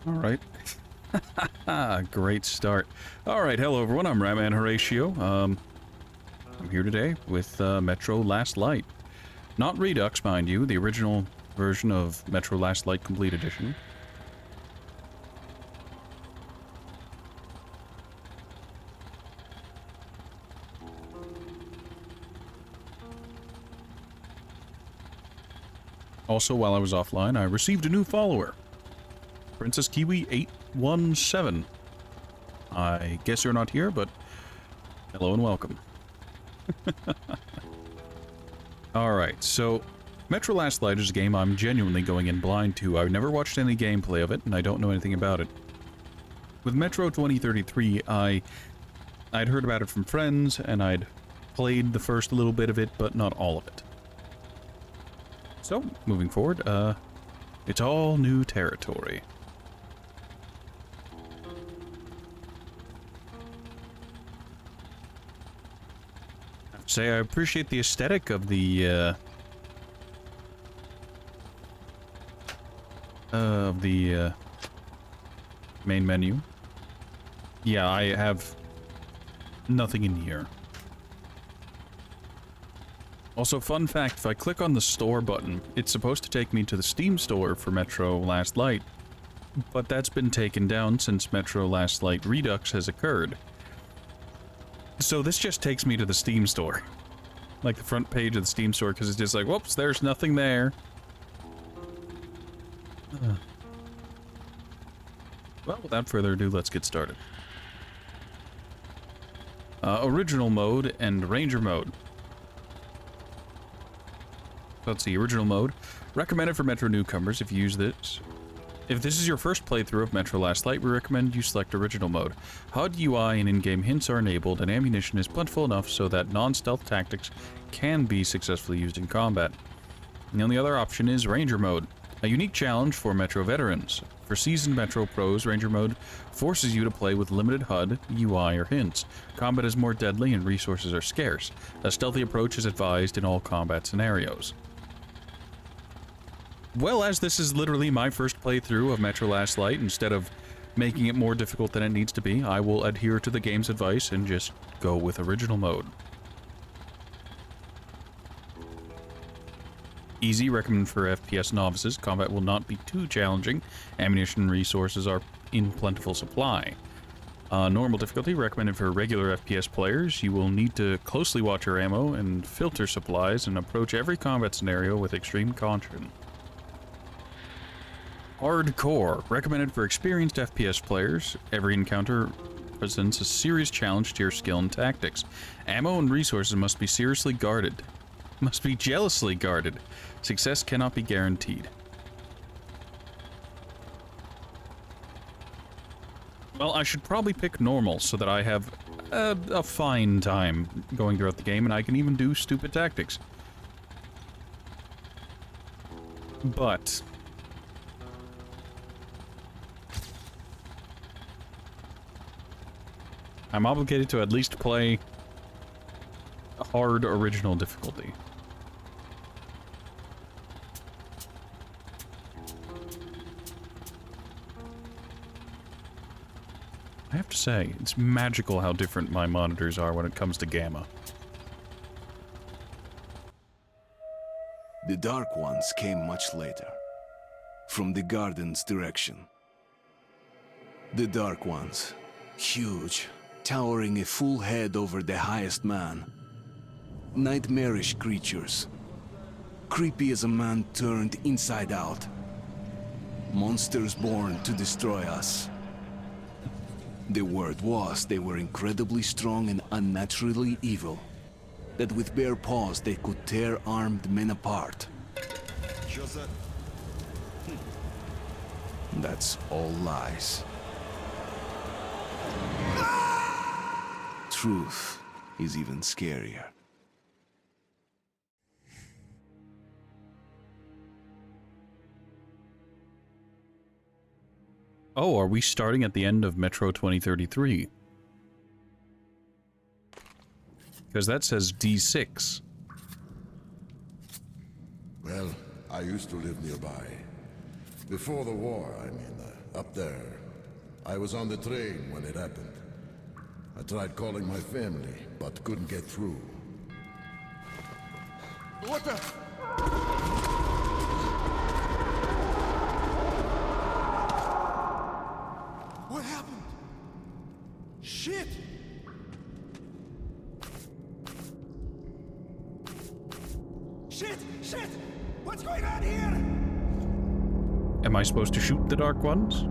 All right. Great start. All right, hello everyone. I'm Ratman Horatio. I'm here today with Metro Last Light. Not Redux, mind you, the original version of Metro Last Light Complete Edition. Also, while I was offline, I received a new follower. Princess Kiwi 817. I guess you're not here, but hello and welcome. Alright, so Metro Last Light is a game I'm genuinely going in blind to. I've never watched any gameplay of it, and I don't know anything about it. With Metro 2033, I'd heard about it from friends, and I'd played the first little bit of it, but not all of it. So, moving forward, it's all new territory. I have to say, I appreciate the aesthetic of the main menu. Yeah, I have nothing in here. Also, fun fact, if I click on the store button, it's supposed to take me to the Steam store for Metro Last Light, but that's been taken down since Metro Last Light Redux has occurred. So this just takes me to the Steam store. Like the front page of the Steam store, because it's just like, whoops, there's nothing there. Well, without further ado, let's get started. Original mode and Ranger mode. Let's see, original mode. Recommended for Metro newcomers if you use this. If this is your first playthrough of Metro Last Light, we recommend you select original mode. HUD, UI, and in-game hints are enabled, and ammunition is plentiful enough so that non-stealth tactics can be successfully used in combat. And the only other option is Ranger mode, a unique challenge for Metro veterans. For seasoned Metro pros, Ranger mode forces you to play with limited HUD, UI, or hints. Combat is more deadly and resources are scarce. A stealthy approach is advised in all combat scenarios. Well, as this is literally my first playthrough of Metro Last Light, instead of making it more difficult than it needs to be, I will adhere to the game's advice and just go with original mode. Easy, recommended for FPS novices. Combat will not be too challenging. Ammunition and resources are in plentiful supply. Normal difficulty, recommended for regular FPS players. You will need to closely watch your ammo and filter supplies and approach every combat scenario with extreme caution. Hardcore, recommended for experienced FPS players. Every encounter presents a serious challenge to your skill and tactics. Ammo and resources must be seriously guarded. Must be jealously guarded. Success cannot be guaranteed. Well, I should probably pick normal so that I have a fine time going throughout the game, and I can even do stupid tactics. But I'm obligated to at least play hard original difficulty. I have to say, it's magical how different my monitors are when it comes to gamma. The Dark Ones came much later, from the garden's direction. The Dark Ones, huge, towering a full head over the highest man. Nightmarish creatures, creepy as a man turned inside out. Monsters born to destroy us. The word was they were incredibly strong and unnaturally evil, that with bare paws they could tear armed men apart. That's all lies. Truth is even scarier. Oh, are we starting at the end of Metro 2033? Because that says D6. Well, I used to live nearby. Before the war, I mean. Up there. I was on the train when it happened. I tried calling my family, but couldn't get through. What the? What happened? Shit! Shit! Shit! What's going on here? Am I supposed to shoot the Dark Ones?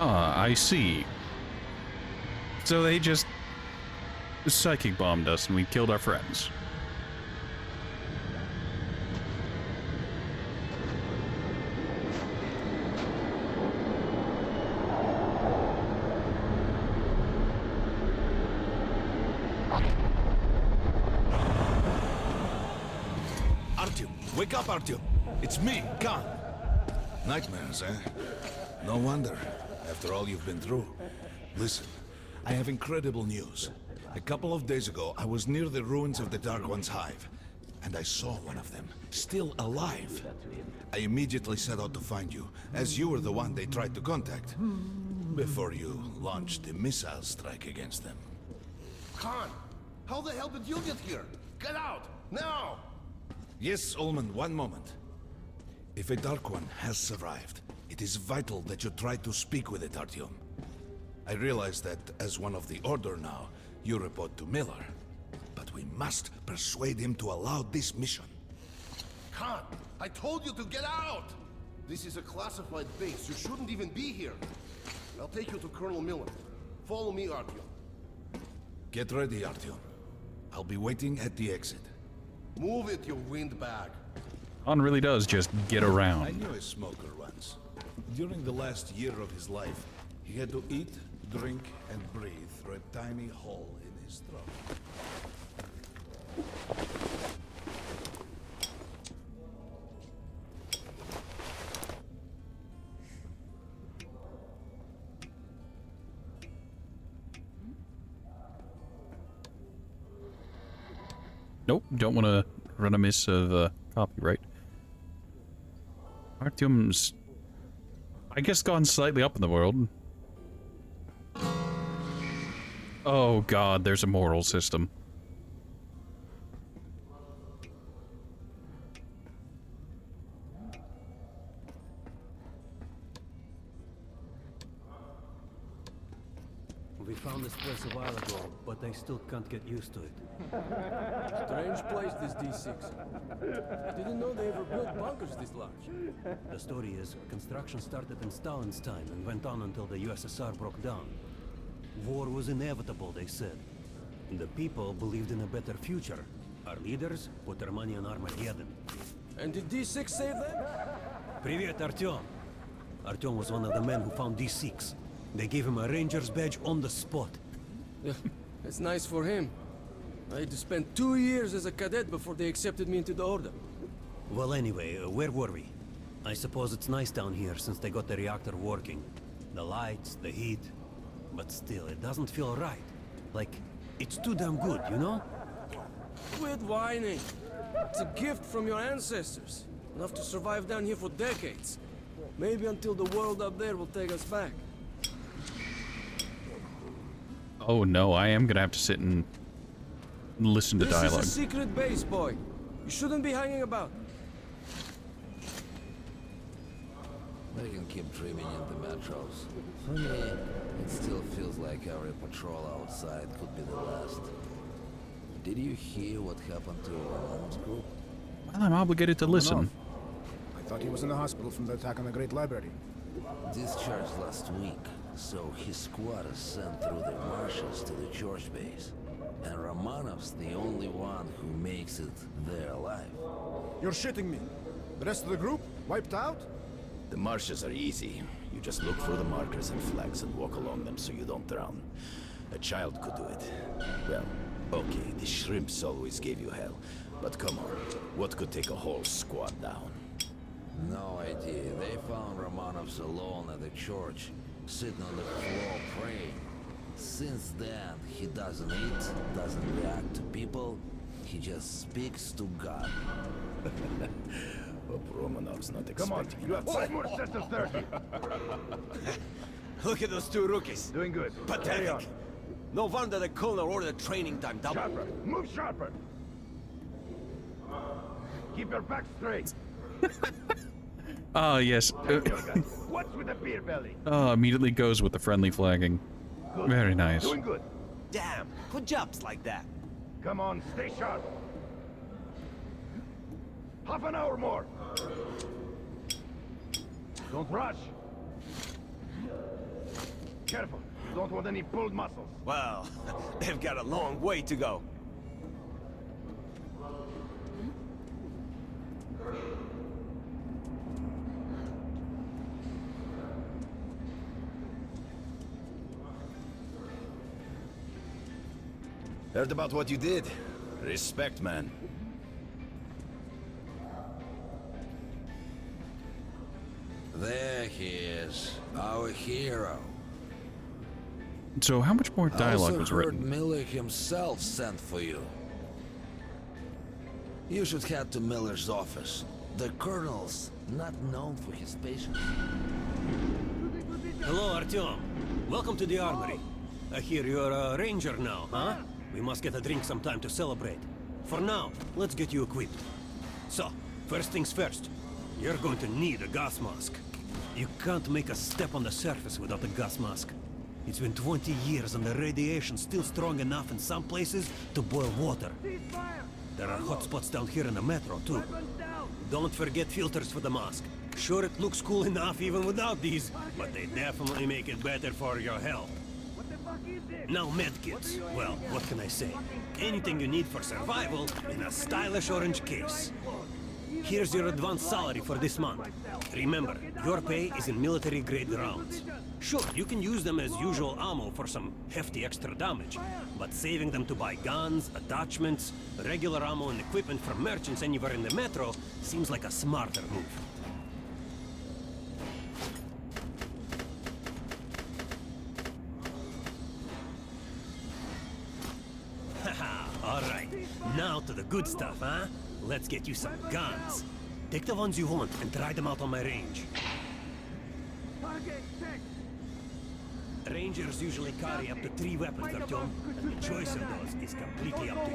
Ah, I see. So they just psychic bombed us and we killed our friends. Artyom, wake up, Artyom. It's me, Khan. Nightmares, eh? No wonder, after all you've been through. Listen, I have incredible news. A couple of days ago, I was near the ruins of the Dark One's hive, and I saw one of them, still alive. I immediately set out to find you, as you were the one they tried to contact, before you launched the missile strike against them. Khan, how the hell did you get here? Get out, now! Yes, Ullman, one moment. If a Dark One has survived, it is vital that you try to speak with it, Artyom. I realize that as one of the Order now, you report to Miller. But we must persuade him to allow this mission. Khan, I told you to get out! This is a classified base. You shouldn't even be here. I'll take you to Colonel Miller. Follow me, Artyom. Get ready, Artyom. I'll be waiting at the exit. Move it, you windbag. Han really does just get I around. knew a smoker once. During the last year of his life, he had to eat, drink, and breathe through a tiny hole in his throat. Nope, don't want to run amiss of copyright. Artyom's, I guess, gone slightly up in the world. Oh god, there's a moral system. We found this place a while ago, but I still can't get used to it. Strange place, this D6. Didn't know they ever built bunkers this large. The story is, construction started in Stalin's time and went on until the USSR broke down. War was inevitable, they said. The people believed in a better future. Our leaders put their money on Armageddon. And did D6 save them? Привет, Artyom! Artyom was one of the men who found D6. They gave him a ranger's badge on the spot. Yeah, it's nice for him. I had to spend 2 years as a cadet before they accepted me into the Order. Well, anyway, where were we? I suppose it's nice down here since they got the reactor working. The lights, the heat. But still, it doesn't feel right. Like, it's too damn good, you know? Quit whining. It's a gift from your ancestors. Enough to survive down here for decades. Maybe until the world up there will take us back. Oh no, I am gonna have to sit and listen to dialogue. This is a secret base, boy. You shouldn't be hanging about. They can keep dreaming in the metros. For me, it still feels like every patrol outside could be the last. Did you hear what happened to Roman's group? Well, I'm obligated to listen. I thought he was in the hospital from the attack on the Great Library. Discharged last week, so his squad is sent through the marshes to the George base. And Romanov's the only one who makes it there alive. You're shitting me. The rest of the group wiped out? The marshes are easy. You just look for the markers and flags and walk along them so you don't drown. A child could do it. Well, okay, the shrimps always gave you hell. But come on, what could take a whole squad down? No idea. They found Romanovs alone at the church, sitting on the floor praying. Since then, he doesn't eat, doesn't react to people. He just speaks to God. Hope Romanov's not Come on, expecting you have 5 more sets of 30. Look at those two rookies. Doing good. Carry Pathetic. on. No wonder the colonel ordered training time double. Sharper. Move sharper. Keep your back straight. Ah, yes. What's with the beer belly? Immediately goes with the friendly flagging. Good. Very nice. Doing good. Damn, good jobs like that. Come on, stay sharp. Half an hour more. Don't rush. Careful. You don't want any pulled muscles. Well, they've got a long way to go. Heard about what you did. Respect, man. There he is, our hero. So how much more dialogue was I also heard written? Miller himself sent for you. You should head to Miller's office. The colonel's not known for his patience. Hello, Artyom. Welcome to the armory. I hear you're a ranger now, huh? We must get a drink sometime to celebrate. For now, let's get you equipped. So, first things first. You're going to need a gas mask. You can't make a step on the surface without a gas mask. It's been 20 years and the radiation's still strong enough in some places to boil water. There are hot spots down here in the metro, too. Don't forget filters for the mask. Sure, it looks cool enough even without these, but they definitely make it better for your health. Now medkits. Well, what can I say? Anything you need for survival in a stylish orange case. Here's your advance salary for this month. Remember, your pay is in military-grade rounds. Sure, you can use them as usual ammo for some hefty extra damage, but saving them to buy guns, attachments, regular ammo and equipment from merchants anywhere in the metro seems like a smarter move. Haha, alright. Now to the good stuff, huh? Let's get you some guns. Take the ones you want and try them out on my range. Rangers usually carry up to 3 weapons, Artyom, and the choice of those is completely up to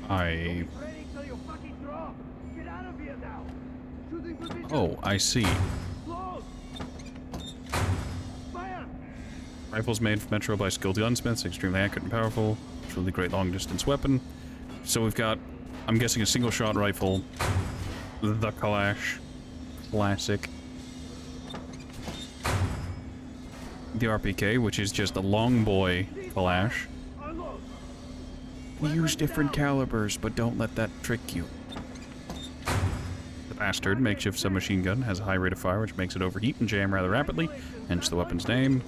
you. Oh, I see. Rifles made for Metro by skilled gunsmiths, extremely accurate and powerful. Truly great long-distance weapon. So we've got, I'm guessing, a single-shot rifle. The Kalash. Classic. The RPK, which is just a long boy Kalash. We use different calibers, but don't let that trick you. The Bastard makeshift submachine gun has a high rate of fire, which makes it overheat and jam rather rapidly, hence the weapon's name.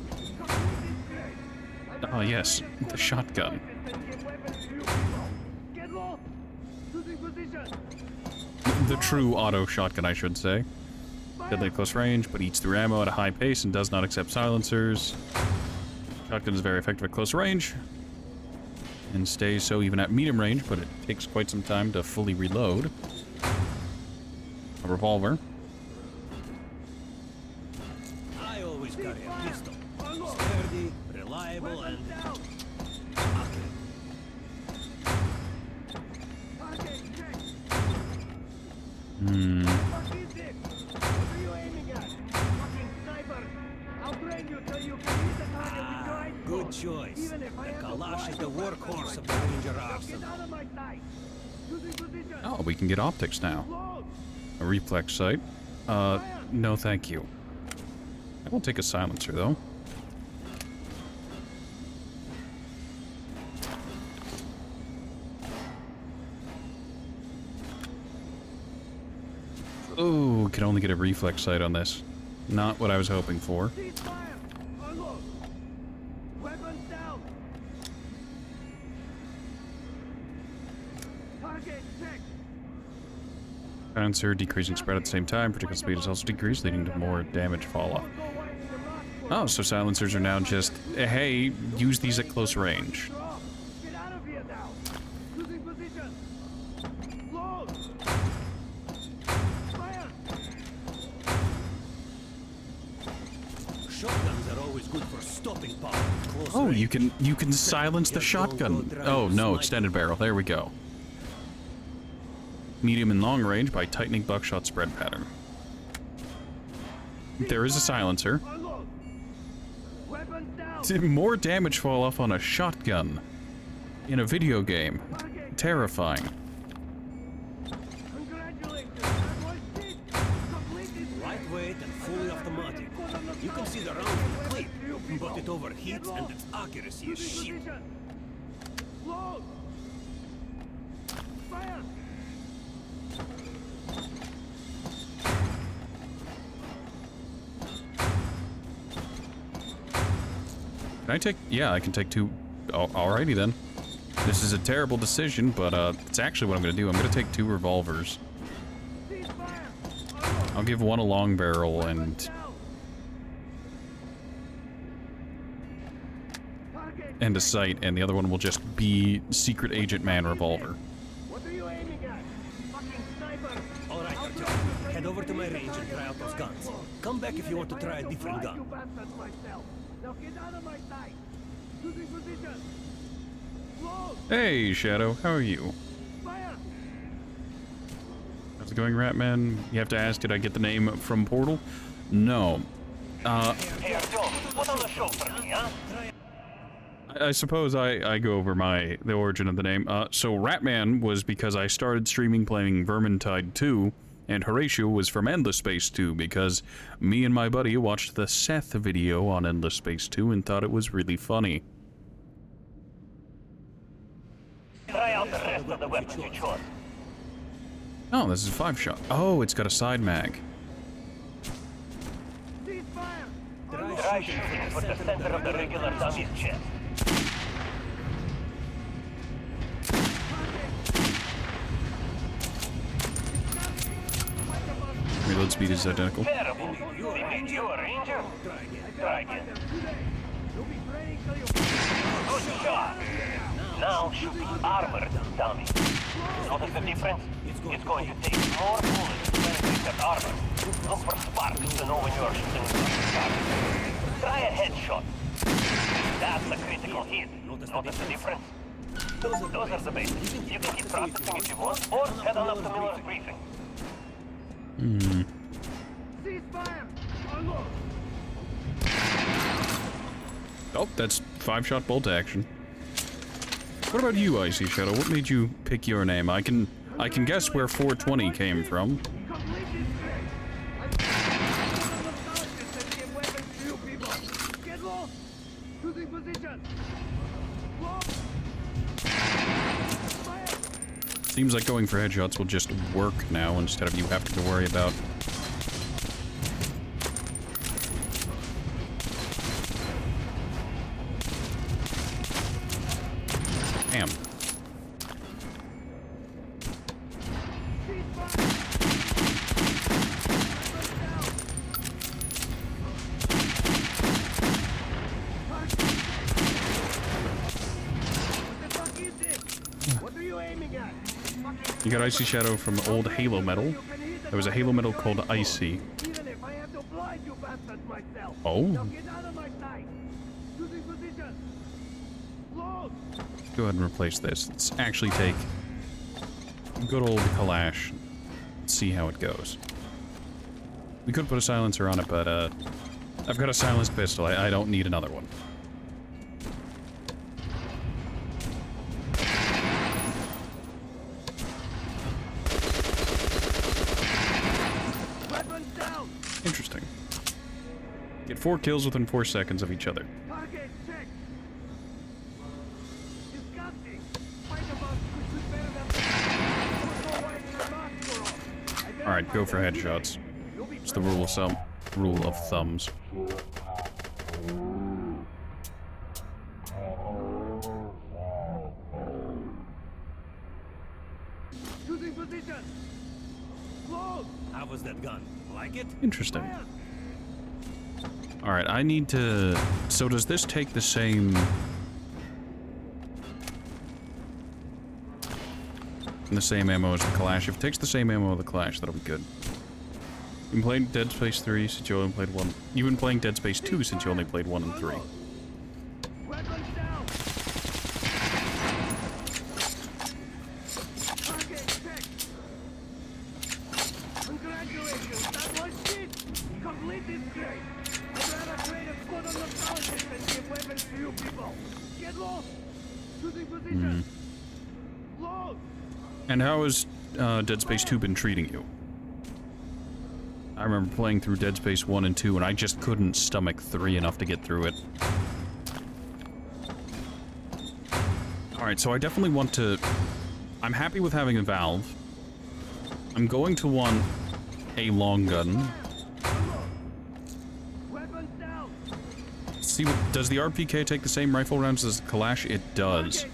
Oh yes, the shotgun. The true auto shotgun, I should say. Deadly at close range, but eats through ammo at a high pace and does not accept silencers. Shotgun is very effective at close range, and stays so even at medium range, but it takes quite some time to fully reload. A revolver. I always carry a pistol. Sturdy, reliable, and... Good choice. The Kalash is the workhorse of the Ranger arsenal. Oh, we can get optics now. A reflex sight. No thank you. I won't take a silencer, though. Oh, can only get a reflex sight on this. Not what I was hoping for. Silencer decreasing spread at the same time. Particle speed is also decreased, leading to more damage fall off. Oh, so silencers are now just, hey, use these at close range. Shotguns are always good for stopping power. Close Oh, range. you can silence the shotgun. Oh no, extended barrel. There we go. Medium and long range by tightening buckshot spread pattern. There is a silencer. More damage fall off on a shotgun in a video game. Terrifying. Lightweight and fully automatic. You can see the round in the clip, but it overheats and its accuracy is shit. Can I take... Yeah, I can take two... Oh, alrighty then. This is a terrible decision, but it's actually what I'm going to do. I'm going to take two revolvers. I'll give one a long barrel and a sight, and the other one will just be Secret Agent Man revolver. Alright, Artyom. Head over to my range and try out those guns. Come back if you want to try a different gun. Hey, Shadow, how are you? How's it going, Ratman? You have to ask, did I get the name from Portal? No. I suppose I go over the origin of the name. So Ratman was because I started streaming playing Vermintide 2, and Horatio was from Endless Space 2 because me and my buddy watched the Seth video on Endless Space 2 and thought it was really funny. Try out the rest of the weapons you chose. Oh, this is a 5-shot. Oh, it's got a side mag. Try shooting for the center of the regular dummy's chest. Reload speed is identical. Terrible. They made you a ranger? Try again. Good shot. Now shoot the armored dummy. Notice the difference? It's going to take more bullets to penetrate that armor. Look for sparks to know when you are shooting the target. Try a headshot. That's a critical hit. Notice the difference? Those are the basics. You can keep practicing if you want, or head on up to Miller's briefing. Oh, that's 5-shot bolt action. What about you, Icy Shadow? What made you pick your name? I can guess where 420 came from. Seems like going for headshots will just work now instead of you having to worry about. Damn. You got Icy Shadow from old Halo Metal. There was a Halo Metal called Icy. Oh. Go ahead and replace this. Let's actually take good old Kalash. See how it goes. We could put a silencer on it, but I've got a silenced pistol. I don't need another one. Interesting. Get 4 kills within 4 seconds of each other. Alright, go for headshots. It's the rule of thumbs. was that gun? Like it? Interesting. Alright, I need to... So does this take the same... The same ammo as the Kalash? If it takes the same ammo as the Kalash, that'll be good. You've been playing Dead Space 3 since you only played 1. You've been playing Dead Space 2 since you only played 1 and 3. And how has Dead Space 2 been treating you? I remember playing through Dead Space 1 and 2, and I just couldn't stomach 3 enough to get through it. Alright, so I definitely want to... I'm happy with having a Valve. I'm going to want a long gun. See, does the RPK take the same rifle rounds as the Kalash? It does.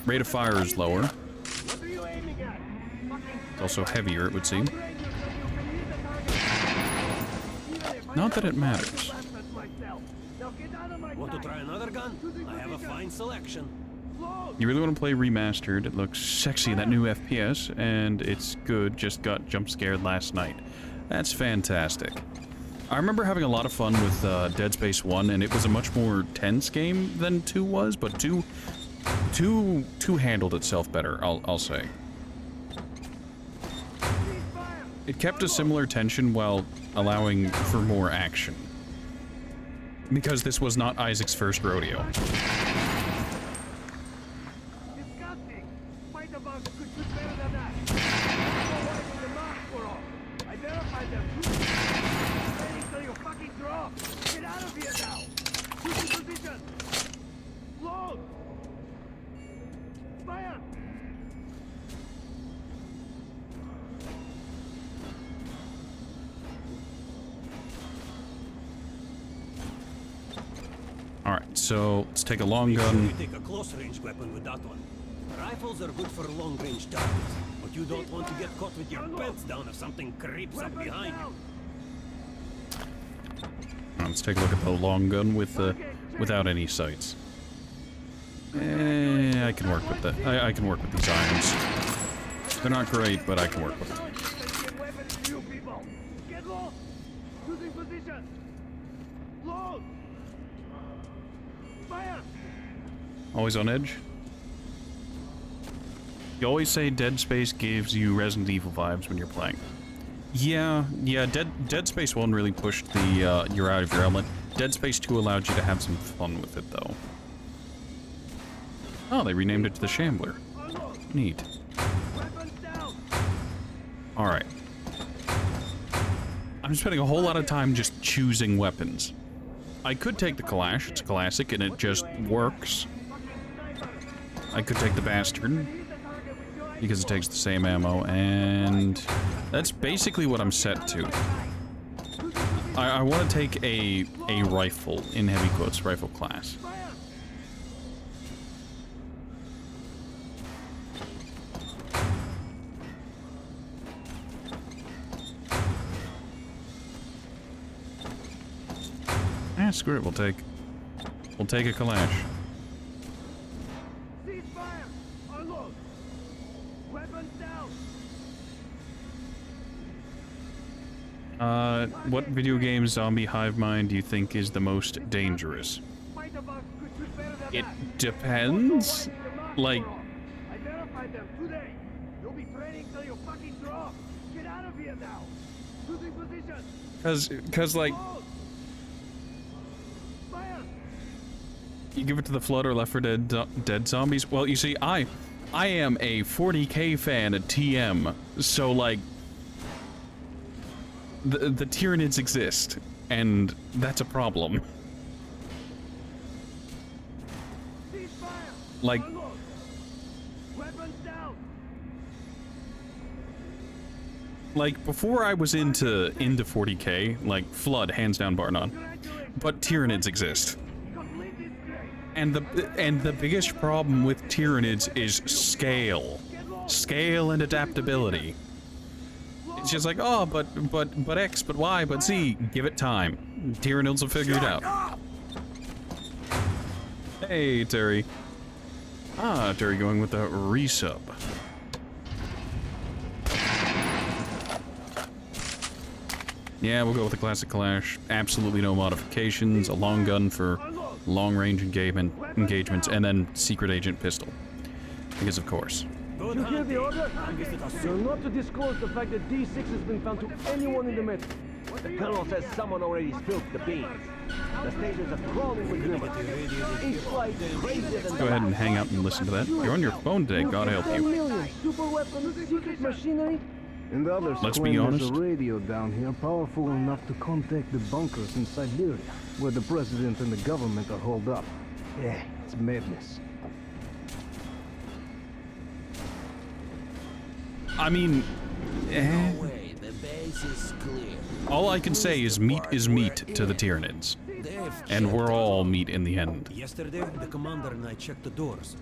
Rate of fire is lower. It's also heavier, it would seem. Not that it matters. Want to try another gun? I have a fine selection. You really want to play Remastered? It looks sexy in that new FPS, and it's good. Just got jump scared last night. That's fantastic. I remember having a lot of fun with Dead Space 1, and it was a much more tense game than 2 was, but 2 handled itself better, I'll say. It kept a similar tension while allowing for more action. Because this was not Isaac's first rodeo. Alright, so let's take a long gun. You take a close-range weapon with that one. Rifles are good for long-range targets, but you don't want to get caught with your pants down if something creeps up behind you. Let's take a look at the long gun with without any sights. I can work with that. I can work with these irons. They're not great, but I can work with them. Always on edge? You always say Dead Space gives you Resident Evil vibes when you're playing. Yeah, Dead Space 1 really pushed the, you're out of your element. Dead Space 2 allowed you to have some fun with it, though. Oh, they renamed it to the Shambler. Neat. Alright. I'm spending a whole lot of time just choosing weapons. I could take the Kalash, it's classic, and it just works. I could take the Bastard, because it takes the same ammo, and that's basically what I'm set to. I want to take a rifle, in heavy quotes, rifle class. Screw it, we'll take a Kalash. What video game zombie hive mind do you think is the most dangerous? It depends. Like, cause like, you give it to the Flood or Left 4 Dead zombies. Well, you see, I am a 40k fan at TM, so like, the Tyranids exist, and that's a problem. Like, before I was into 40k, like Flood, hands down, bar none, but Tyranids exist. And the biggest problem with Tyranids is scale and adaptability. It's just like, oh, but X, but Y, but Z. Give it time. Tyranids will figure it out. Hey, Terry. Ah, Terry going with the resub. Yeah, we'll go with the classic Clash. Absolutely no modifications. A long gun for long-range engagements, and then secret agent pistol. Because of course. Did you hear the order? You're not to disclose the fact that D6 has been found to anyone in the metro. The colonel says someone already spilled the beans. The stations are crawling with rumors. Each flight crazier than Go ahead and hang out and listen to that. You're on your phone today, God help you. Super weapons, secret machinery. And the others Let's claim be there's honest. a radio down here powerful enough to contact the bunkers in Siberia, where the president and the government are holed up. Yeah, it's madness. I mean, No way, the base is clear. all I can say is meat to the Tyranids. And we're all meat in the end. Yesterday, the commander and I checked the doors.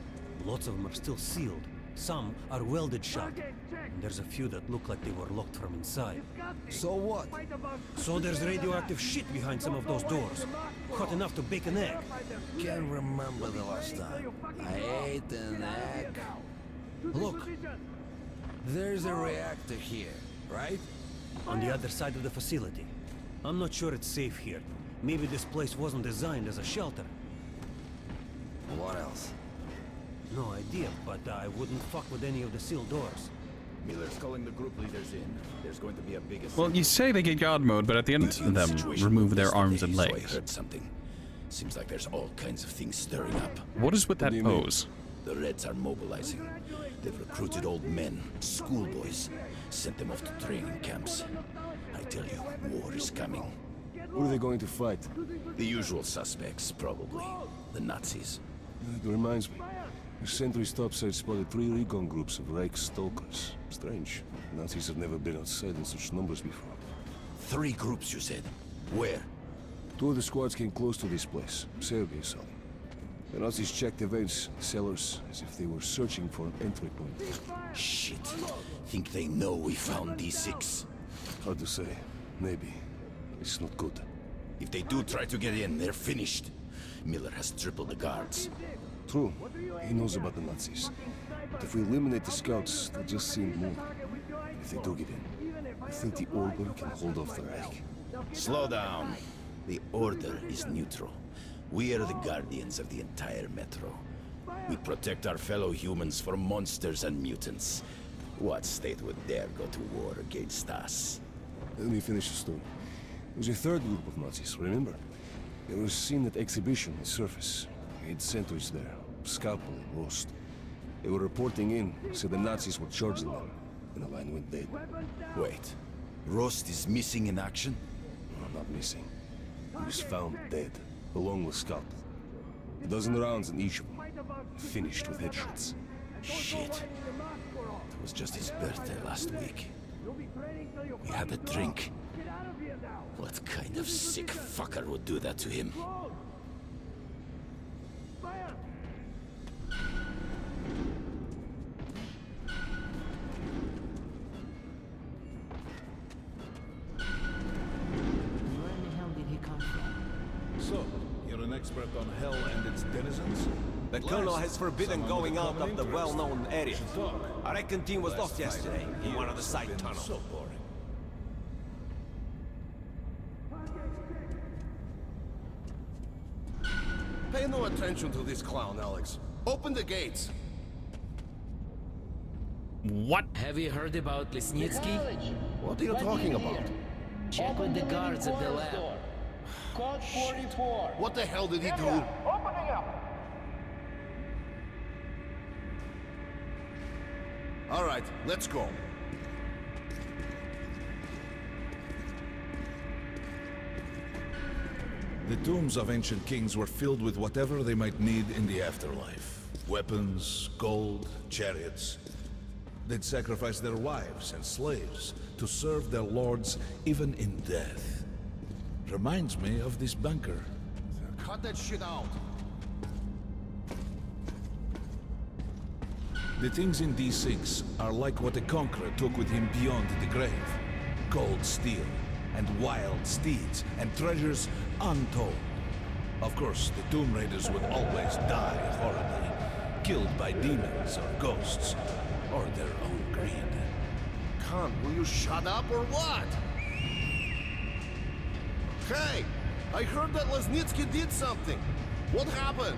Lots of them are still sealed. Some are welded shut. And there's a few that look like they were locked from inside. So what? So there's radioactive shit behind some of those doors. Hot enough to bake an egg. Can't remember the last time I ate an egg. Look, there's a reactor here, right? On the other side of the facility. I'm not sure it's safe here. Maybe this place wasn't designed as a shelter. What else? No idea, but I wouldn't fuck with any of the sealed doors. Miller's calling the group leaders in. There's going to be a big Well, you say they get God mode, but at the end of them, remove their arms and So I legs. heard something. Seems like there's all kinds of things stirring up. What is with that pose? The Reds are mobilizing. They've recruited old men, schoolboys, sent them off to training camps. I tell you, war is coming. Who are they going to fight? The usual suspects, probably. The Nazis. It reminds me. The sentry's topside spotted 3 recon groups of Reich stalkers. Strange. Nazis have never been outside in such numbers before. 3 groups, you said? Where? 2 of the squads came close to this place. Sergei saw them. The Nazis checked the vents, cellars, as if they were searching for an entry point. Shit. Think they know we found D6? Hard to say. Maybe. It's not good. If they do try to get in, they're finished. Miller has tripled the guards. True. He knows about the Nazis. But if we eliminate the scouts, they'll just see him more. If they do get in, I think the Order can hold off the Reich. Slow down. The Order is neutral. We are the guardians of the entire Metro. We protect our fellow humans from monsters and mutants. What state would dare go to war against us? Let me finish the story. There was a 3rd group of Nazis, remember? They were seen at exhibition on surface. We had sentries there, Scalpel and Rost. They were reporting in, said the Nazis were charging them, and the line went dead. Wait, Rost is missing in action? No, not missing. He was found dead, along with Scalpel. A dozen rounds in each of them. Finished with headshots. Shit. It was just his birthday last week. We had a drink. What kind of sick fucker would do that to him? Where in the hell did he come from? So, you're an expert on hell and its denizens? The colonel has forbidden going out of the well-known area. I reckon team was lost yesterday in one of the side tunnels. So boring. Pay no attention to this clown, Alex. Open the gates. What? Have you heard about Lesnitsky? What are you talking about? Check with the guards at the lab. Code 44. What the hell did he do? Opening up. All right, let's go. The tombs of ancient kings were filled with whatever they might need in the afterlife. Weapons, gold, chariots. They'd sacrifice their wives and slaves to serve their lords even in death. Reminds me of this bunker. Cut that shit out. The things in D6 are like what a conqueror took with him beyond the grave. cold steel, and wild steeds, and treasures untold. Of course, the Tomb Raiders would always die horribly, killed by demons or ghosts, or their own greed. Khan, will you shut up or what? Hey! I heard that Lesnitsky did something. What happened?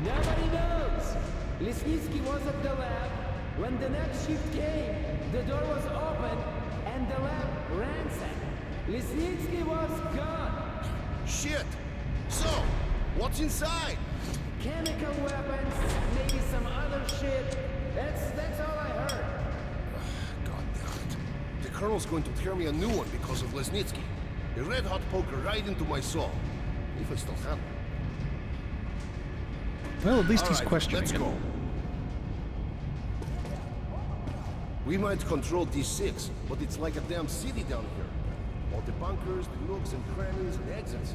Nobody knows. Lesnitsky was at the lab. When the next shift came, the door was open and the lab ransacked. Lesnitsky was gone. Shit! So, what's inside? Chemical weapons, maybe some other shit. That's all I heard. God damn it. The Colonel's going to tear me a new one because of Lesnitsky. A red-hot poker right into my soul. If I still have it. Well, at least he's All right, questioning let's him. go. We might control D6, but it's like a damn city down here. All the bunkers, the nooks and crannies and exits.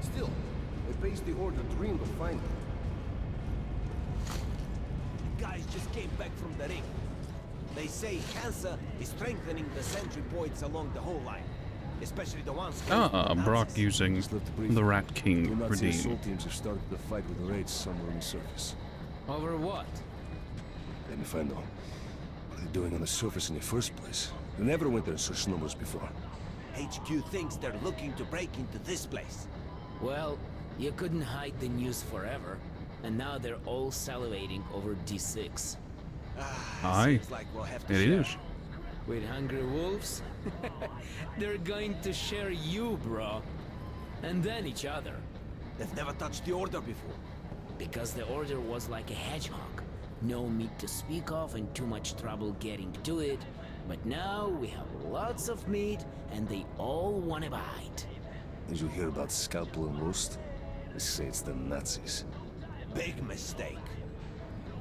Still, the base the Order dreamed of finding. The guys just came back from the ring. They say Hansa is strengthening the sentry points along the whole line. Especially the ones... Brock using the Rat King Two Nazi redeem. assault teams have started the fight with the raids somewhere on the surface. Over what? Let me find out. What are they doing on the surface in the first place? They never went there in such numbers before. HQ thinks they're looking to break into this place. Well, you couldn't hide the news forever. And now they're all salivating over D6. Aye, Seems like we'll have to it share. is. With hungry wolves? They're going to share you, bro. And then each other. They've never touched the Order before. Because the Order was like a hedgehog. No meat to speak of and too much trouble getting to it. But now we have lots of meat and they all want to bite. Did you hear about Scalpel and Roast? They say it's the Nazis. Big mistake.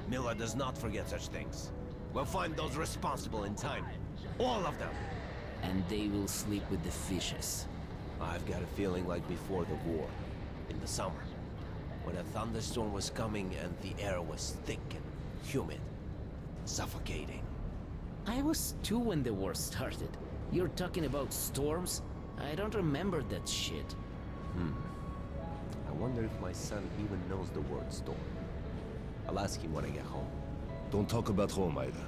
Miller does not forget such things. We'll find those responsible in time. All of them. And they will sleep with the fishes. I've got a feeling like before the war. In the summer. When a thunderstorm was coming and the air was thick and humid. Suffocating. I was 2 when the war started. You're talking about storms? I don't remember that shit. I wonder if my son even knows the word storm. I'll ask him when I get home. Don't talk about home either.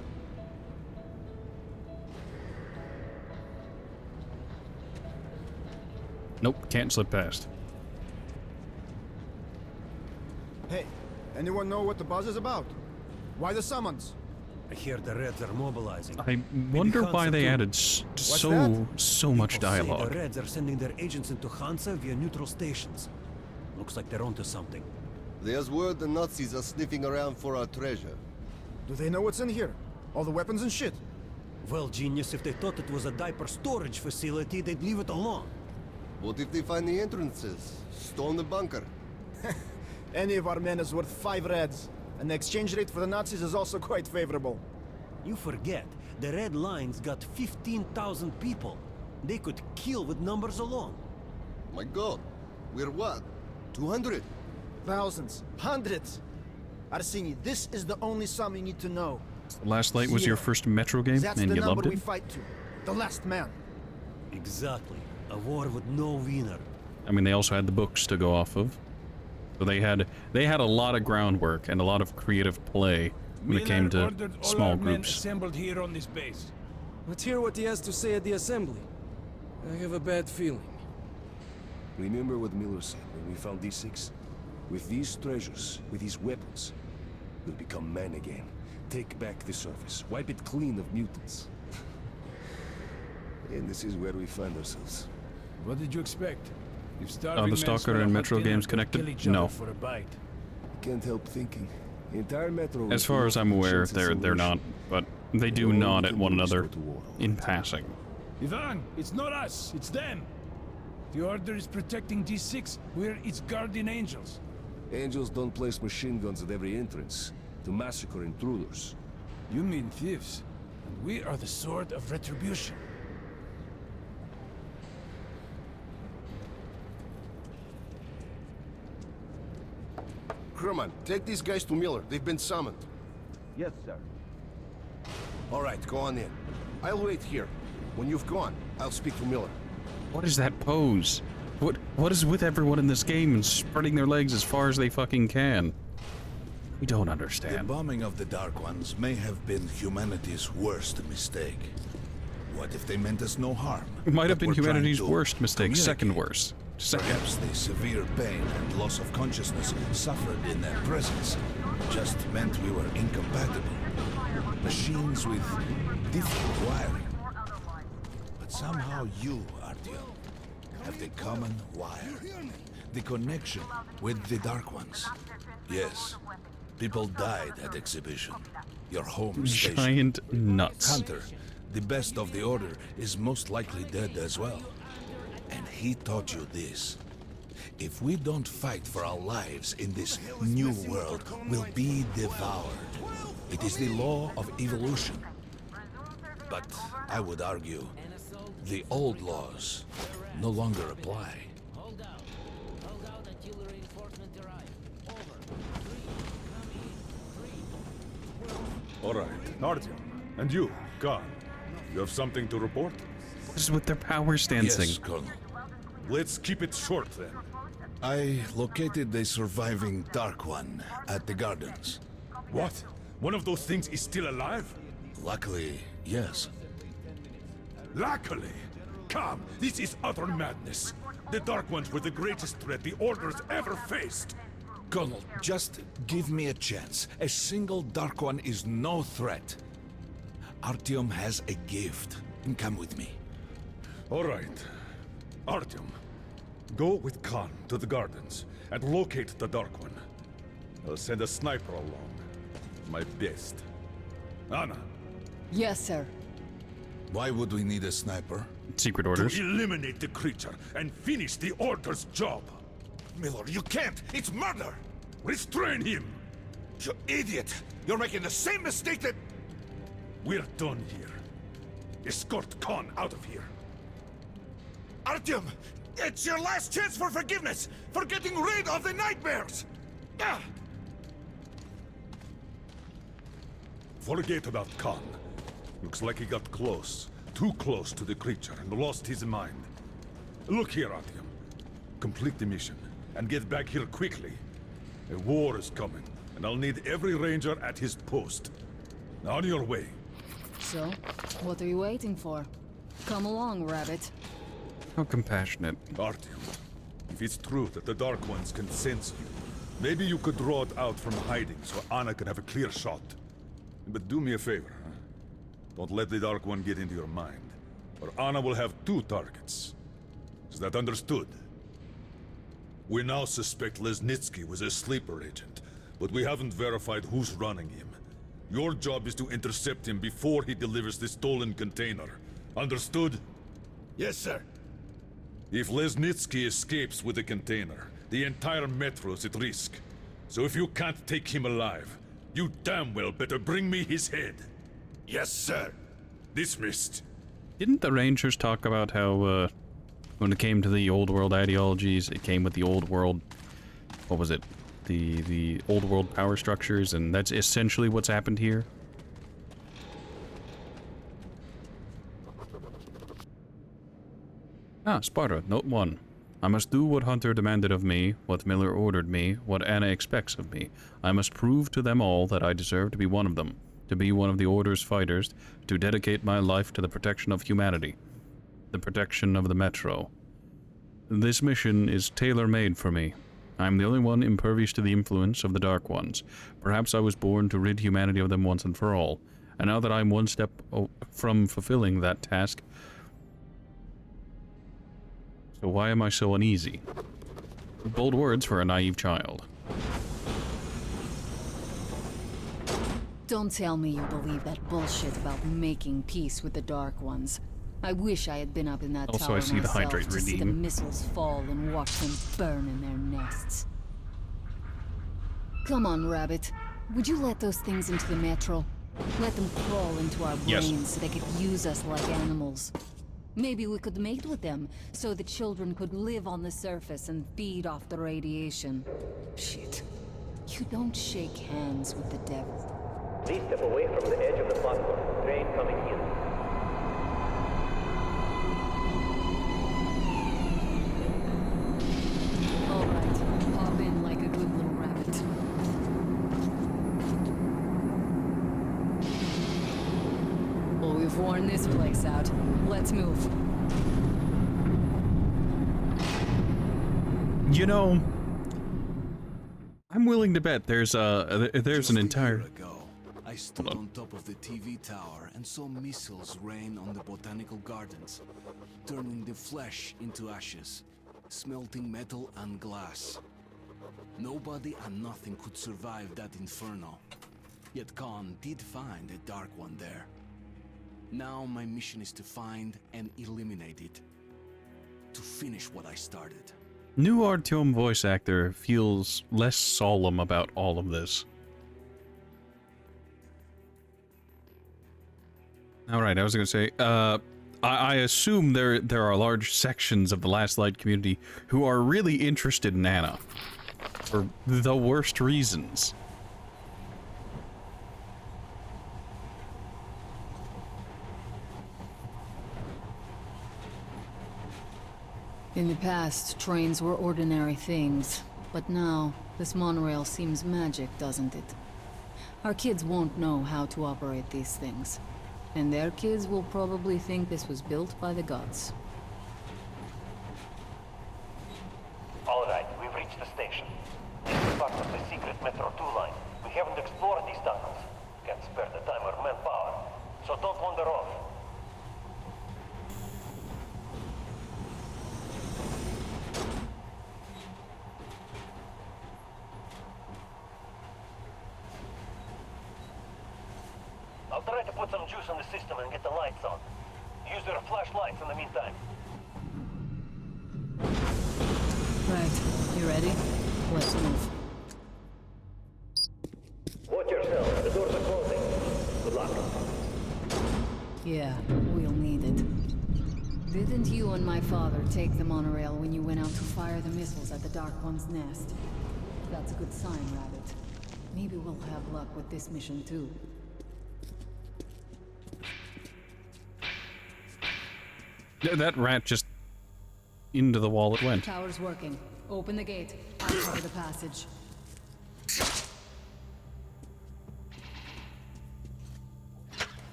Nope, can't slip past. Hey, anyone know what the buzz is about? Why the summons? I hear the Reds are mobilizing. I wonder why Hansa they too. added that? so much People say dialogue. the Reds are sending their agents into Hansa via neutral stations. Looks like they're onto something. There's word the Nazis are sniffing around for our treasure. Do they know what's in here? All the weapons and shit? Well, genius, if they thought it was a diaper storage facility, they'd leave it alone. What if they find the entrances? Storm the bunker? Any of our men is worth 5 Reds. And the exchange rate for the Nazis is also quite favorable. You forget, the Red Line's got 15,000 people. They could kill with numbers alone. My god, we're what? 200? Thousands. Hundreds. Arsini, this is the only sum you need to know. Last Light was your first Metro game, That's and the you number loved we it? fight to. The last man. Exactly. A war with no winner. I mean, they also had the books to go off of. So they had a lot of groundwork and a lot of creative play when it came to small groups. Assembled here on this base. Let's hear what he has to say at the assembly. I have a bad feeling. Remember what Miller said when we found D6? With these treasures, with these weapons, we'll become men again. Take back the surface. Wipe it clean of mutants. And this is where we find ourselves. What did you expect? If Are starving the men Stalker smell and a Metro hot dinner, games they'll connected? kill each No. other for a bite. Can't help thinking. The entire Metro... As far as I'm aware, they're not, but they do nod at one another in passing. Ivan, it's not us, it's them. The Order is protecting D6. We're its guardian angels. Angels don't place machine guns at every entrance to massacre intruders. You mean thieves. And we are the sword of retribution. Crewman, take these guys to Miller. They've been summoned. Yes, sir. All right, go on in. I'll wait here. When you've gone, I'll speak to Miller. What is that pose? What is with everyone in this game and spreading their legs as far as they fucking can? We don't The understand. bombing of the Dark Ones may have been humanity's worst mistake. What if they meant us no harm? It might have but been were trying humanity's to worst mistake, second communicate? worst. Second. Perhaps the severe pain and loss of consciousness suffered in their presence just meant we were incompatible. Machines with different wiring. But somehow you, Artyom, have the common wire. The connection with the Dark Ones. Yes, people died at exhibition. Your home station. Giant nuts. Hunter, the best of the Order, is most likely dead as well. And he taught you this. If we don't fight for our lives in this new world, we'll be devoured. It is the law of evolution. But I would argue, the old laws no longer apply. All right, Artyom. And you, Khan. You have something to report? What is with their power stancing? Yes, Colonel. Let's keep it short then. I located the surviving Dark One at the Gardens. What? One of those things is still alive? Luckily, yes. Luckily! Come, this is utter madness. The Dark Ones were the greatest threat the Order's ever faced. Colonel, just give me a chance. A single Dark One is no threat. Artyom has a gift. Come with me. All right. Artyom, go with Khan to the Gardens and locate the Dark One. I'll send a sniper along. My best. Anna. Yes, sir. Why would we need a sniper? Secret orders. To eliminate the creature and finish the Order's job. Miller, you can't! It's murder! Restrain him! You idiot! You're making the same mistake that... We're done here. Escort Khan out of here. Artyom! It's your last chance for forgiveness! For getting rid of the nightmares! Ah! Forget about Khan. Looks like he got close. Too close to the creature and lost his mind. Look here, Artyom. Complete the mission and get back here quickly. A war is coming, and I'll need every ranger at his post. On your way. So, what are you waiting for? Come along, Rabbit. How compassionate. Artyom, if it's true that the Dark Ones can sense you, maybe you could draw it out from hiding so Anna can have a clear shot. But do me a favor, huh? Don't let the Dark One get into your mind, or Anna will have 2 targets. Is that understood? We now suspect Lesnitsky was a sleeper agent, but we haven't verified who's running him. Your job is to intercept him before he delivers the stolen container. Understood? Yes, sir. If Lesnitsky escapes with the container, the entire metro is at risk. So if you can't take him alive, you damn well better bring me his head. Yes, sir. Dismissed. Didn't the Rangers talk about how, when it came to the old world ideologies, it came with the old world, what was it? The old world power structures, and that's essentially what's happened here? Ah, Sparta, Note 1. I must do what Hunter demanded of me, what Miller ordered me, what Anna expects of me. I must prove to them all that I deserve to be one of them, to be one of the Order's fighters, to dedicate my life to the protection of humanity, the protection of the Metro. This mission is tailor-made for me. I am the only one impervious to the influence of the Dark Ones. Perhaps I was born to rid humanity of them once and for all, and now that I am one step from fulfilling that task, so why am I so uneasy? Bold words for a naive child. Don't tell me you believe that bullshit about making peace with the Dark Ones. I wish I had been up in that Also, tower I see the myself Hydrate to see the redeem. missiles fall and watch them burn in their nests. Come on, Rabbit. Would you let those things into the Metro? Let them crawl into our Yes. brains so they could use us like animals. Maybe we could mate with them, so the children could live on the surface and feed off the radiation. Shit. You don't shake hands with the devil. Please step away from the edge of the platform. Train coming in. burn this place out. Let's move. You know, I'm willing to bet there's an entire... I stood on top of the TV tower and saw missiles rain on the botanical gardens, turning the flesh into ashes, smelting metal and glass. Nobody and nothing could survive that inferno. Yet Khan did find a Dark One there. Now my mission is to find and eliminate it. To finish what I started. New Artyom voice actor feels less solemn about all of this. Alright, I was gonna say, I assume there are large sections of the Last Light community who are really interested in Anna. For the worst reasons. In the past, trains were ordinary things, but now, this monorail seems magic, doesn't it? Our kids won't know how to operate these things, and their kids will probably think this was built by the gods. Alright, we've reached the station. This is part of the secret Metro 2 line. We haven't explored these tunnels. Can't spare the time or manpower, so don't wander off. I'll try to put some juice on the system and get the lights on. Use their flashlights in the meantime. Right, you ready? Let's move. Watch yourself, the doors are closing. Good luck. Yeah, we'll need it. Didn't you and my father take the monorail when you went out to fire the missiles at the Dark One's nest? That's a good sign, Rabbit. Maybe we'll have luck with this mission too. That rat just into the wall it went. Tower's working. Open the gate. I'll cover the passage.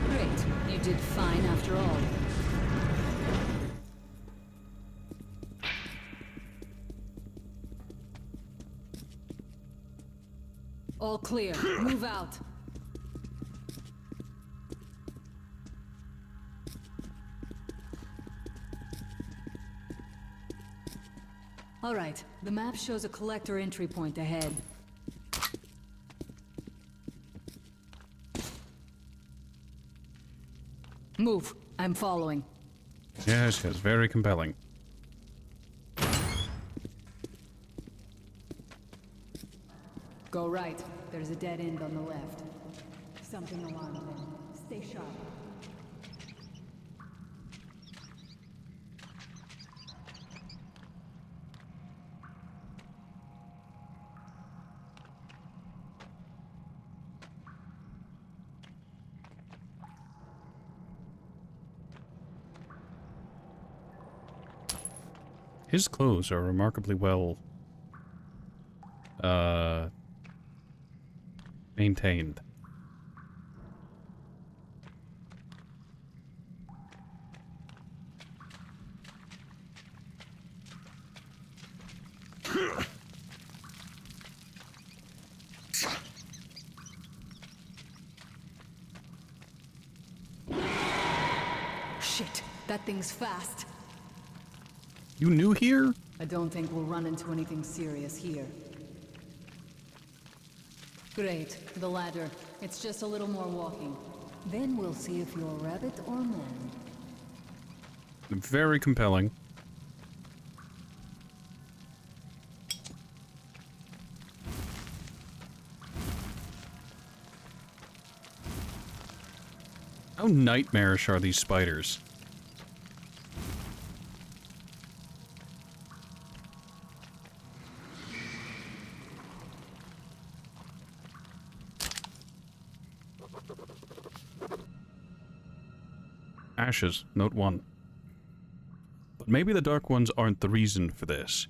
Great. You did fine after all. All clear. Move out. All right, the map shows a collector entry point ahead. Move. I'm following. Yes, yes, very compelling. Go right. There's a dead end on the left. Something alarmed them. Stay sharp. His clothes are remarkably well maintained. Shit, that thing's fast. You new here? I don't think we'll run into anything serious here. Great, the ladder. It's just a little more walking. Then we'll see if you're rabbit or man. Very compelling. How nightmarish are these spiders? Ashes, note 1. But maybe the Dark Ones aren't the reason for this.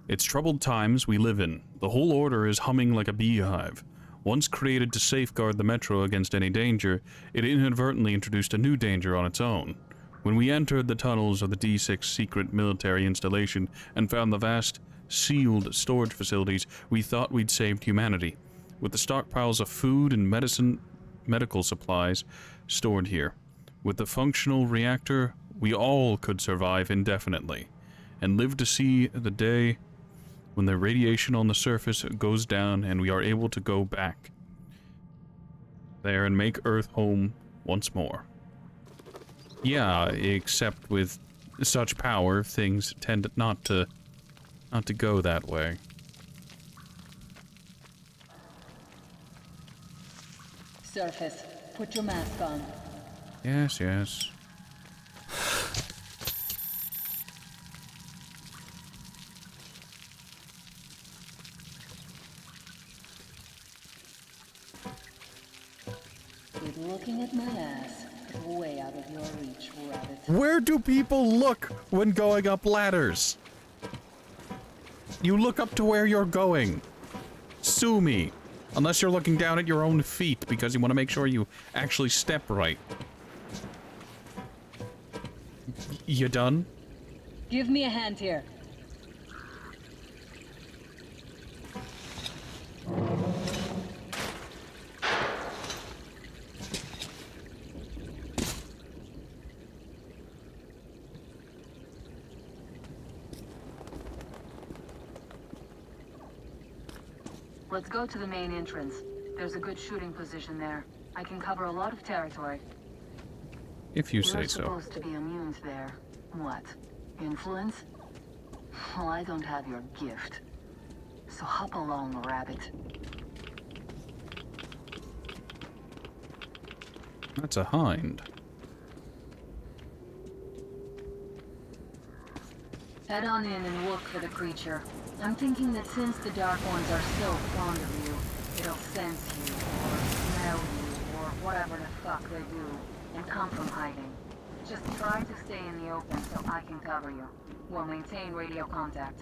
It's troubled times we live in. The whole order is humming like a beehive. Once created to safeguard the Metro against any danger, it inadvertently introduced a new danger on its own. When we entered the tunnels of the D6 secret military installation and found the vast, sealed storage facilities, we thought we'd saved humanity. With the stockpiles of food and medical supplies stored here. With the functional reactor, we all could survive indefinitely, and live to see the day when the radiation on the surface goes down and we are able to go back there and make Earth home once more. Yeah, except with such power, things tend not to go that way. Surface, put your mask on. Yes, yes. Quit looking at my ass. It's way out of your reach, rabbit. Where do people look when going up ladders? You look up to where you're going. Sue me. Unless you're looking down at your own feet because you want to make sure you actually step right. You done? Give me a hand here. Let's go to the main entrance. There's a good shooting position there. I can cover a lot of territory. If you say You're so. supposed to be immune there. What? Influence? Well, I don't have your gift. So hop along, rabbit. That's a hind. Head on in and look for the creature. I'm thinking that since the Dark Ones are so fond of you, it'll sense you, or smell you, or whatever the fuck they do, and come from hiding. Just try to stay in the open so I can cover you. We'll maintain radio contact.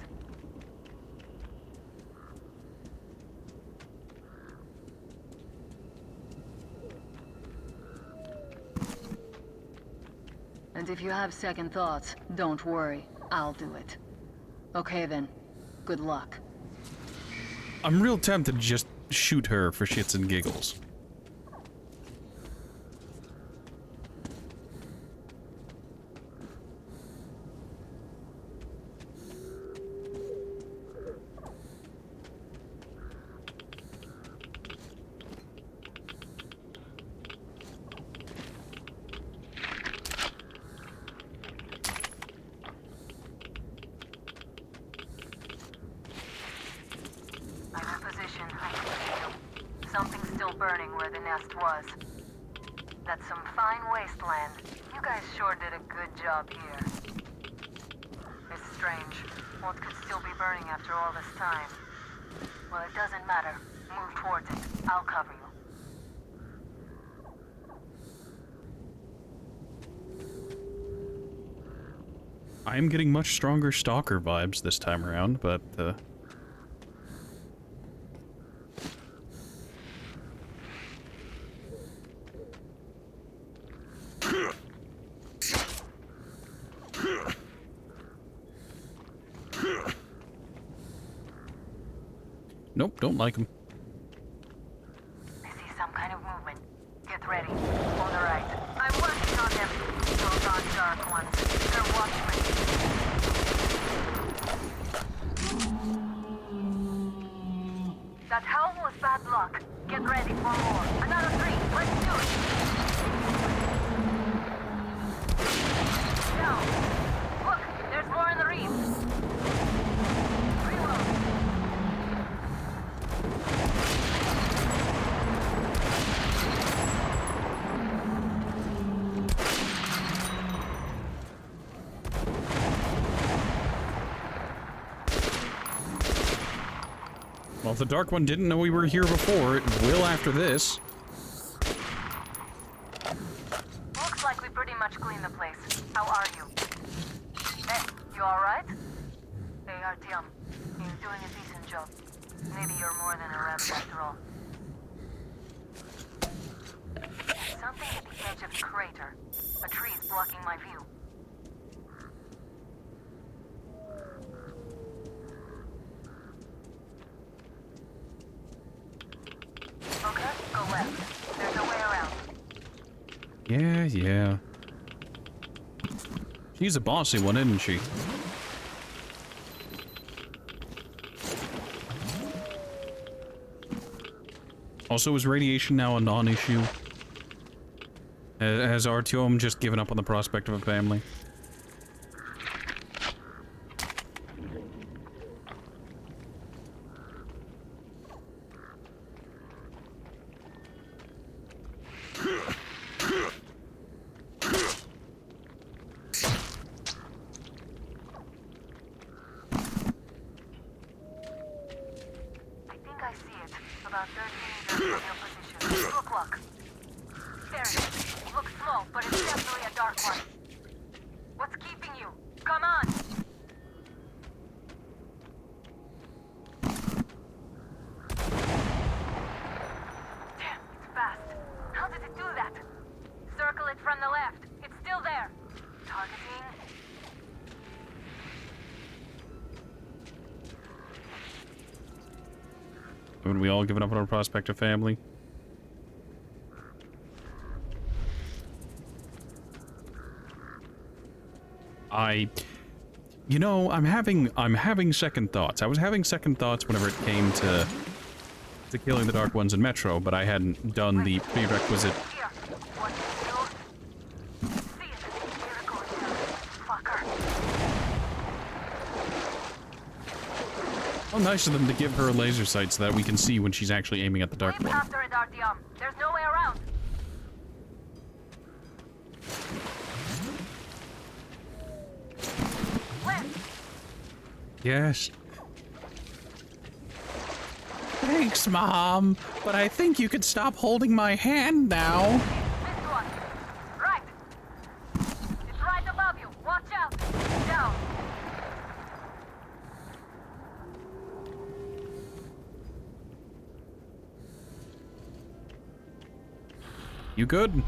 And if you have second thoughts, don't worry. I'll do it. Okay then. Good luck. I'm real tempted to just shoot her for shits and giggles. Something's still burning where the nest was. That's some fine wasteland. You guys sure did a good job here. It's strange. What could still be burning after all this time? Well, it doesn't matter. Move towards it. I'll cover you. I am getting much stronger stalker vibes this time around, but nope, don't like him. I see some kind of movement. Get ready. On the right. I'm working on them. Those aren't Dark Ones. They're watchmen. That howl was bad luck. Get ready for more. Another 3. Let's do it. Now. Look, there's more in the reef. Reload. Well, if the Dark One didn't know we were here before, it will after this. Looks like we pretty much cleaned the place. How are you? Hey, you alright? Hey, Artyom. You're doing a decent job. Maybe you're more than a rabbit after all. Something at the edge of the crater. A tree is blocking my view. Okay, go left. There's no way around. Yeah. She's a bossy one, isn't she? Also, is radiation now a non-issue? Has Artyom just given up on the prospect of a family? Haven't we all given up on our prospect of family? You know, I'm having second thoughts. I was having second thoughts whenever it came to killing the Dark Ones in Metro, but I hadn't done the prerequisite. How nice of them to give her a laser sight so that we can see when she's actually aiming at the Dark One. After it, Artyom. There's no way around. Yes. Thanks, Mom, but I think you could stop holding my hand now. This one. Right. It's right above you. Watch out. Down. You good?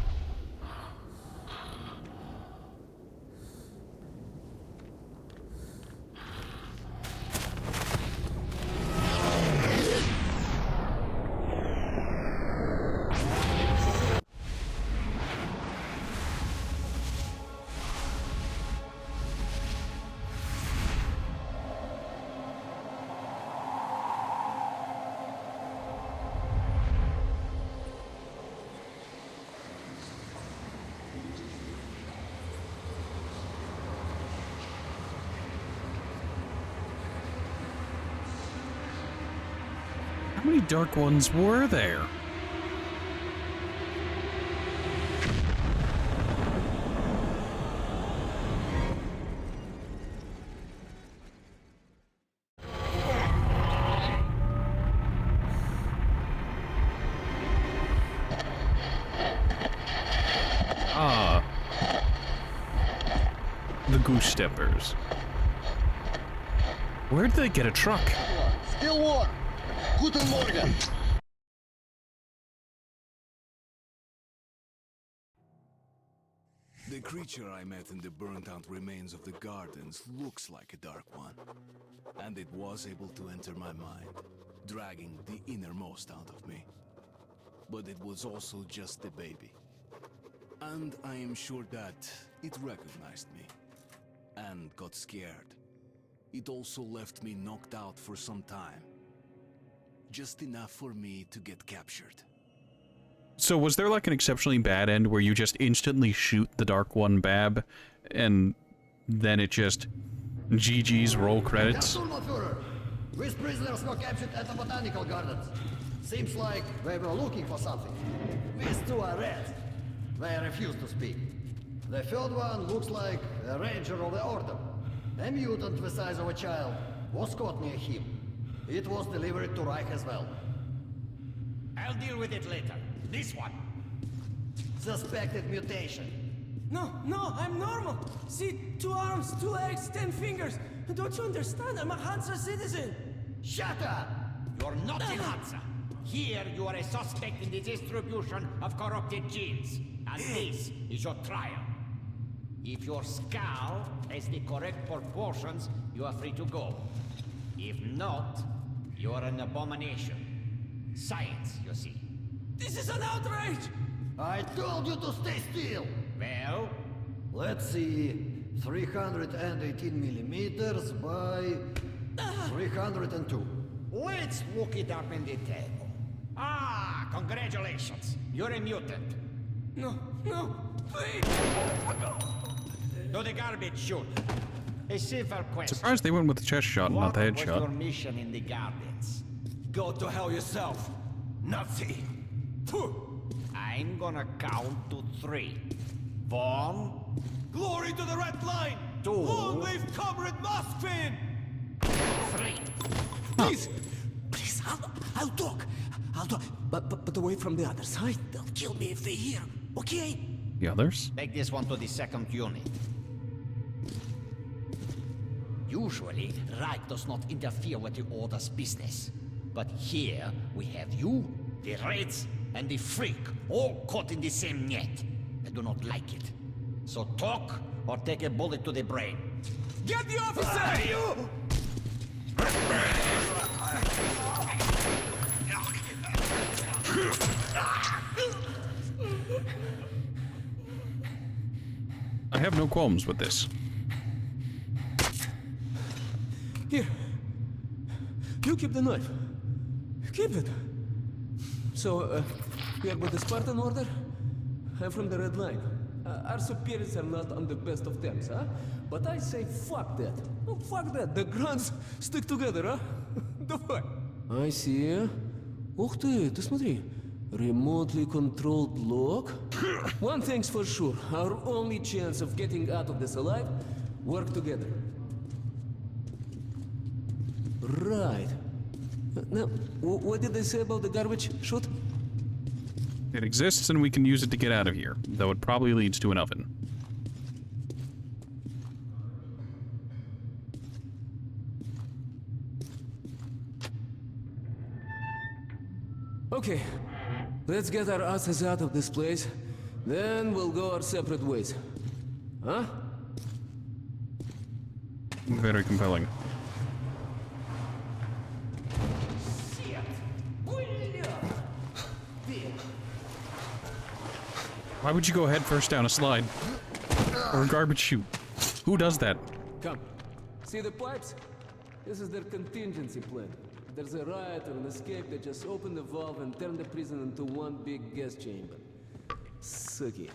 How many Dark Ones were there? Ah. The Goose Steppers. Where'd they get a truck? Still warm. Guten Morgen. The creature I met in the burnt-out remains of the gardens looks like a Dark One. And it was able to enter my mind, dragging the innermost out of me. But it was also just a baby. And I am sure that it recognized me. And got scared. It also left me knocked out for some time. Just enough for me to get captured. So was there like an exceptionally bad end where you just instantly shoot the Dark One Bab, and then it just GG's roll credits? These prisoners were captured at the botanical gardens. Seems like they were looking for something. These two are reds. They refuse to speak. The third one looks like a ranger of the order. A mutant the size of a child was caught near him. It was delivered to Reich as well. I'll deal with it later. This one. Suspected mutation. No, I'm normal. See, 2 arms, 2 legs, 10 fingers. Don't you understand? I'm a Hansa citizen. Shut up! You're not in Hansa. Here you are a suspect in the distribution of corrupted genes. And this is your trial. If your skull has the correct proportions, you are free to go. If not, you are an abomination. Science, you see. This is an outrage! I told you to stay still! Well? Let's see. 318 millimeters by 302. Let's look it up in the table. Ah, congratulations. You're a mutant. No, please! To the garbage chute. A simple question. Surprised they went with the chest shot and not the What was your headshot. mission in the gardens? Go to hell yourself, Nazi! I'm gonna count to 3. 1. Glory to the Red Line! 2. Long live Comrade Moskvin! 3. Please, I'll talk. But away from the other side. They'll kill me if they hear. Okay? The others? Take this one to the 2nd unit. Usually, Reich does not interfere with the Order's business. But here, we have you, the Reds, and the Freak, all caught in the same net. I do not like it. So talk, or take a bullet to the brain. Get the officer! You! I have no qualms with this. Here. You keep the knife. Keep it. So, you are with the Spartan Order? I'm from the Red Line. Our superiors are not on the best of terms, huh? But I say fuck that. Oh, fuck that. The Grunts stick together, huh? Давай. I see. Ух ты, ты смотри. Remotely controlled lock. One thing's for sure. Our only chance of getting out of this alive, work together. Right. Now, what did they say about the garbage chute? It exists and we can use it to get out of here, though it probably leads to an oven. Okay, let's get our asses out of this place, then we'll go our separate ways. Huh? Very compelling. Why would you go head first down a slide? Or a garbage chute? Who does that? Come. See the pipes? This is their contingency plan. If there's a riot or an escape, they just open the valve and turn the prison into one big gas chamber. Sucky.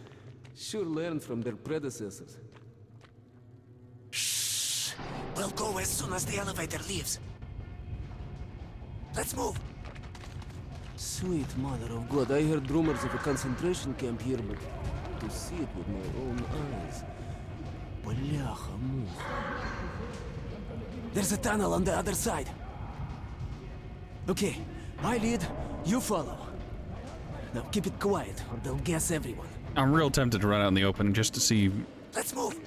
Sure learned from their predecessors. Shh! We'll go as soon as the elevator leaves. Let's move! Sweet mother of God, I heard rumors of a concentration camp here, but to see it with my own eyes. Бляха-муха. There's a tunnel on the other side. Okay, I lead, you follow. Now keep it quiet, or they'll gas everyone. I'm real tempted to run out in the open just to see. Let's move.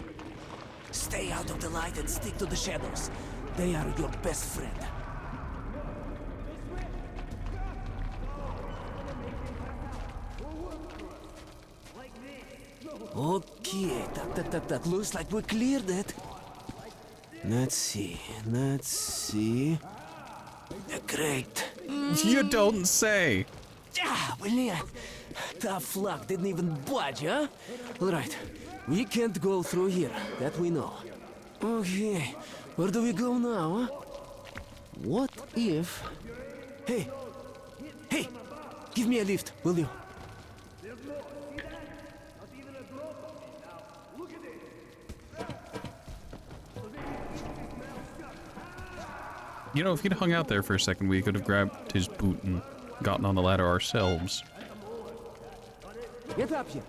Stay out of the light and stick to the shadows. They are your best friend. Okay, tak. Looks like we cleared it. Let's see. Great. You don't say. Блин. Tough luck, didn't even budge, huh? All right, we can't go through here, that we know. Okay, where do we go now, huh? What if... Hey, give me a lift, will you? You know, if he'd hung out there for a second, we could have grabbed his boot and gotten on the ladder ourselves. Get up here.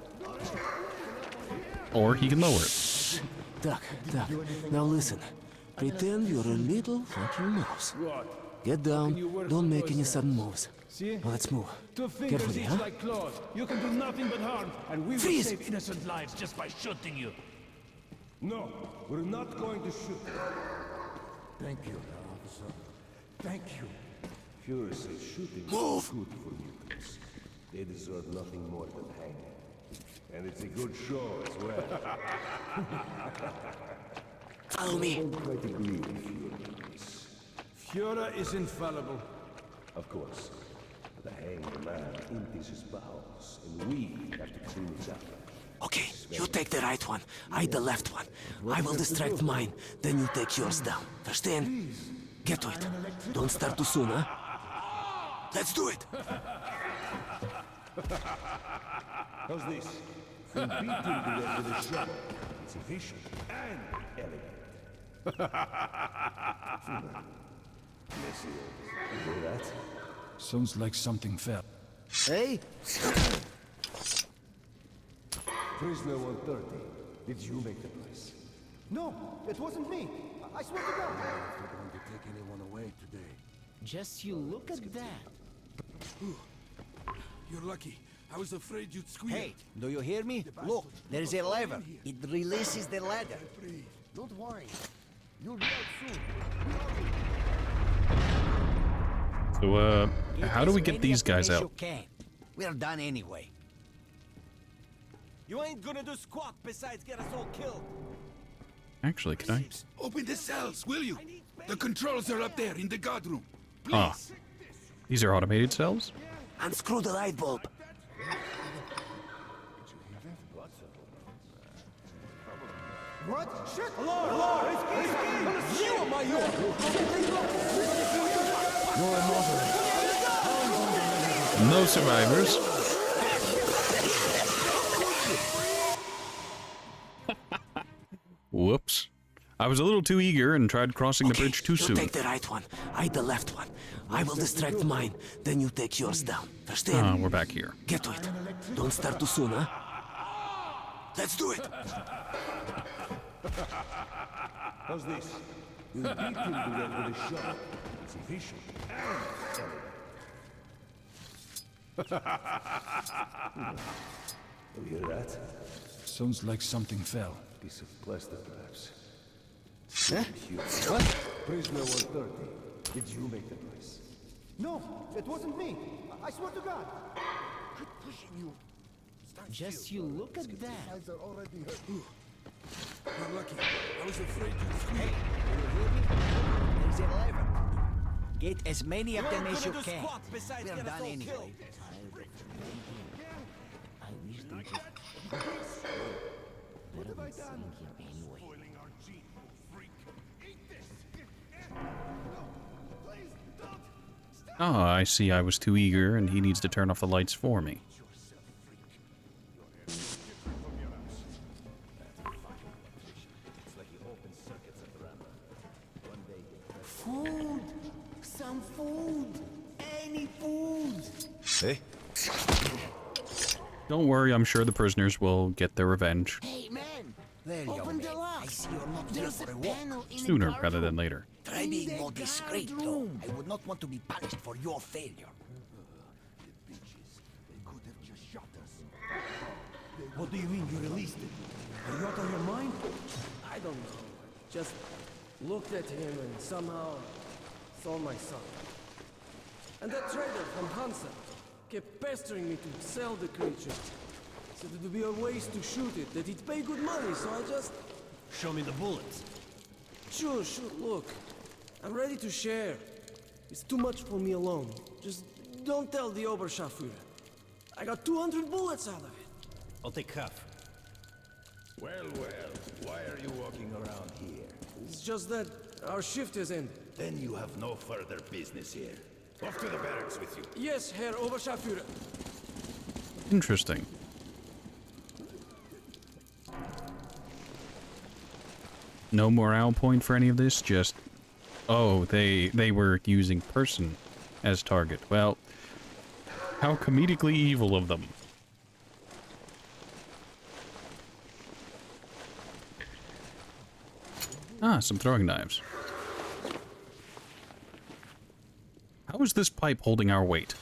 Or he can lower it. Duck. Now listen. Pretend you're a little fucking mouse. Get down, don't make any sudden moves. Now let's move. Carefully, huh? Like claws. You can do nothing but harm, and we will save innocent lives just by shooting you. No, we're not going to shoot. Thank you, officer. Thank you. Führer says shooting is good for mutants. They deserve nothing more than hanging. And it's a good show as well. Follow me. I don't quite agree with Führer on this. Führer is infallible. Of course. The hanged man empties his bowels, and we have to clean it up. Okay, you take the right one, I the left one. I will distract mine, then you take yours down. Verstehen? Get to it. Don't start too soon, huh? Let's do it! How's this? You beat him to death with a shot. It's efficient and elegant. Messy. You hear that? Sounds like something fell. Hey? Prisoner 130. Did you make the price? No, it wasn't me. I swear to God. Not going to take anyone away today. Just you look at that. You're lucky. I was afraid you'd squeal. Hey, do you hear me? Look, there is a lever. It releases the ladder. Don't worry. You'll be out soon. So, how do we get these guys out? We're done anyway. You ain't gonna do squat besides get us all killed. Actually, can I? Open the cells, will you? The controls are up there in the guard room. Ah. These are automated cells? Unscrew the light bulb. What? Shit! Hello! You are my No survivors. Whoops. I was a little too eager and tried crossing the bridge too soon. You take the right one, I the left one. I will distract mine, then you take yours down. Verstehen? Ah, we're back here. Get to it. Don't start too soon, huh? Let's do it! How's this? You beat him to death with a shot. It's efficient and elegant. You hear that? Sounds like something fell. Piece of plastic, perhaps. Huh? What? Prisoner 130. Did you make the price? No, it wasn't me. I swear to God. Quit pushing you. Just you look at that. You're lucky. I was afraid you'd squeal. Hey, do you hear me? There's a lever. Get as many of them as you can. We're done anyway. I wish they just... What have I done? Anyway. Spoiling our gene, freak. Eat this. No, please don't. Ah, I see I was too eager and he needs to turn off the lights for me. Food! Some food! Any food! Hey? Don't worry, I'm sure the prisoners will get their revenge. Hey, man! There you go, man. I see you're not here for a walk. Sooner rather than later. Try being more discreet, though. I would not want to be punished for your failure. What do you mean you released it? Are you out of your mind? I don't know. Just looked at him and somehow saw my son. And that trader from Hansa kept pestering me to sell the creature. Said it would be a waste to shoot it, that he'd pay good money, so I just... Show me the bullets. Sure, look. I'm ready to share. It's too much for me alone. Just don't tell the Oberscharführer. I got 200 bullets out of it. I'll take half. Well, why are you walking around here? It's just that our shift has ended. Then you have no further business here. Off to the barracks with you. Yes, Herr Oberscharführer. Interesting. No morale point for any of this, just... Oh, they were using person as target. Well, how comedically evil of them. Ah, some throwing knives. How is this pipe holding our weight?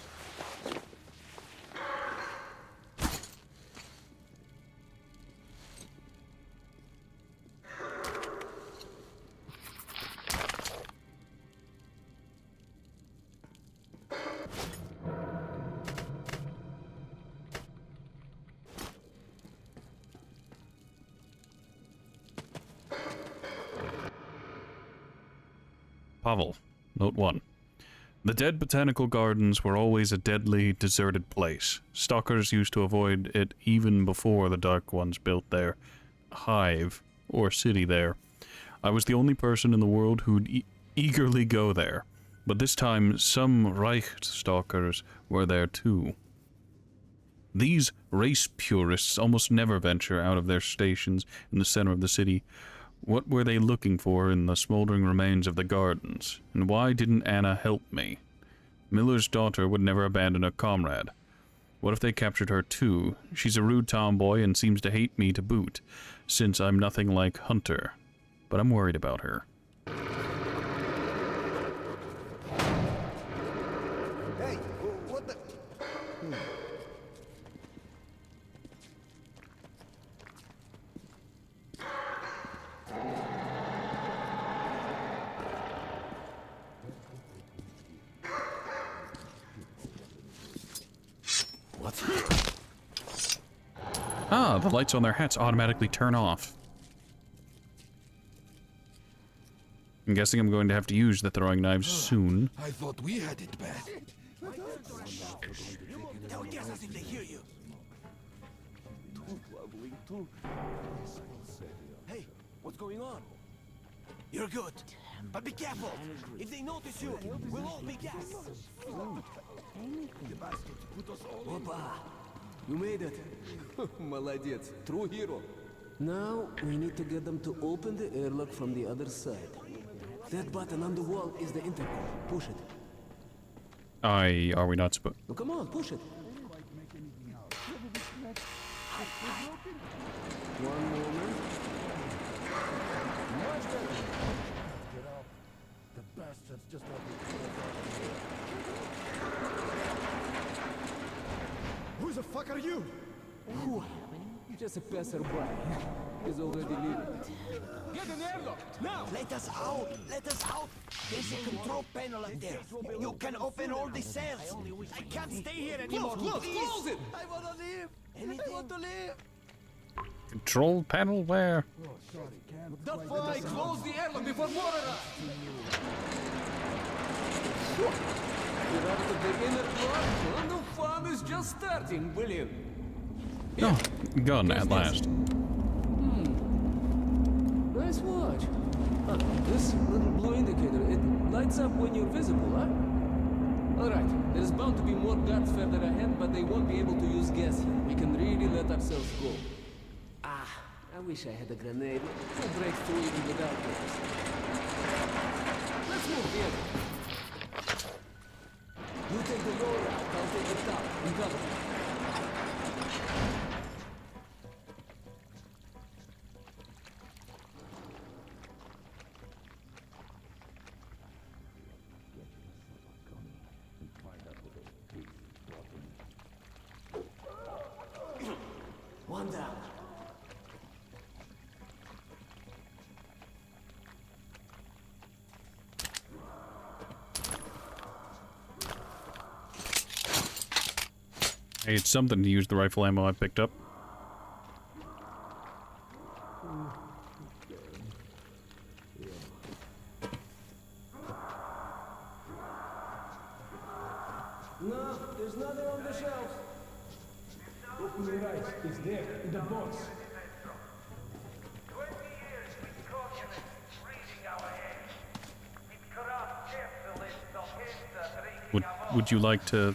Pavel. Note 1. The dead botanical gardens were always a deadly, deserted place. Stalkers used to avoid it even before the Dark Ones built their hive, or city there. I was the only person in the world who'd eagerly go there. But this time, some Reich stalkers were there too. These race purists almost never venture out of their stations in the center of the city. What were they looking for in the smoldering remains of the gardens? And why didn't Anna help me? Miller's daughter would never abandon a comrade. What if they captured her too? She's a rude tomboy and seems to hate me to boot, since I'm nothing like Hunter. But I'm worried about her. Hey, what the... Ah, the lights on their hats automatically turn off. I'm guessing I'm going to have to use the throwing knives soon. I thought we had it bad. Tell guess us if they hear you. Hey, what's going on? You're good, but be careful. If they notice you, we'll all be gassed. Opa! You made it. Молодец. True hero. Now, we need to get them to open the airlock from the other side. That button on the wall is the intercom. Push it. Are we not supposed? Oh, come on, push it. One moment. The bastards just Who the fuck are you? Whew. Just a passerby. He's already leaving. Get an airlock, now! Let us out! Let us out! There's a control panel up there. You can open all the cells. I can't stay here anymore. Close it! I want to live! I want to live! Control panel where? The fuck? Close the airlock before more arrive! You're out of the inner block, and the fun is just starting, William. Oh, gun at last. Nice watch. This little blue indicator, it lights up when you're visible, huh? Alright, there's bound to be more guards further ahead, but they won't be able to use gas here. We can really let ourselves go. Ah, I wish I had a grenade. We'll break through even without gas. Let's move here. You take the lower route, I'll take the top. And cover. One down. Hey, it's something to use the rifle ammo I picked up. No, there's nothing on the shelves. Open the right. It's there, in the box. Would you like to?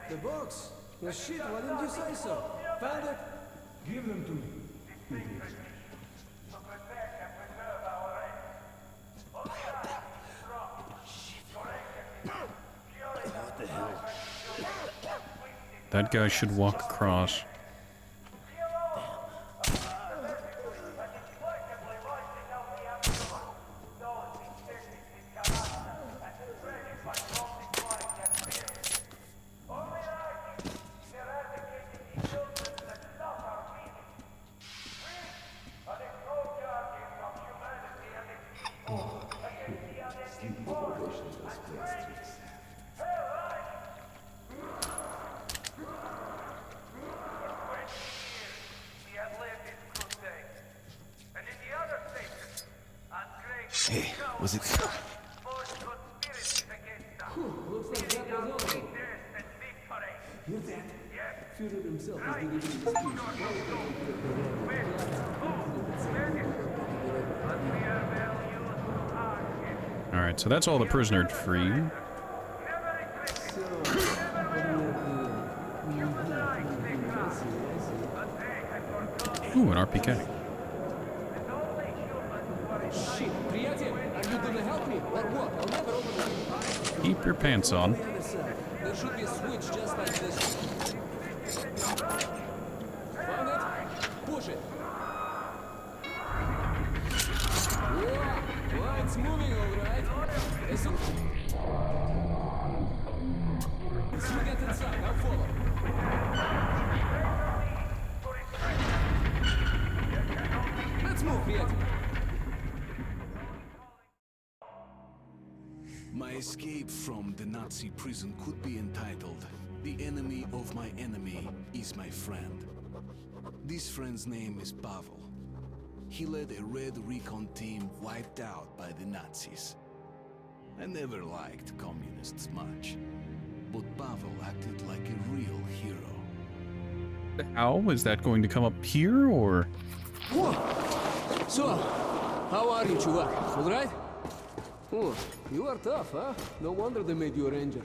The box? Well, shit, why didn't you say so? Found it? Give them to me. What the hell? That guy should walk across. Hey, was it... Looks like that was all. Hear that? Führer himself is delivering the speech. Alright, so that's all the prisoner free. Ooh, an RPK. Shit, приятель, are you gonna help me or what? I'll never open it. Keep your pants on. There should be a switch just like this. Found it? Push it. Whoa, it's moving all right. As you get inside, I'll follow. Let's move, приятель. My escape from the Nazi prison could be entitled, "The enemy of my enemy is my friend." This friend's name is Pavel. He led a Red Recon team wiped out by the Nazis. I never liked communists much, but Pavel acted like a real hero. How? Is that going to come up here, or...? Whoa! So, how are you, чувак? All right? Oh, you are tough, huh? No wonder they made you a ranger.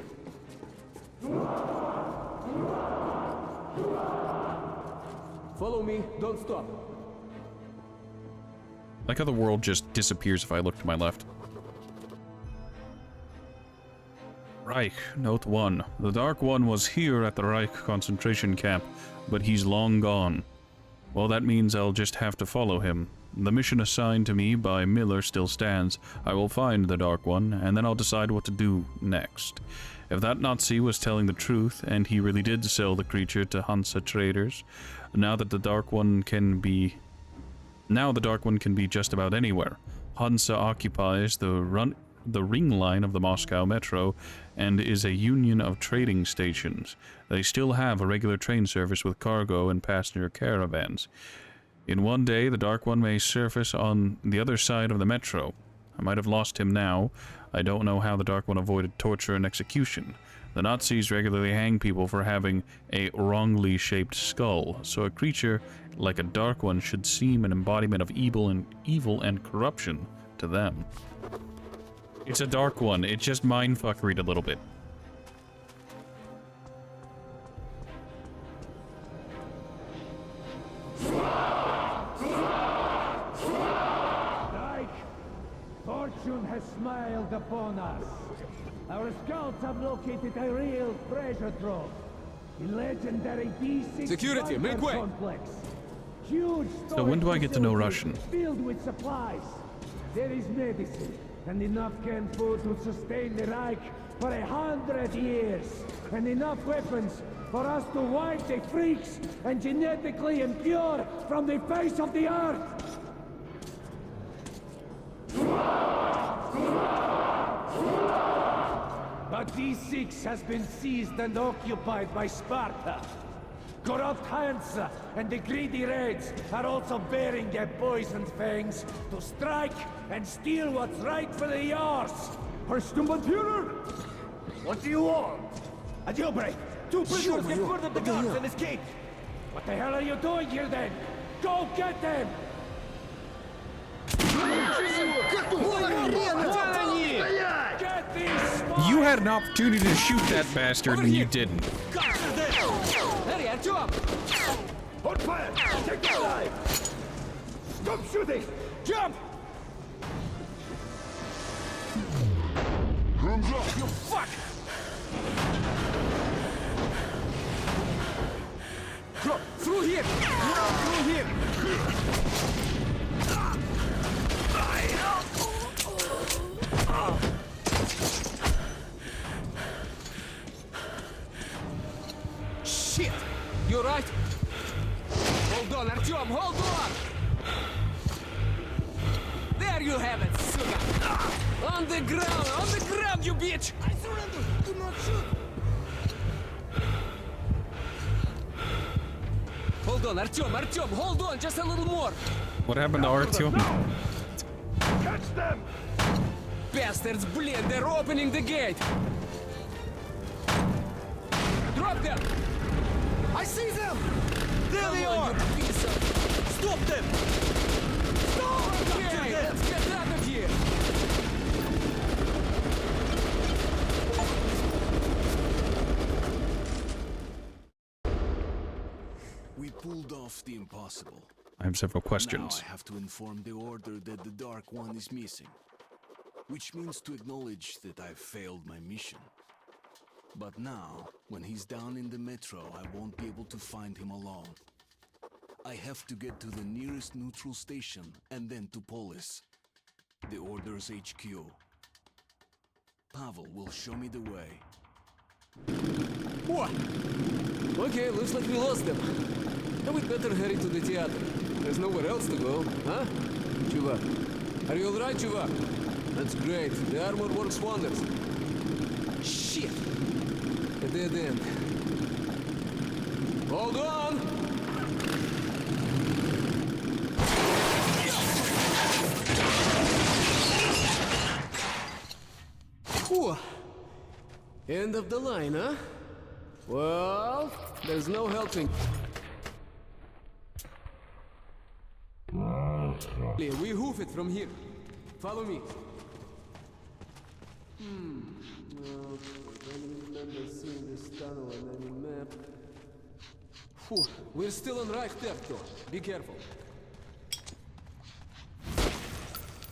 Follow me, don't stop. Like how the world just disappears if I look to my left. Reich, Note 1. The Dark One was here at the Reich concentration camp, but he's long gone. Well, that means I'll just have to follow him. The mission assigned to me by Miller still stands. I will find the Dark One, and then I'll decide what to do next. If that Nazi was telling the truth, and he really did sell the creature to Hansa traders, now the Dark One can be just about anywhere. Hansa occupies the ring line of the Moscow metro and is a union of trading stations. They still have a regular train service with cargo and passenger caravans. In one day, the Dark One may surface on the other side of the metro. I might have lost him now. I don't know how the Dark One avoided torture and execution. The Nazis regularly hang people for having a wrongly shaped skull, so a creature like a Dark One should seem an embodiment of evil and corruption to them. It's a Dark One. It just mindfuckeried a little bit. Fortune has smiled upon us. Our scouts have located a real treasure trove. The legendary D6 Security, make way! Complex. Huge So when do I get to know Russian? Filled with supplies. There is medicine and enough canned food to sustain the Reich for 100 years. And enough weapons for us to wipe the freaks and genetically impure from the face of the earth. But D6 has been seized and occupied by Sparta. Corrupt Hansa and the greedy Reds are also bearing their poisoned fangs to strike and steal what's rightfully yours. Herr Sturmbannführer! What do you want? A jailbreak! Two prisoners get murdered the guards and escaped! What the hell are you doing here then? Go get them! You had an opportunity to shoot that bastard and you didn't. Hey, Artyom! Hold fire! Take the line! Stop shooting! Jump! Hands up! You fuck! Drop! Through here! Through here! Shit! You right? Hold on, Artyom, hold on! There you have it, sugar! On the ground, you bitch! I surrender! Do not shoot! Hold on, Artyom, hold on, just a little more! What happened to Artyom? Catch them! bastards, блин, they're opening the gate! Drop them! I see them! There they Come on, are! you piece of... Stop them! Stop! Okay, let's get out of here! We pulled off the impossible. I have several questions. Now I have to inform the Order that the Dark One is missing, which means to acknowledge that I've failed my mission. But now, when he's down in the metro, I won't be able to find him alone. I have to get to the nearest neutral station and then to Polis, the Order's HQ. Pavel will show me the way. What? Okay, looks like we lost them. Now we'd better hurry to the theater. There's nowhere else to go, huh? Chuvak. Are you alright, Chuvak? That's great. The armor works wonders. Shit! A dead end. Hold on! Whew. End of the line, huh? Well, there's no helping. We hoof it from here. Follow me. I don't remember seeing this tunnel on any map. Whew. We're still on Reich territory. Be careful.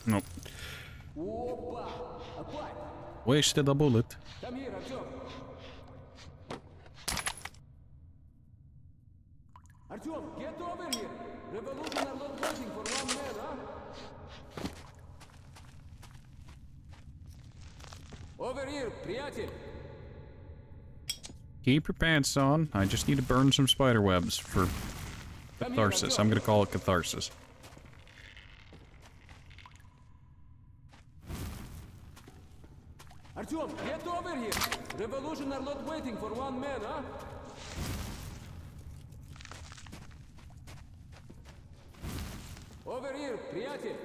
Nope. Опа! A pipe! Wasted a bullet. Come here, Artyom. Artyom, get over here! Revolution are not waiting for one man, huh? Over here, приятель! Keep your pants on. I just need to burn some spider webs for catharsis. I'm gonna call it catharsis. Artyom, get over here! Revolution are not waiting for one man, huh? Over here, приятель!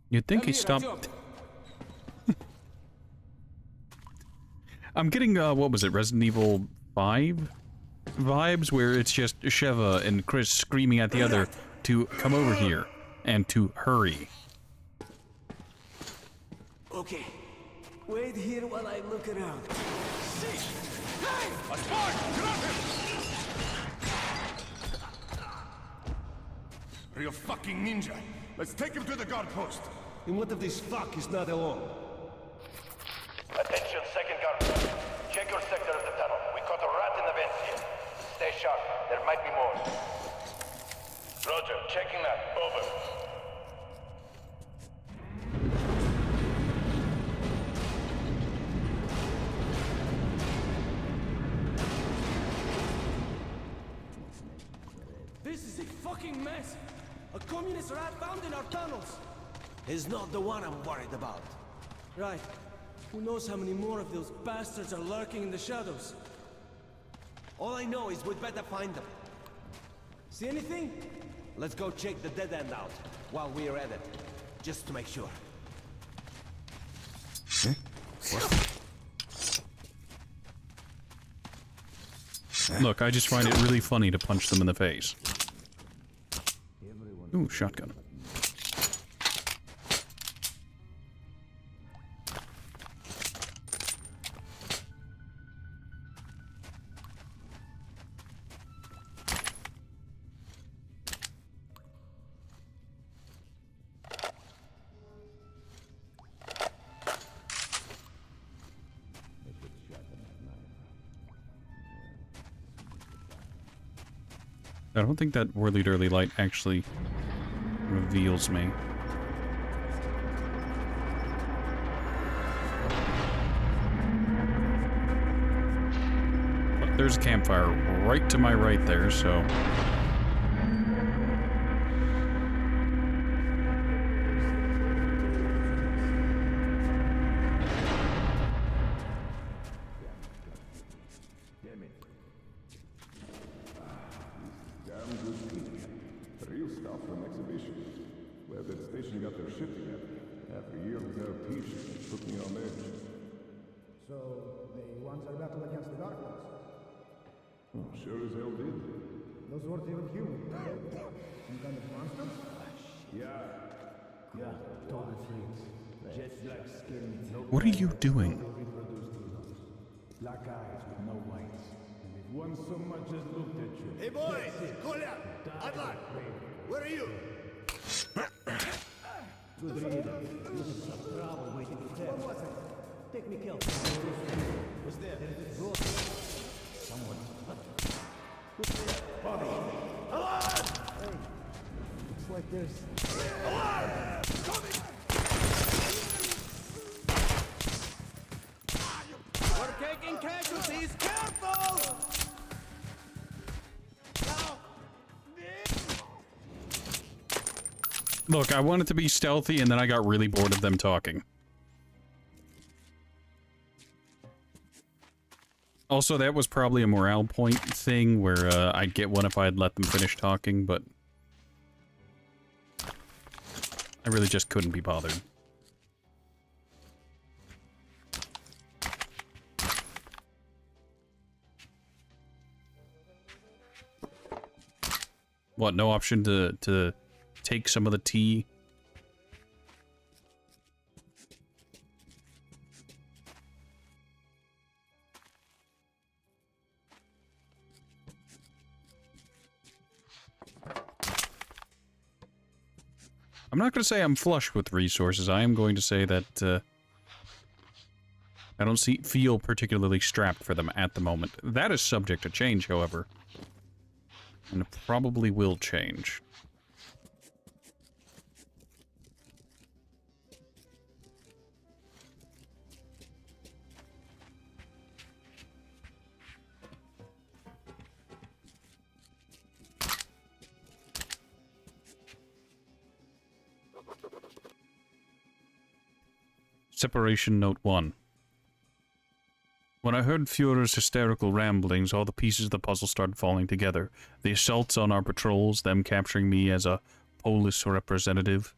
You'd think he stopped. I'm getting, what was it, Resident Evil 5 vibes, where it's just Sheva and Chris screaming at the other to come over here and to hurry. Okay, wait here while I look around. Hey! A Spark! Drop him! Real fucking ninja. Let's take him to the guard post. And what if this fuck is not alone? Attention, second guard. Check your sector of the tunnel. We caught a rat in the vents here. Stay sharp. There might be more. Roger. Checking that. Over. This is a fucking mess! A communist rat found in our tunnels! He's not the one I'm worried about. Right. Who knows how many more of those bastards are lurking in the shadows? All I know is we'd better find them. See anything? Let's go check the dead end out while we're at it. Just to make sure. Look, I just find it really funny to punch them in the face. Ooh, shotgun. I don't think that whirly-dirly light actually reveals me. But there's a campfire right to my right there, so... Damn good team. Real stuff from exhibition. So, they won their battle against the Dark Ones. Oh, sure as hell did. Those weren't even human. Some kind of monsters? Yeah. Yeah, total freaks. Jet black skin. What are you doing? Black eyes with no whites. And if one so much as looked at you... Hey boys! Koля! Adler! Where are you? Good reading. This is some trouble waiting to tell. What was it? Take me kill. Who's there? Someone. Bobby! Hey. Looks like there's... Alarm! Coming! We're taking casualties! Careful! Look, I wanted to be stealthy, and then I got really bored of them talking. Also, that was probably a morale point thing, where I'd get one if I'd let them finish talking, but... I really just couldn't be bothered. What, no option to take some of the tea? I'm not going to say I'm flush with resources. I am going to say that I don't feel particularly strapped for them at the moment. That is subject to change, however. And it probably will change. Separation Note 1. When I heard Führer's hysterical ramblings, all the pieces of the puzzle started falling together. The assaults on our patrols, them capturing me as a Polish representative.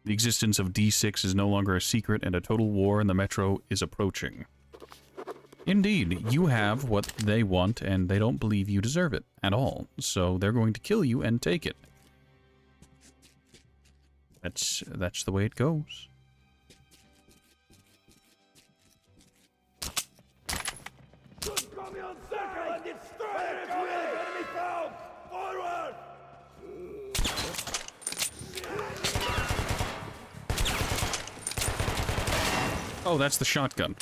The existence of D6 is no longer a secret, and a total war in the Metro is approaching. Indeed, you have what they want, and they don't believe you deserve it at all. So they're going to kill you and take it. That's the way it goes. Oh, that's the shotgun.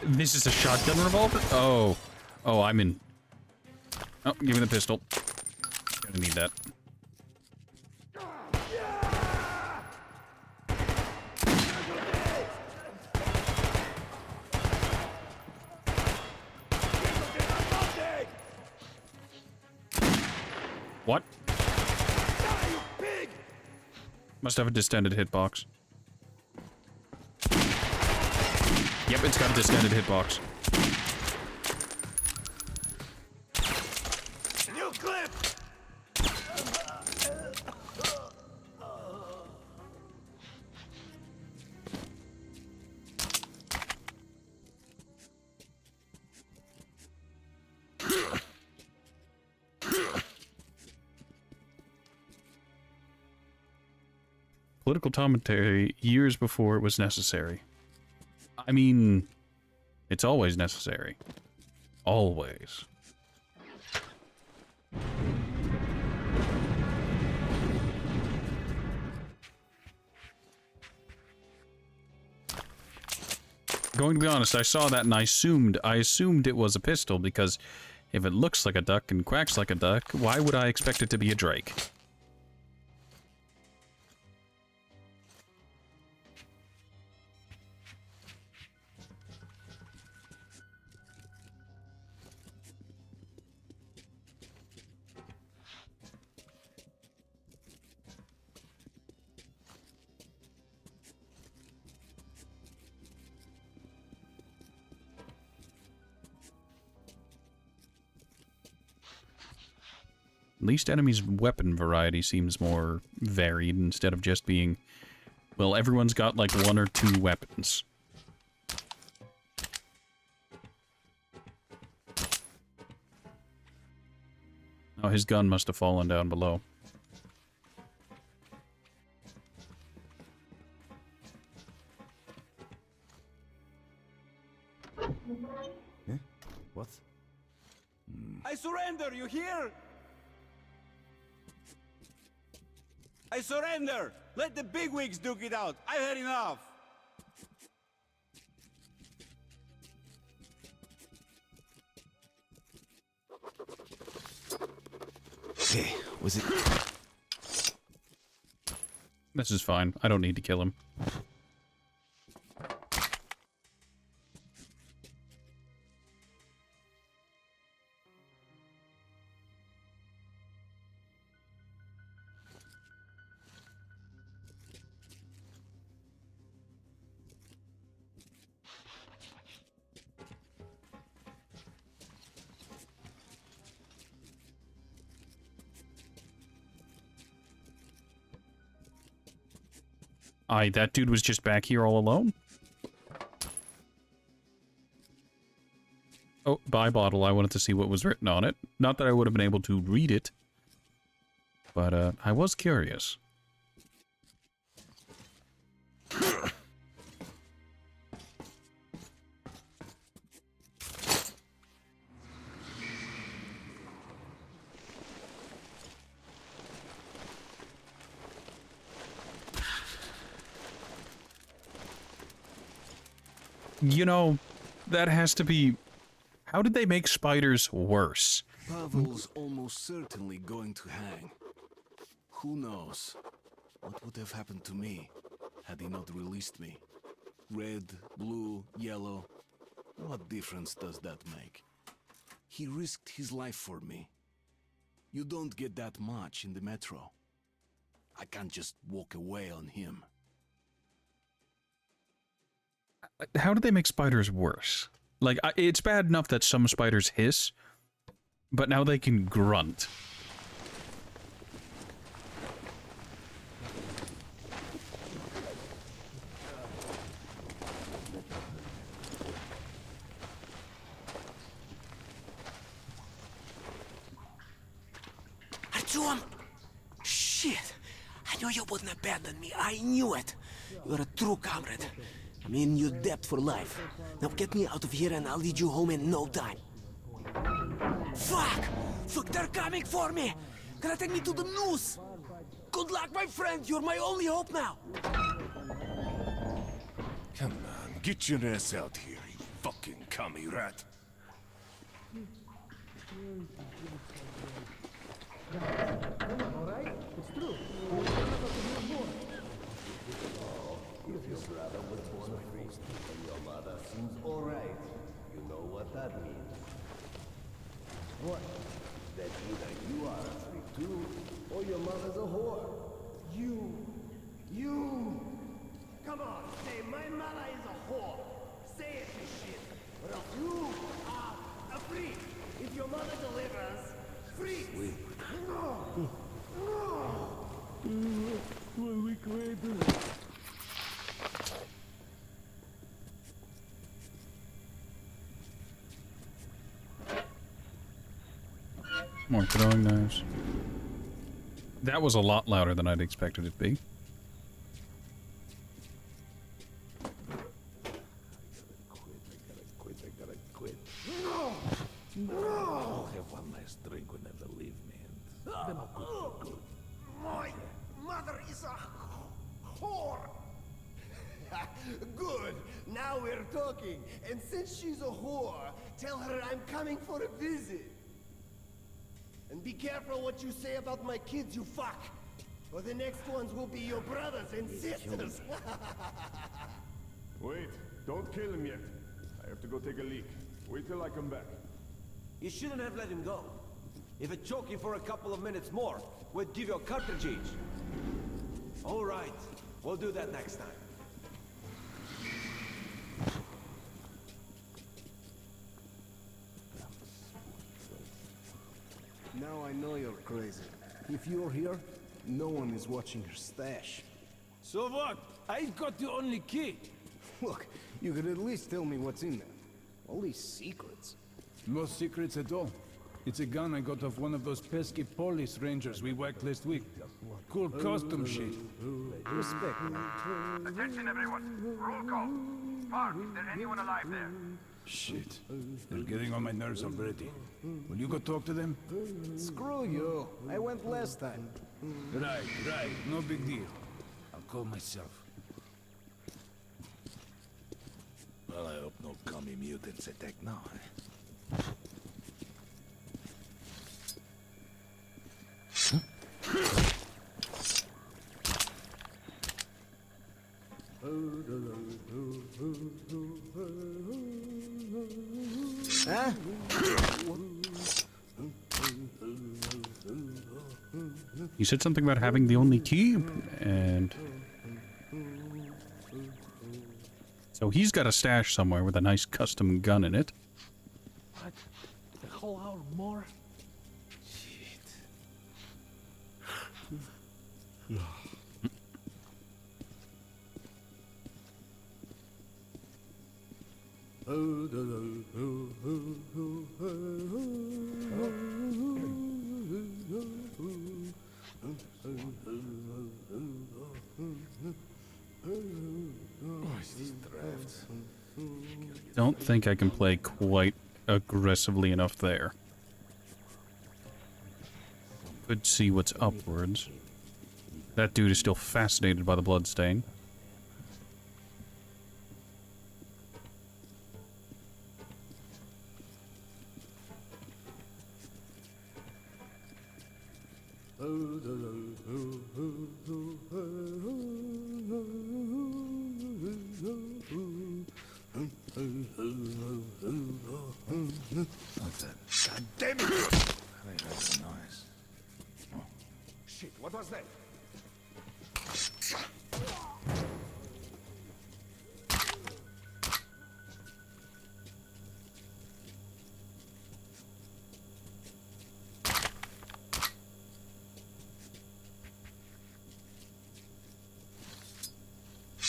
This is a shotgun revolver? Oh. Oh, I'm in. Oh, give me the pistol. Gonna need that. What? Must have a distended hitbox. Yep, it's got a distended hitbox. New clip! Political commentary years before it was necessary. I mean, it's always necessary. Always. Going to be honest, I saw that and I assumed it was a pistol, because if it looks like a duck and quacks like a duck, why would I expect it to be a drake? At least enemies' weapon variety seems more varied instead of just being, well, everyone's got like 1 or 2 weapons. Oh, his gun must have fallen down below. What? I surrender, you hear? I surrender! Let the bigwigs duke it out! I've had enough! Hey, was it... This is fine. I don't need to kill him. That dude was just back here all alone? Oh, buy bottle. I wanted to see what was written on it. Not that I would have been able to read it. But, I was curious. You know, that has to be... How did they make spiders worse? Pavel's almost certainly going to hang. Who knows? What would have happened to me had he not released me? Red, blue, yellow. What difference does that make? He risked his life for me. You don't get that much in the metro. I can't just walk away on him. How did they make spiders worse? Like, it's bad enough that some spiders hiss, but now they can grunt. Artyom! Shit! I knew you wouldn't abandon me. I knew it. You're a true comrade. I'm in your debt for life. Now get me out of here and I'll lead you home in no time. Fuck! Fuck, they're coming for me! Gonna take me to the noose! Good luck, my friend! You're my only hope now! Come on, get your ass out here, you fucking commie rat. Alright? It's true. If your brother was born free and your mother seems alright, you know what that means. What? That either you are a freak too, or your mother's a whore. You! Come on, say my mother is a whore. Say it, you shit. Or else you are a freak. If your mother delivers, freak! One week later. More throwing knives. That was a lot louder than I'd expected it to be. I gotta quit. I'll have one last drink whenever they leave me, and then I'll quit for good. My mother is a whore! Good, now we're talking. And since she's a whore, tell her I'm coming for a visit. And be careful what you say about my kids, you fuck! Or the next ones will be your brothers and sisters! Wait, don't kill him yet. I have to go take a leak. Wait till I come back. You shouldn't have let him go. If it choke you for a couple of minutes more, we'd give you a cartridge each. All right, we'll do that next time. Now I know you're crazy. If you're here, no one is watching your stash. So what? I've got the only key. Look, you could at least tell me what's in there. All these secrets. No secrets at all. It's a gun I got off one of those pesky police rangers we whacked last week. Cool custom shit. Respect. Attention everyone. Roll call. Park, is there anyone alive there? Shit. They're getting on my nerves already. Will you go talk to them? Screw you. I went last time. Right. No big deal. I'll call myself. Well, I hope no commie mutants attack now. Huh? You said something about having the only cube, and so he's got a stash somewhere with a nice custom gun in it. What? The whole hour more? Don't think I can play quite aggressively enough there. Could see what's upwards. That dude is still fascinated by the bloodstain. God damn it! I heard a noise. Oh. Shit, what was that?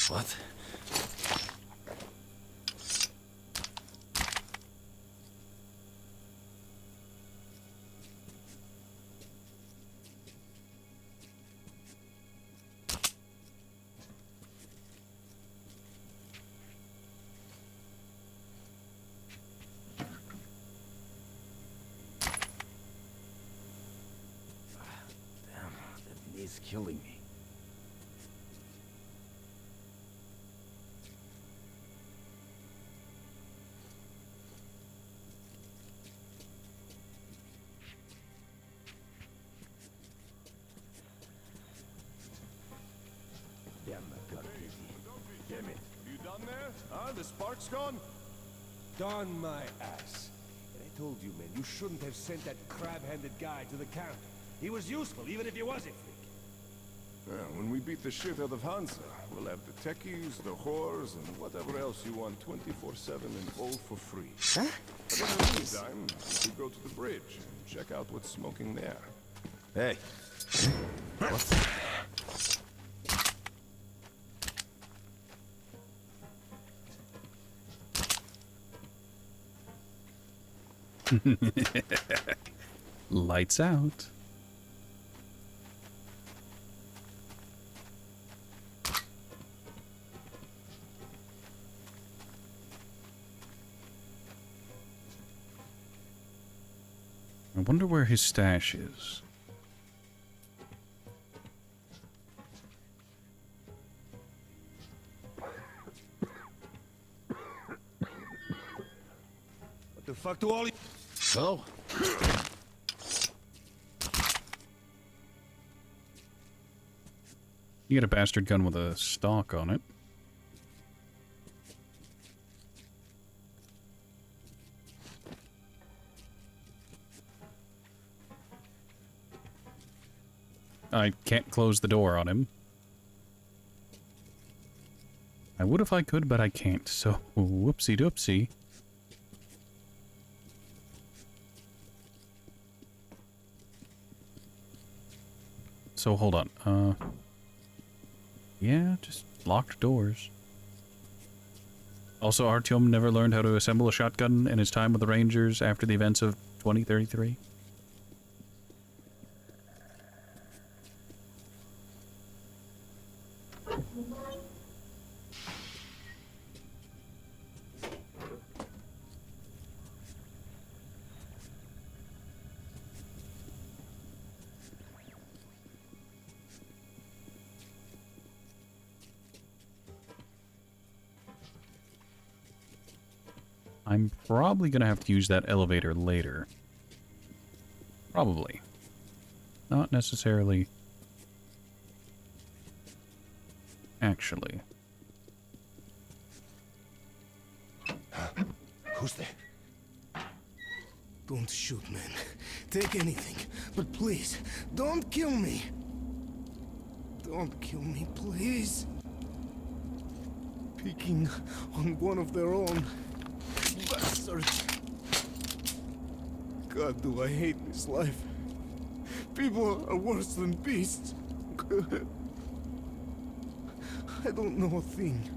What? Damn, that knee's killing me. Damn it. You done there? Huh? The spark's gone? Done my ass. And I told you, man, you shouldn't have sent that crab-handed guy to the camp. He was useful, even if he was a freak. Yeah, when we beat the shit out of Hansa, we'll have the techies, the whores, and whatever else you want 24/7 and all for free. Huh? But in the meantime, we could go to the bridge and check out what's smoking there. Hey. What? Lights out. I wonder where his stash is. What the fuck do all you... Oh? You get a bastard gun with a stock on it. I can't close the door on him. I would if I could, but I can't, so whoopsie doopsie. So hold on, yeah, just locked doors. Also, Artyom never learned how to assemble a shotgun in his time with the Rangers after the events of 2033. I'm probably going to have to use that elevator later. Probably. Not necessarily. Actually. Who's there? Don't shoot, man. Take anything. But please, don't kill me. Don't kill me, please. Picking on one of their own. Bastards. God, do I hate this life. People are worse than beasts. I don't know a thing.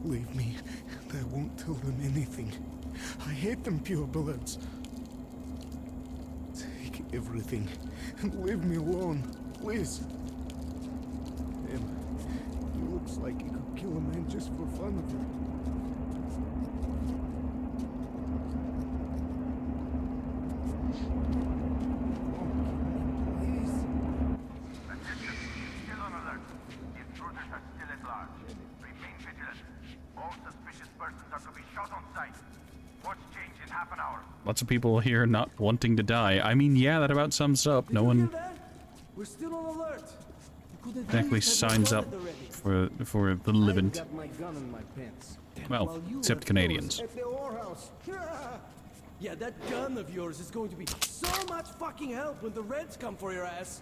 Leave me, and I won't tell them anything. I hate them purebloods. Take everything, and leave me alone, please. Him, he looks like he could kill a man just for fun of it. Still on alert. The intruders are still at large. Remain vigilant. All suspicious persons are to be shot on sight. Watch change in half an hour. Lots of people here not wanting to die. I mean, yeah, that about sums up. No one We're still on alert. exactly signs up for the living. Got my gun in my pants. Well, While you except were Canadians. at the whorehouse. Yeah, that gun of yours is going to be so much fucking help when the Reds come for your ass.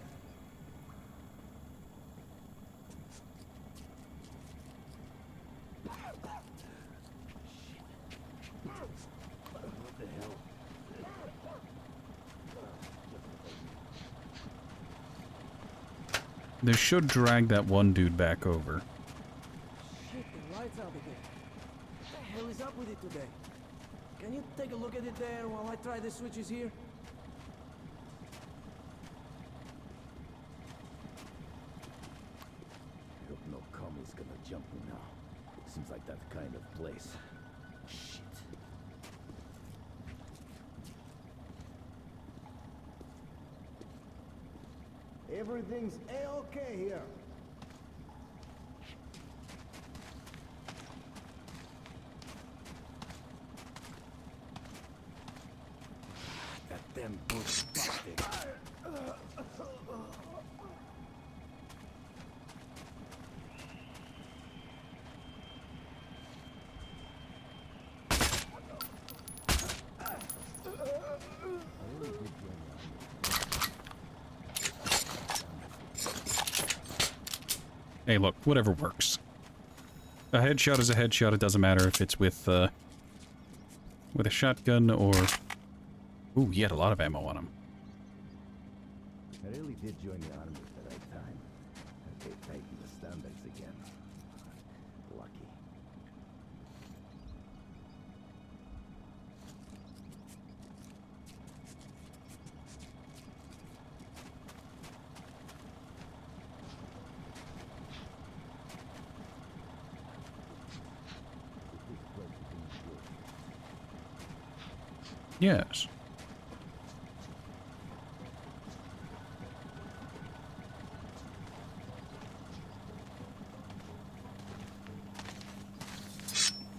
They should drag that one dude back over. Shit, the lights out again. What the hell is up with it today? Can you take a look at it there while I try the switches here? I hope no commie's gonna jump me now. Seems like that kind of place. Shit. Everything's A-okay here. That damn bush bastard. Hey, look, whatever works. A headshot is a headshot. It doesn't matter if it's with a shotgun or... Ooh, he had a lot of ammo on him. I really did join the army at the right time. They tightened the standards again. Lucky. Yes.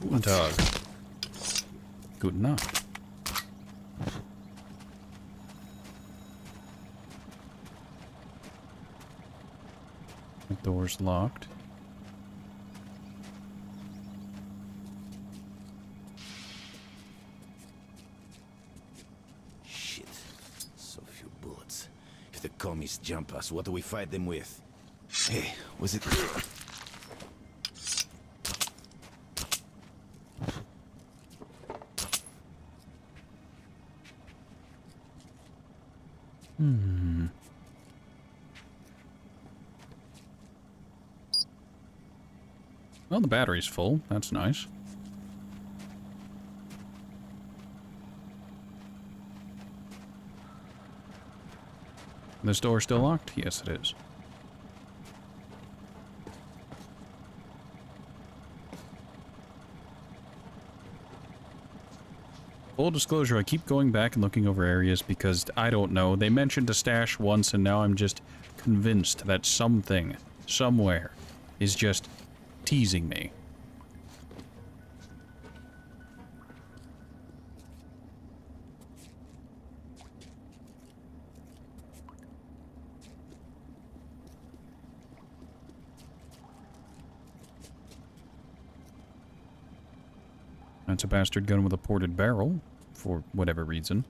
Guten Tag. Guten Nacht. The door's locked. Shit. So few bullets. If the commies jump us, what do we fight them with? Hey, was it... Hmm. Well, the battery's full. That's nice. This door still locked? Yes, it is. Full disclosure, I keep going back and looking over areas because, I don't know, they mentioned a stash once and now I'm just convinced that something, somewhere, is just teasing me. That's a bastard gun with a ported barrel, for whatever reason.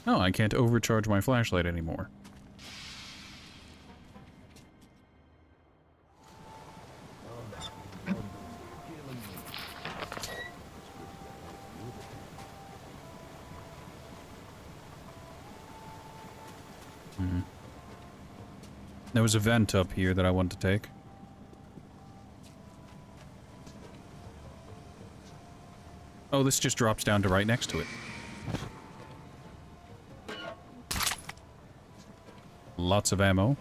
Oh, I can't overcharge my flashlight anymore. There was a vent up here that I wanted to take. Oh, this just drops down to right next to it. Lots of ammo.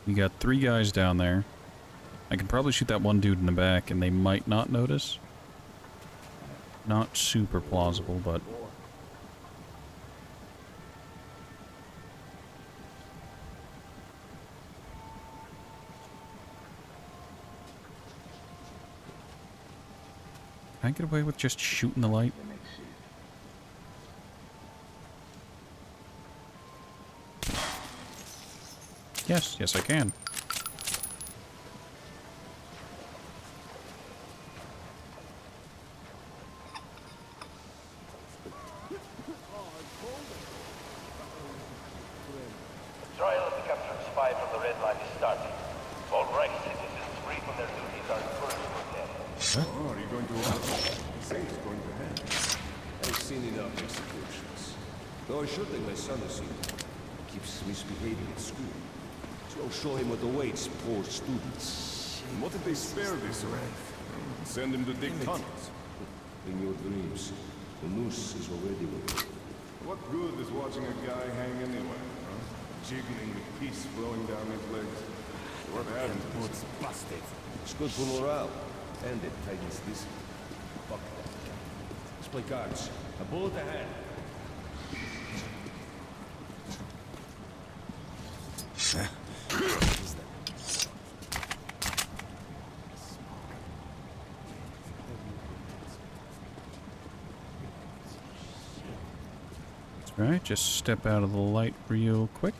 You got 3 guys down there. I could probably shoot that one dude in the back and they might not notice. Not super plausible, but... Can I get away with just shooting the light? Yes, yes I can. Trial of the captured spy from the Red Line is starting. All Reich citizens free from their duties are first protected. Oh, are you going to say it's going to happen? I've seen enough executions. Though I should think my son has seen it. He keeps misbehaving at school. So I'll show him what awaits poor students. And what if they spare this Reich? Send him to dig tunnels? In your dreams, the noose is already with you. What good is watching a guy hang anyway, huh? Jiggling with piece flowing down his legs. What happened? It's busted. It's good for morale. And it tightens this. Fuck that guy. Let's play cards. A bullet ahead. Alright, just step out of the light real quick.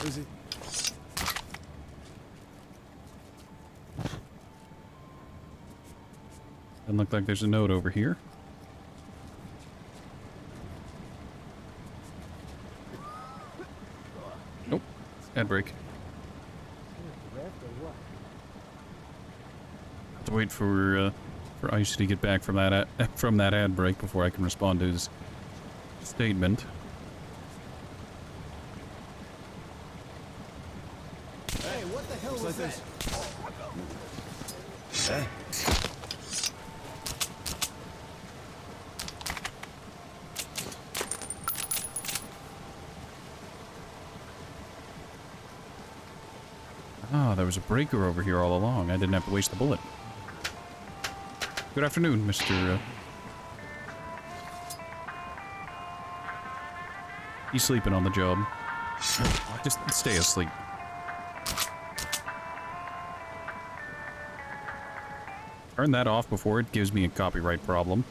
Is it? Doesn't look like there's a note over here. Nope. Ad break. Have to wait for Icy to get back from that ad break before I can respond to his statement. Hey, what the hell was that? Ah, there was a breaker over here all along. I didn't have to waste the bullet. Good afternoon, Mr. He's sleeping on the job. Just stay asleep. Turn that off before it gives me a copyright problem.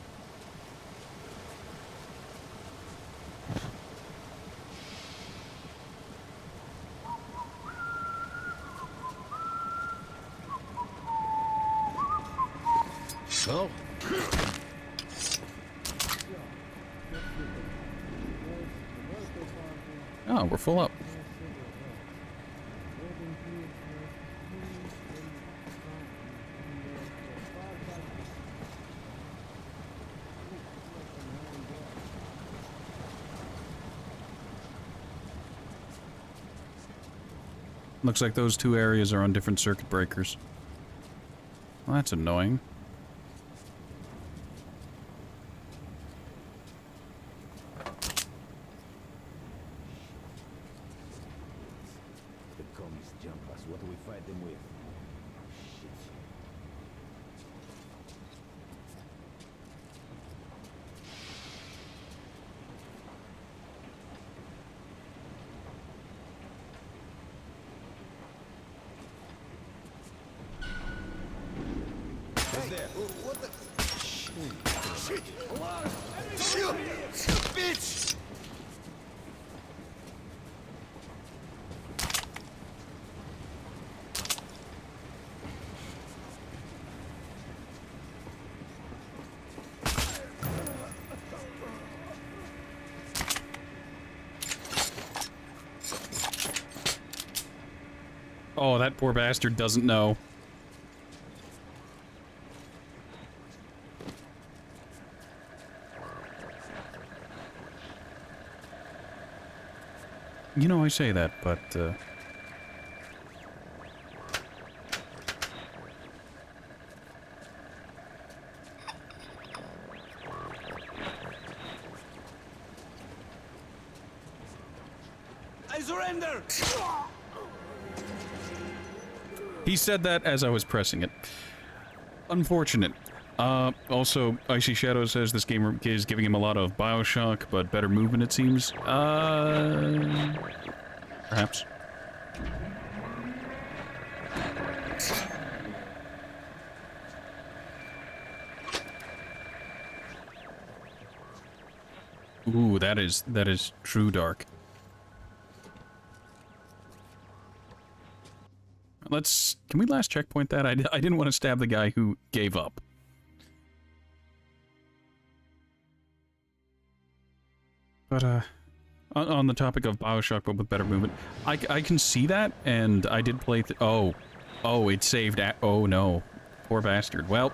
So? Oh, we're full up. Looks like those two areas are on different circuit breakers. Well, that's annoying. The commies jump us. What do we fight them with? Shit. What the? Shit! Shoot! Bitch! Oh, that poor bastard doesn't know. You know, I say that, but, I surrender! he said that as I was pressing it. Unfortunate. Also, Icy Shadow says this game is giving him a lot of Bioshock, but better movement, it seems. Perhaps. Ooh, that is true dark. Can we last checkpoint that? I didn't want to stab the guy who gave up. But, on the topic of Bioshock, but with better movement, I can see that, and I did play oh, it saved oh no. Poor bastard. Well.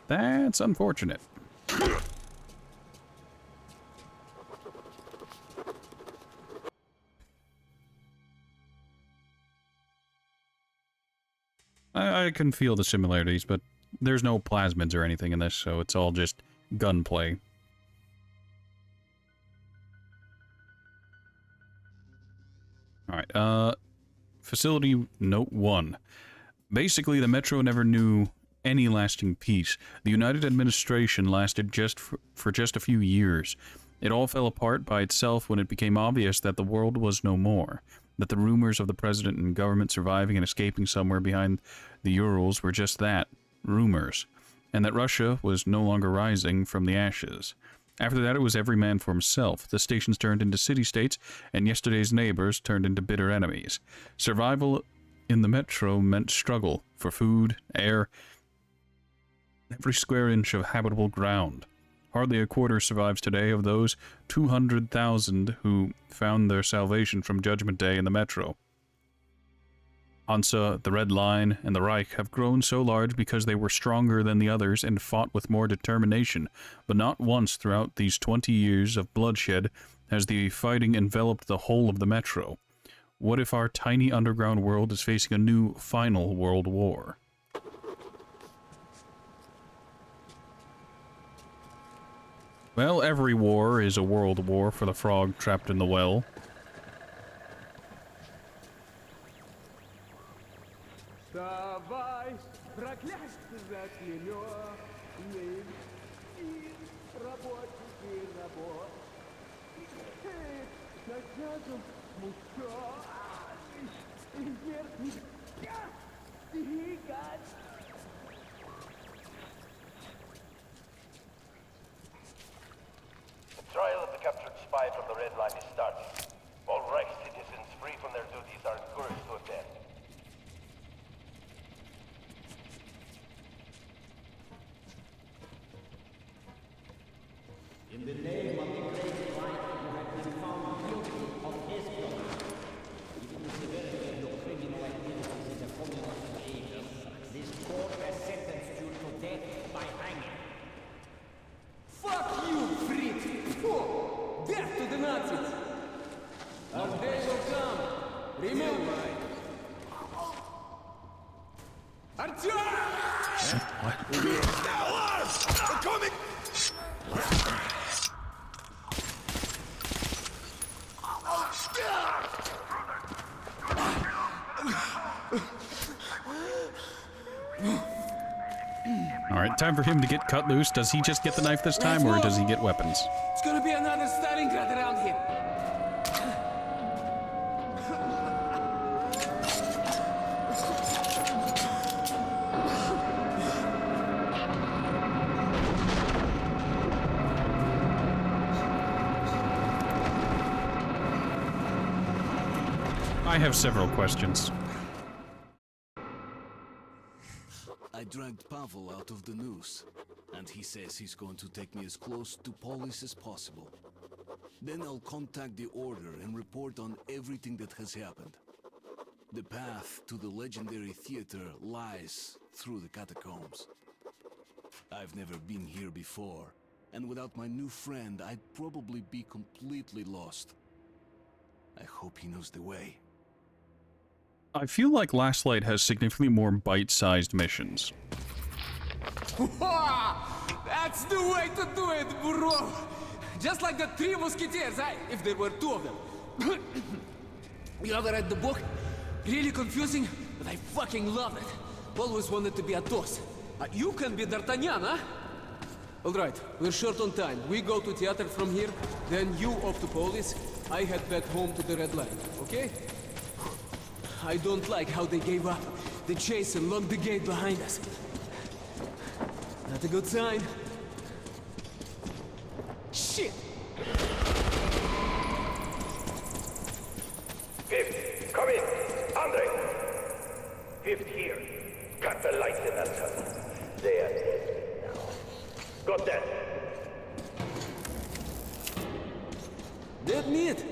That's unfortunate. I can feel the similarities, but there's no plasmids or anything in this, so it's all just gunplay. Alright, Facility Note 1. Basically, the Metro never knew any lasting peace. The United Administration lasted for just a few years. It all fell apart by itself when it became obvious that the world was no more, that the rumors of the president and government surviving and escaping somewhere behind the Urals were just that, rumors, and that Russia was no longer rising from the ashes. After that, it was every man for himself. The stations turned into city-states, and yesterday's neighbors turned into bitter enemies. Survival in the Metro meant struggle for food, air, every square inch of habitable ground. Hardly a quarter survives today of those 200,000 who found their salvation from Judgment Day in the Metro. Hansa, the Red Line, and the Reich have grown so large because they were stronger than the others and fought with more determination, but not once throughout these 20 years of bloodshed has the fighting enveloped the whole of the Metro. What if our tiny underground world is facing a new, final world war? Well, every war is a world war for the frog trapped in the well. spy from the Red Line is starting. All Reich citizens free from their duties are encouraged to attend. In the name of the great light, you have been found guilty of espionage. Even the severity of your criminal activities is a formula for evil. This court has sentenced you to death by hanging. Fuck you, Fritz! Oh, death to the Nazis! Our day will come. Remember. Artyom! What? Alarms! They're coming! Alright, time for him to get cut loose. Does he just get the knife this time, or does he get weapons? It's gonna be another Stalingrad around here. I have several questions. I dragged Pavel out of the noose, and he says he's going to take me as close to Polis as possible. Then I'll contact the Order and report on everything that has happened. The path to the legendary theater lies through the catacombs. I've never been here before, and without my new friend, I'd probably be completely lost. I hope he knows the way. I feel like Last Light has significantly more bite-sized missions. That's the way to do it, bro! Just like the Three Musketeers, if there were two of them. You ever read the book? Really confusing, but I fucking love it. Always wanted to be Athos. You can be D'Artagnan, huh? Alright, we're short on time. We go to theater from here, then you off to Polis. I head back home to the Red Line, okay? I don't like how they gave up the chase and locked the gate behind us. Not a good sign. Shit! Fifth, come in. Andre! Fifth here. Cut the lights in that tunnel. They are dead now. Got that? Dead meat?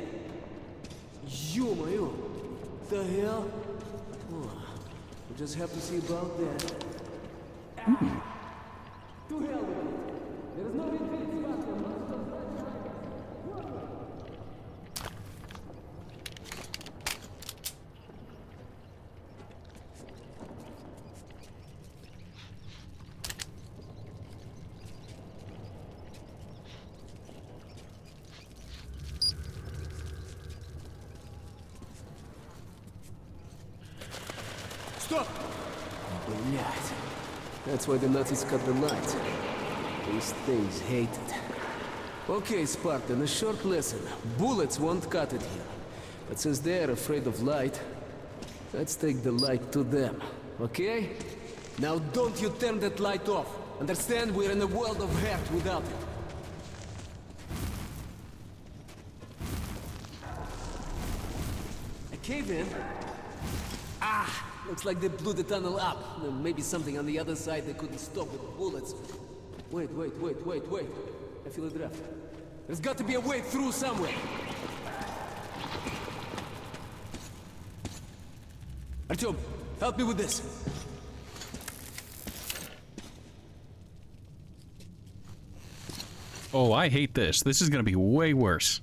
Ё-моё! The hell? Oh, we just have to see about that. To hell with it. There's no retreat spot for most of that. Stop! Блять. That's why the Nazis cut the lights. These things hate it. Okay, Spartan, a short lesson. Bullets won't cut it here. But since they're afraid of light, let's take the light to them, okay? Now don't you turn that light off. Understand, we're in a world of hurt without it. A cave-in? Ah! Looks like they blew the tunnel up. Maybe something on the other side they couldn't stop with bullets. Wait. I feel a draft. There's got to be a way through somewhere. Artyom, help me with this. Oh, I hate this. This is gonna be way worse.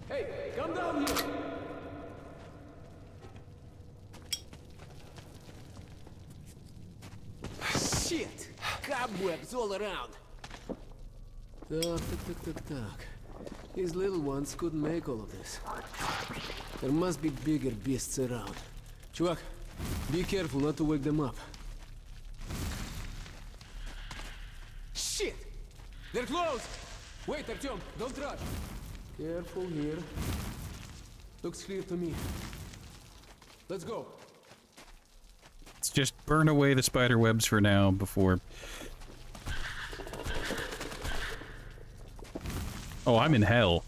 Hey, come down here! Shit! Cobwebs all around! Talk. These little ones couldn't make all of this. There must be bigger beasts around. Chuvak, be careful not to wake them up. Shit! They're close! Wait, Artyom, don't rush. Careful here. Looks clear to me. Let's go. Let's just burn away the spider webs for now before... Oh, I'm in hell.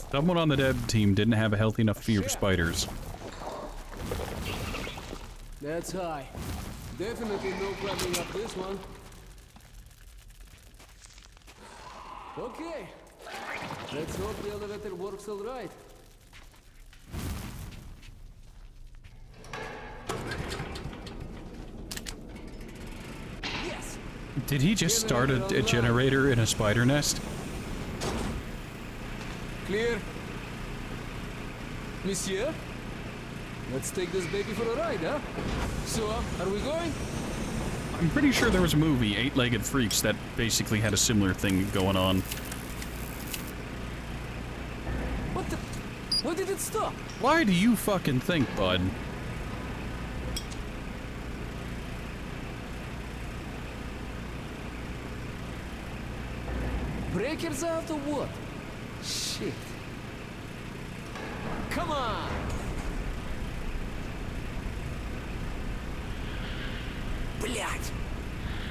Someone on the dev team didn't have a healthy enough fear of spiders. That's high. Definitely no climbing up this one. Okay. Let's hope the elevator works all right. Yes. Did he just start a generator in a spider nest? Clear. Monsieur? Let's take this baby for a ride, huh? So, are we going? I'm pretty sure there was a movie, Eight-Legged Freaks, that basically had a similar thing going on. What the? Why did it stop? Why do you fucking think, bud? Breakers out or what? Shit. Come on! Блять!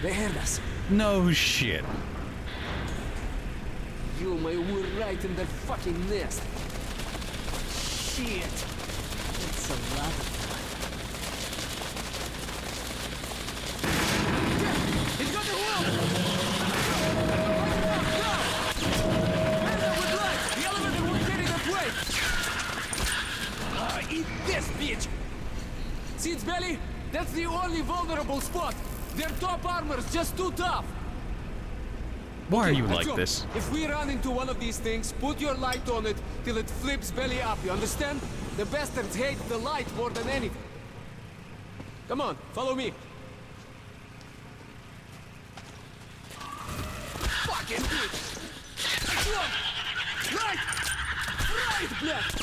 They heard us. No shit. You, my, we're right in their fucking nest. Shit. That's a lot of fun. Yeah, he's got the wheel! The elevator will carry that way! Eat this, bitch! See its belly? That's the only vulnerable spot! Their top armor's just too tough! Why are you like Artyom, this? If we run into one of these things, put your light on it till it flips belly up, you understand? The bastards hate the light more than anything. Come on, follow me. Fucking bitch! Artyom! Right! Right, блядь!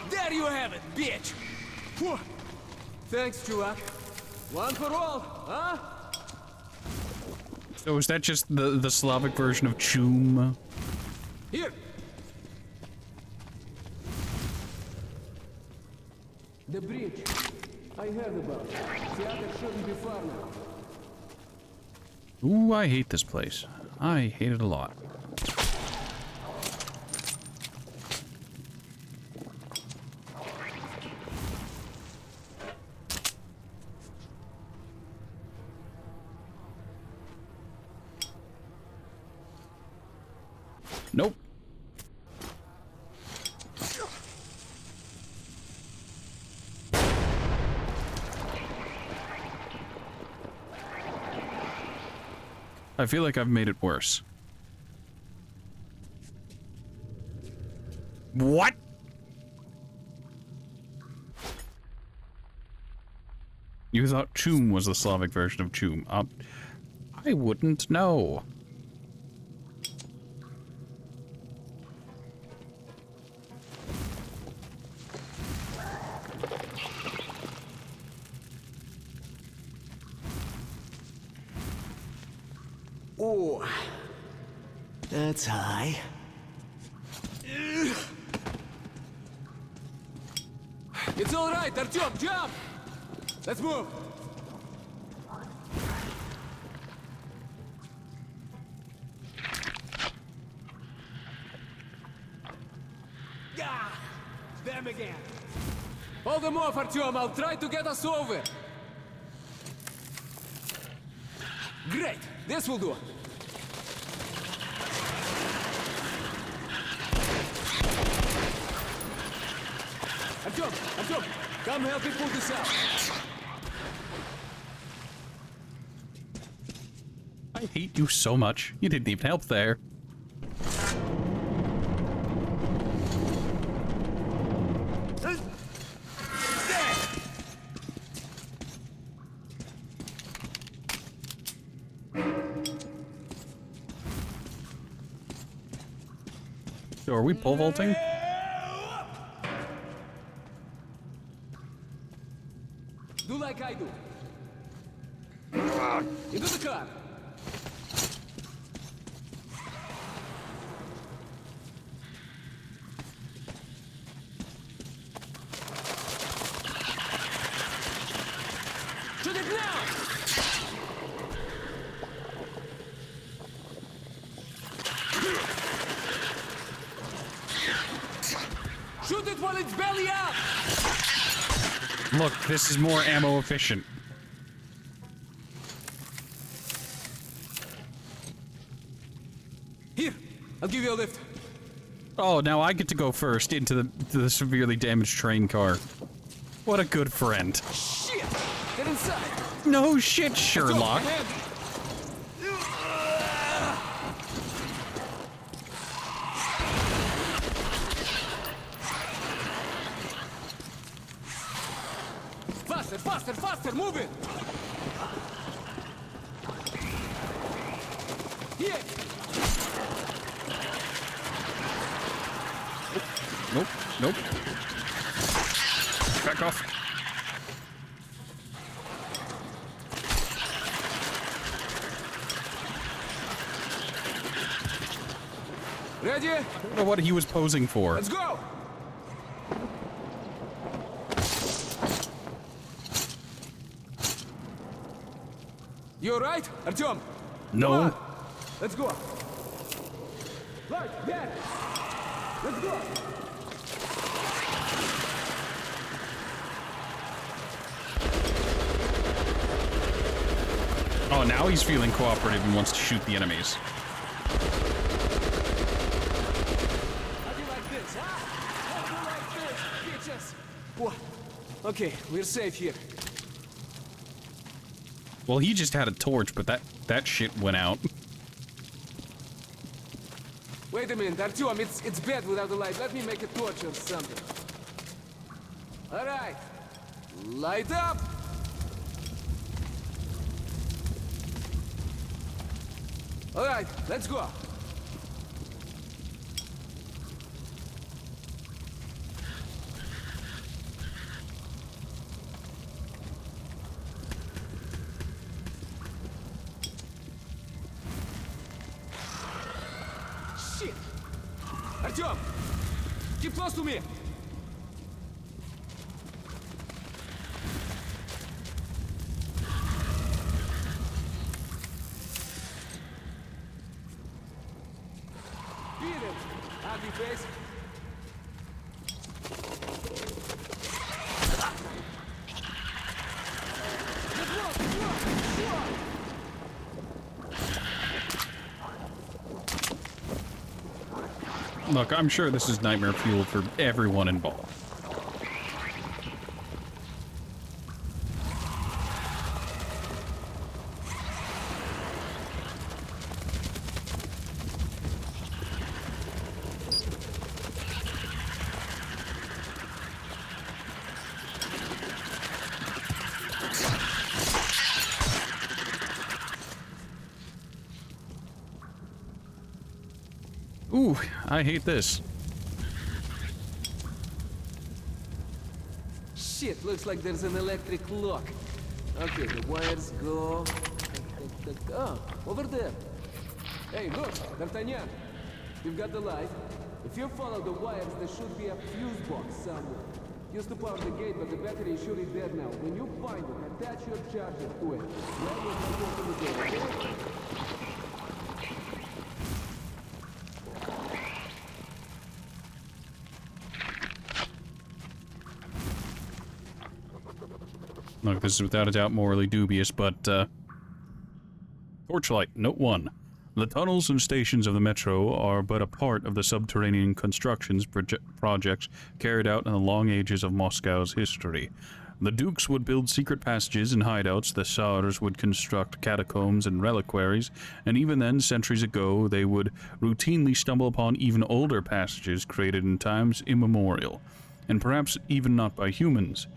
There you have it, bitch! Whew. Thanks, Chuvak. One for all, huh? So is that just the Slavic version of Chum? Here! The bridge. I heard about it. Theater shouldn't be far now. Ooh, I hate this place. I hate it a lot. Nope. I feel like I've made it worse. What? You thought Chum was the Slavic version of Chum. I wouldn't know. Oh, that's high. It's all right, Artyom, jump! Let's move! Ah, them again. Hold them off, Artyom. I'll try to get us over. Great. This will do. Artyom, come help me pull this out. I hate you so much. You didn't even help there. So are we pole vaulting? I do. Into the car. Shoot it now! Shoot it while it's belly up! Look, this is more ammo efficient. Here, I'll give you a lift. Oh, now I get to go first into the severely damaged train car. What a good friend. Shit! Get inside! No shit, Sherlock. Faster, faster, faster, move it! Here! Nope, nope. Back off. Ready? I don't know what he was posing for. Let's go! You alright, Artyom? No. Come on. Let's go. Right, yeah. Let's go. Oh, now he's feeling cooperative and wants to shoot the enemies. How do you like this, huh? How do you like this, bitches? What? Okay, we're safe here. Well, he just had a torch, but that shit went out. Wait a minute, Artyom, it's bad without the light. Let me make a torch or something. All right, light up. All right, let's go. Shit! Artyom! Keep close to me! Beat him! Happy face! Look, I'm sure this is nightmare fuel for everyone involved. Ooh, I hate this. Shit, looks like there's an electric lock. Okay, the wires go... Ah, over there. Hey, look, D'Artagnan. You've got the light. If you follow the wires, there should be a fuse box somewhere. Used to power the gate, but the battery is surely dead now. When you find it, attach your charger to it. Then you can open the door, okay? Look, this is without a doubt morally dubious, but, Torchlight, Note 1. The tunnels and stations of the Metro are but a part of the subterranean constructions projects carried out in the long ages of Moscow's history. The Dukes would build secret passages and hideouts, the Tsars would construct catacombs and reliquaries, and even then, centuries ago, they would routinely stumble upon even older passages created in times immemorial, and perhaps even not by humans.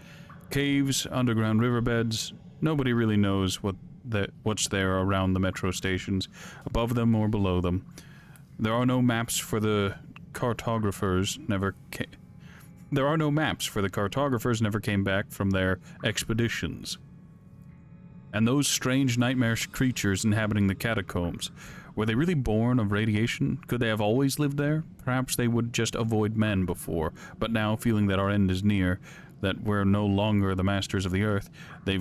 Caves, underground riverbeds, nobody really knows what's there around the metro stations, above them or below them. There are no maps for the cartographers never came back from their expeditions. And those strange nightmarish creatures inhabiting the catacombs, were they really born of radiation? Could they have always lived there? Perhaps they would just avoid men before, but now, feeling that our end is near, that we're no longer the masters of the earth, they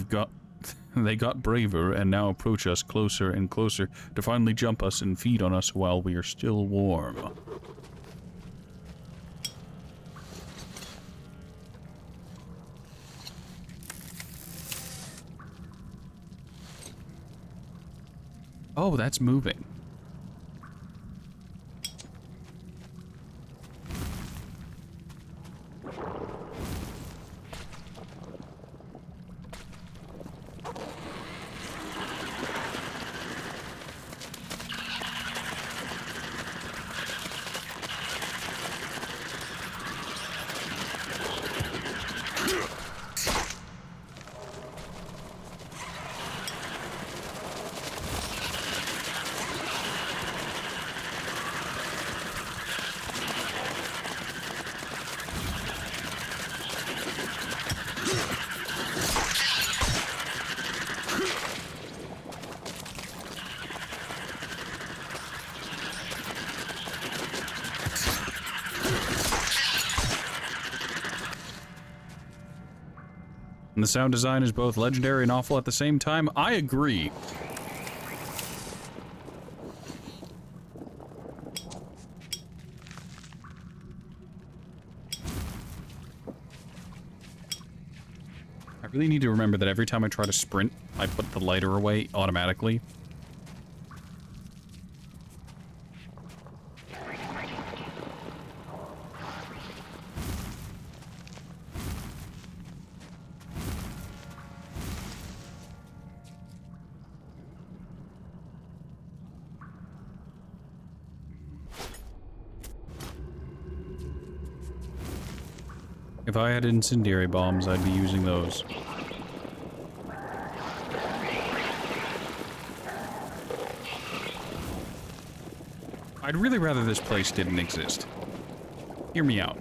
got braver and now approach us closer and closer to finally jump us and feed on us while we are still warm. Oh, that's moving. And the sound design is both legendary and awful at the same time. I agree. I really need to remember that every time I try to sprint, I put the lighter away automatically. If I had incendiary bombs, I'd be using those. I'd really rather this place didn't exist. Hear me out.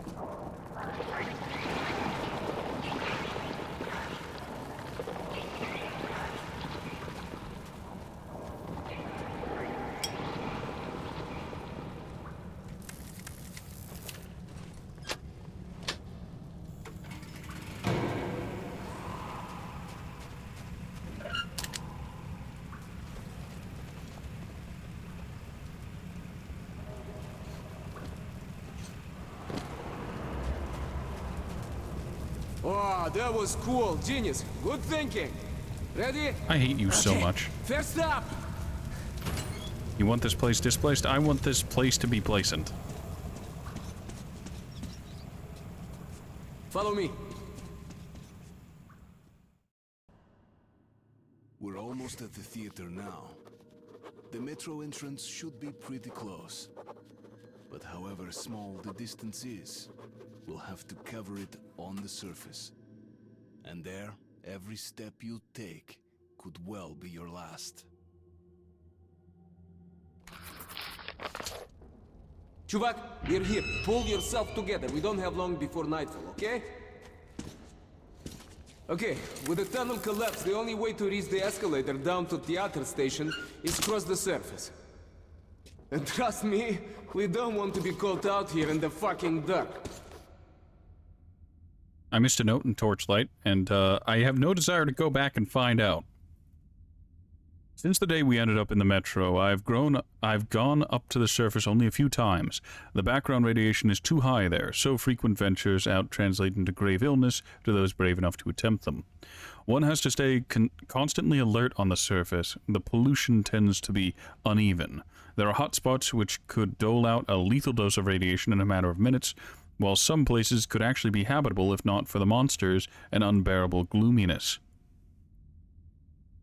Oh, that was cool. Genius. Good thinking. Ready? I hate you so much. First up. You want this place displaced? I want this place to be placent. Follow me. We're almost at the theater now. The metro entrance should be pretty close. But however small the distance is, we'll have to cover it on the surface. And there, every step you take could well be your last. Chuvak, we're here. Pull yourself together. We don't have long before nightfall, okay? Okay, with the tunnel collapsed, the only way to reach the escalator down to Theater Station is cross the surface. And trust me, we don't want to be caught out here in the fucking dark. I missed a note in Torchlight, and I have no desire to go back and find out. Since the day we ended up in the metro, I've gone up to the surface only a few times. The background radiation is too high there, so frequent ventures out translate into grave illness to those brave enough to attempt them. One has to stay constantly alert on the surface. The pollution tends to be uneven. There are hotspots which could dole out a lethal dose of radiation in a matter of minutes, while some places could actually be habitable if not for the monsters and unbearable gloominess.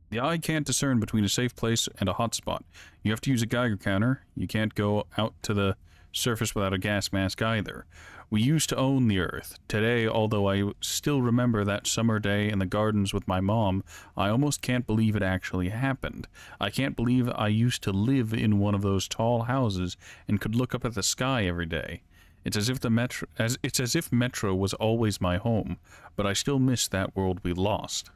The eye can't discern between a safe place and a hotspot. You have to use a Geiger counter. You can't go out to the surface without a gas mask either. We used to own the Earth. Today, although I still remember that summer day in the gardens with my mom, I almost can't believe it actually happened. I can't believe I used to live in one of those tall houses and could look up at the sky every day. It's as if Metro was always my home, but I still miss that world we lost.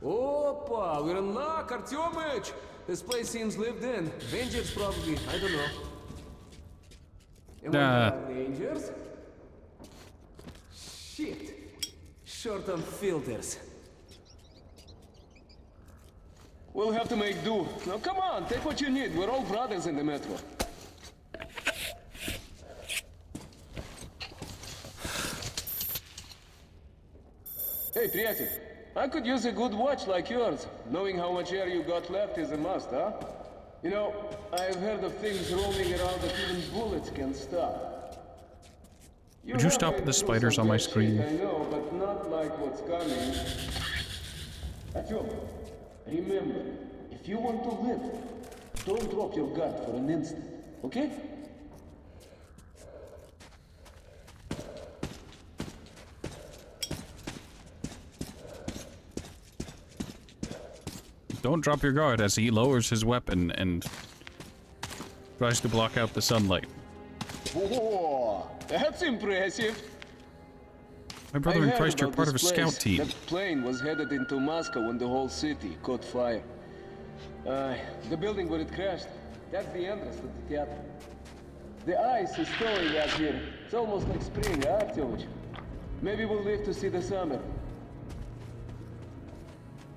Opa, we're in luck, Artyomich! This place seems lived in. Rangers probably, I don't know. Am I Rangers? Shit. Short on filters. We'll have to make do. Now come on, take what you need. We're all brothers in the metro. Hey, приятель. I could use a good watch like yours. Knowing how much air you got left is a must, huh? You know, I've heard of things roaming around that even bullets can stop. Would you stop the spiders on my screen? I know, but not like what's coming. Artyom, remember, if you want to live, don't drop your guard for an instant, okay? Don't drop your guard as he lowers his weapon and tries to block out the sunlight. Whoa, that's impressive. My brother and Christ, you're part of a scout team. That plane was headed into Moscow when the whole city caught fire. The building where it crashed, that's the entrance to the theater. The ice is thawing out here. It's almost like spring, huh, Artyomich? Maybe we'll live to see the summer.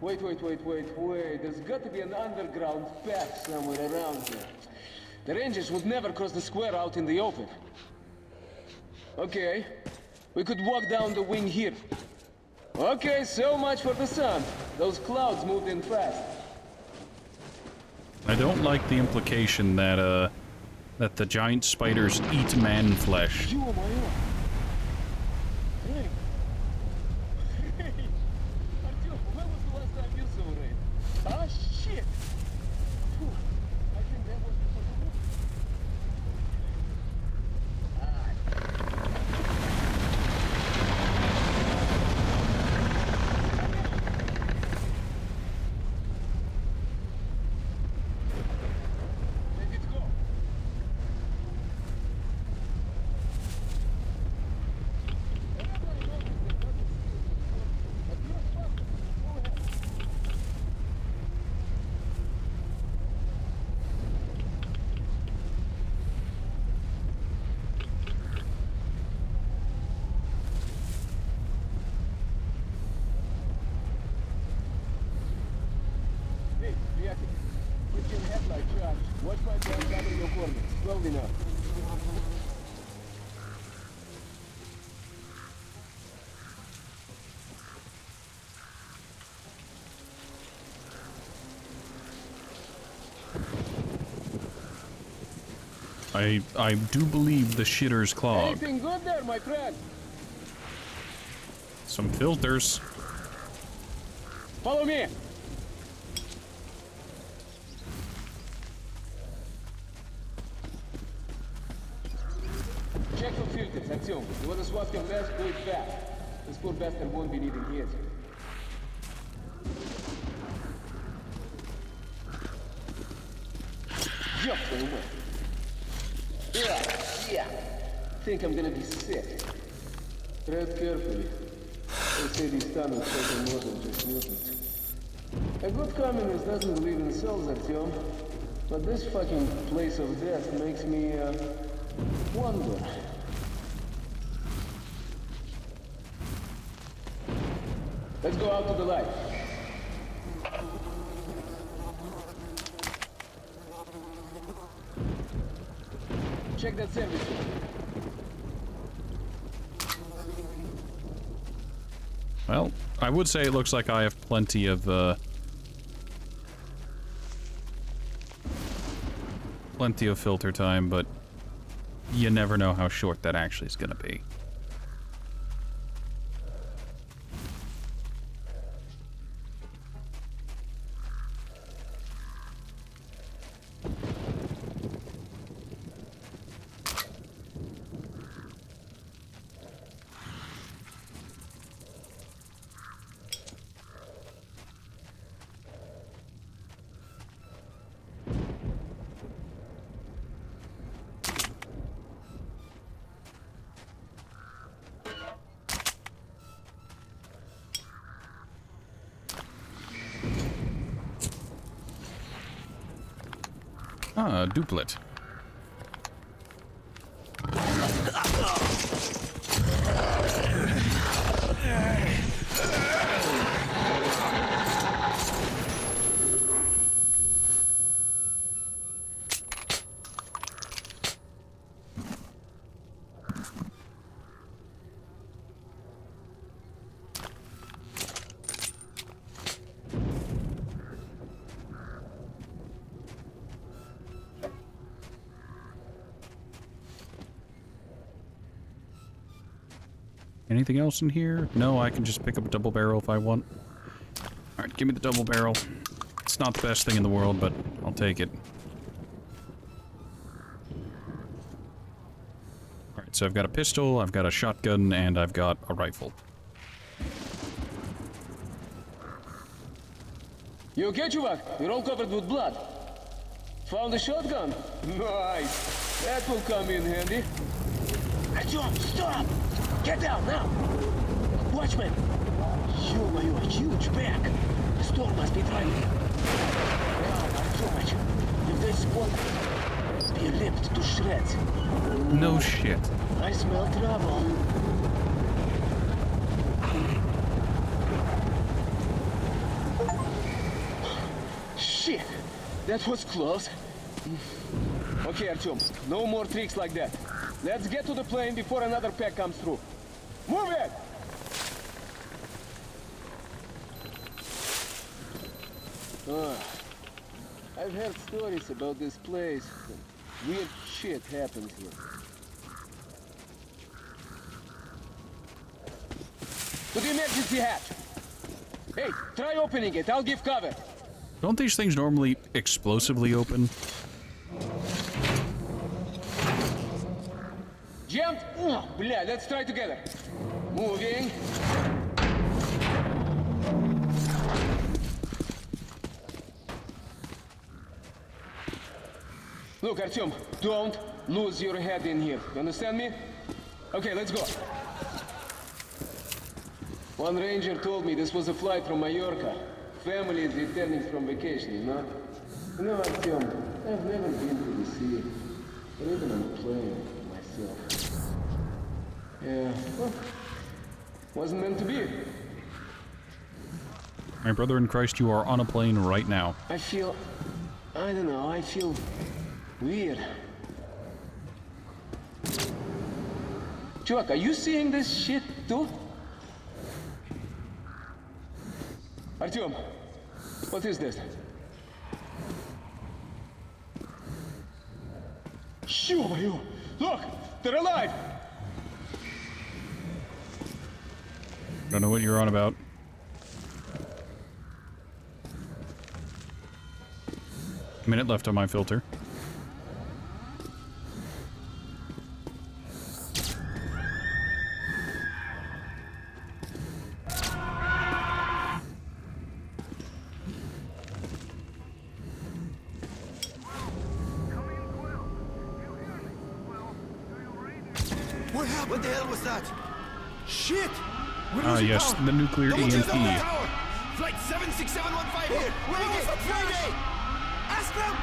Wait. There's got to be an underground path somewhere around here. The Rangers would never cross the square out in the open. Okay, we could walk down the wing here. Okay, so much for the sun. Those clouds moved in fast. I don't like the implication that that the giant spiders eat man flesh. Ah, shit! Whew. I think that was before the war. Let's go. Hey, приятель, put your headlight charge. Watch my gun cover your corner. Slowly now. I do believe the shitter's clogged. Anything good there, my friend? Some filters. Follow me. Check for filters, Artyom. You want to swap your mask, do it fast. This poor bastard won't be needing his. Jump for the win. Yeah. Think I'm gonna be sick. Tread carefully. They say these tunnels take more than just mutants. A good communist doesn't believe in souls, Artyom. But this fucking place of death makes me, wonder. Let's go out to the light. Check that service door. Well, I would say it looks like I have plenty of filter time, but you never know how short that actually is going to be. Ah, duplet. Anything else in here? No, I can just pick up a double barrel if I want. Alright, give me the double barrel. It's not the best thing in the world, but I'll take it. Alright, so I've got a pistol, I've got a shotgun, and I've got a rifle. You okay, Chuvak? You're all covered with blood. Found a shotgun? Nice. That will come in handy. Артём, stop! Get down now! Watchman! Ё-моё, huge back! The storm must be driving. Now, Артёмыч, if they spot us, be ripped to shreds. No shit. I smell trouble. Shit! That was close. Okay, Artyom, no more tricks like that. Let's get to the plane before another pack comes through. Move it! I've heard stories about this place. Weird shit happens here. To the emergency hatch! Hey, try opening it, I'll give cover. Don't these things normally explosively open? Jumped? Oh, bля, let's try together. Moving. Look, Artyom, don't lose your head in here. You understand me? Okay, let's go. One ranger told me this was a flight from Mallorca. Family is returning from vacation, you know? You know, Artyom, I've never been to the sea, or even on a plane myself. Yeah, well, wasn't meant to be. My brother in Christ, you are on a plane right now. I feel, I don't know, I feel weird. Chuvak, are you seeing this shit too? Artyom, what is this? Ё-моё! Look! They're alive! Don't know what you're on about. Minute left on my filter. What happened? What the hell was that? Shit! Ah, yes, the nuclear EMP. Flight 76715 here! Mayday! Ask them!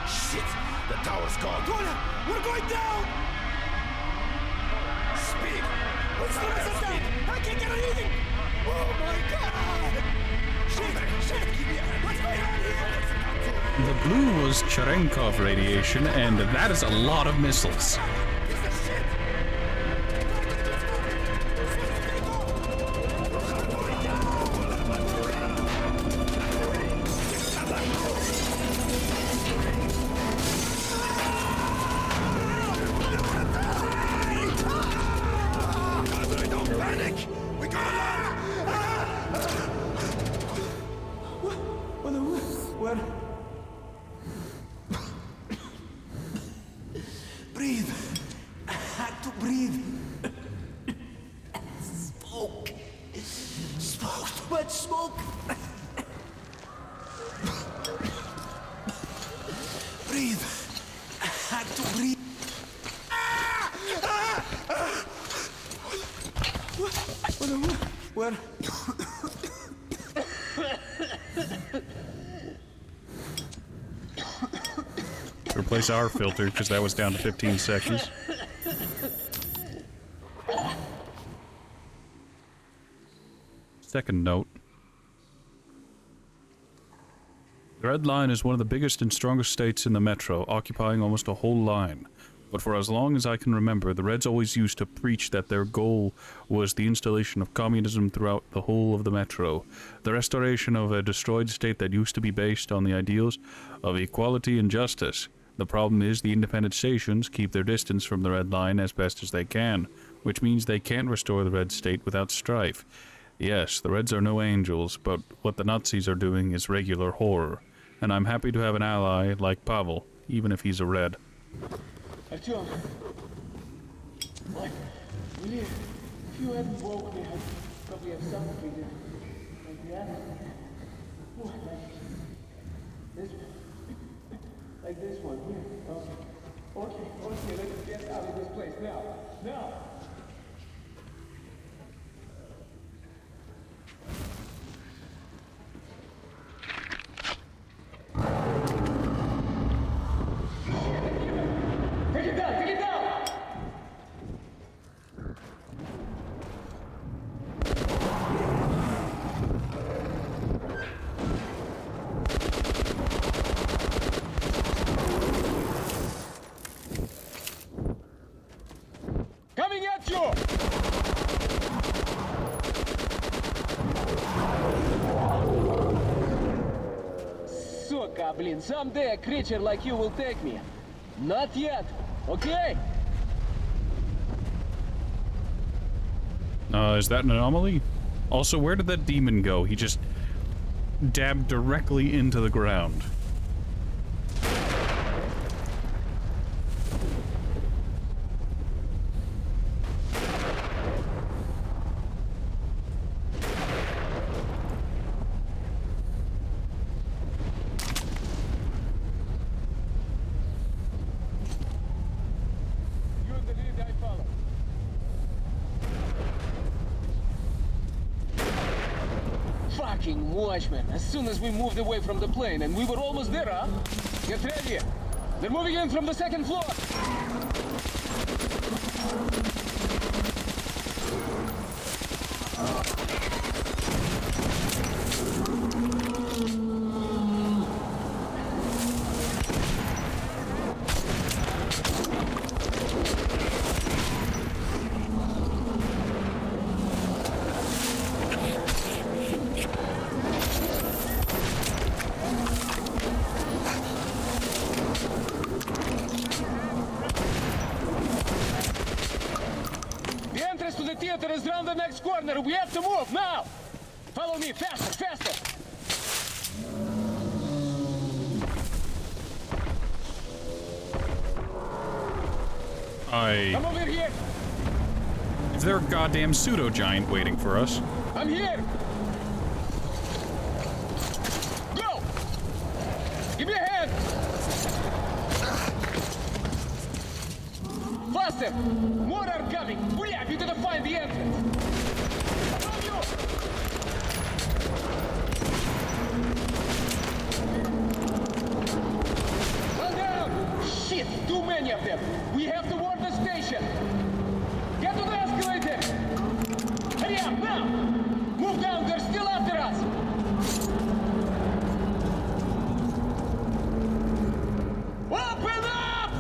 Shit! The tower's gone! Kola! We're going down! Speed! What's the rest down? I can't get anything! Oh my god! Shit! What's going on here? The blue was Cherenkov radiation, and that is a lot of missiles. Breathe. I had to breathe. Smoke. Smoke. Too much smoke. Breathe. I had to breathe. Where? replace our filter because that was down to 15 seconds. Second note. The Red Line is one of the biggest and strongest states in the Metro, occupying almost a whole line. But for as long as I can remember, the Reds always used to preach that their goal was the installation of communism throughout the whole of the Metro, the restoration of a destroyed state that used to be based on the ideals of equality and justice. The problem is the independent stations keep their distance from the Red Line as best as they can, which means they can't restore the Red State without strife. Yes, the Reds are no angels, but what the Nazis are doing is regular horror, and I'm happy to have an ally like Pavel, even if he's a Red. Artyom, if you hadn't woke me, I'd probably have suffocated. Like the animal. Oh, like this one. Okay, let's get out of this place now. Now! Take it down! Take it down! Coming at you! Suka, блин, someday a creature like you will take me. Not yet, okay? Is that an anomaly? Also, where did that demon go? He just dabbed directly into the ground. You're the lead I follow. Fucking watchman. As soon as we moved away from the plane, and we were almost there, huh? Get ready. They're moving in from the second floor. The entrance to the theater is round the next corner. We have to move now. Follow me, faster, faster. Come over here. Is there a goddamn pseudo-giant waiting for us? I'm here. Go. Give me a hand. Faster. More are coming. Hurry up. You gotta find the entrance. Above you. Hold down. Shit. Too many of them. We have to warn the station. Get to the escalator. Hurry up now. Move down. They're still after us. Open up!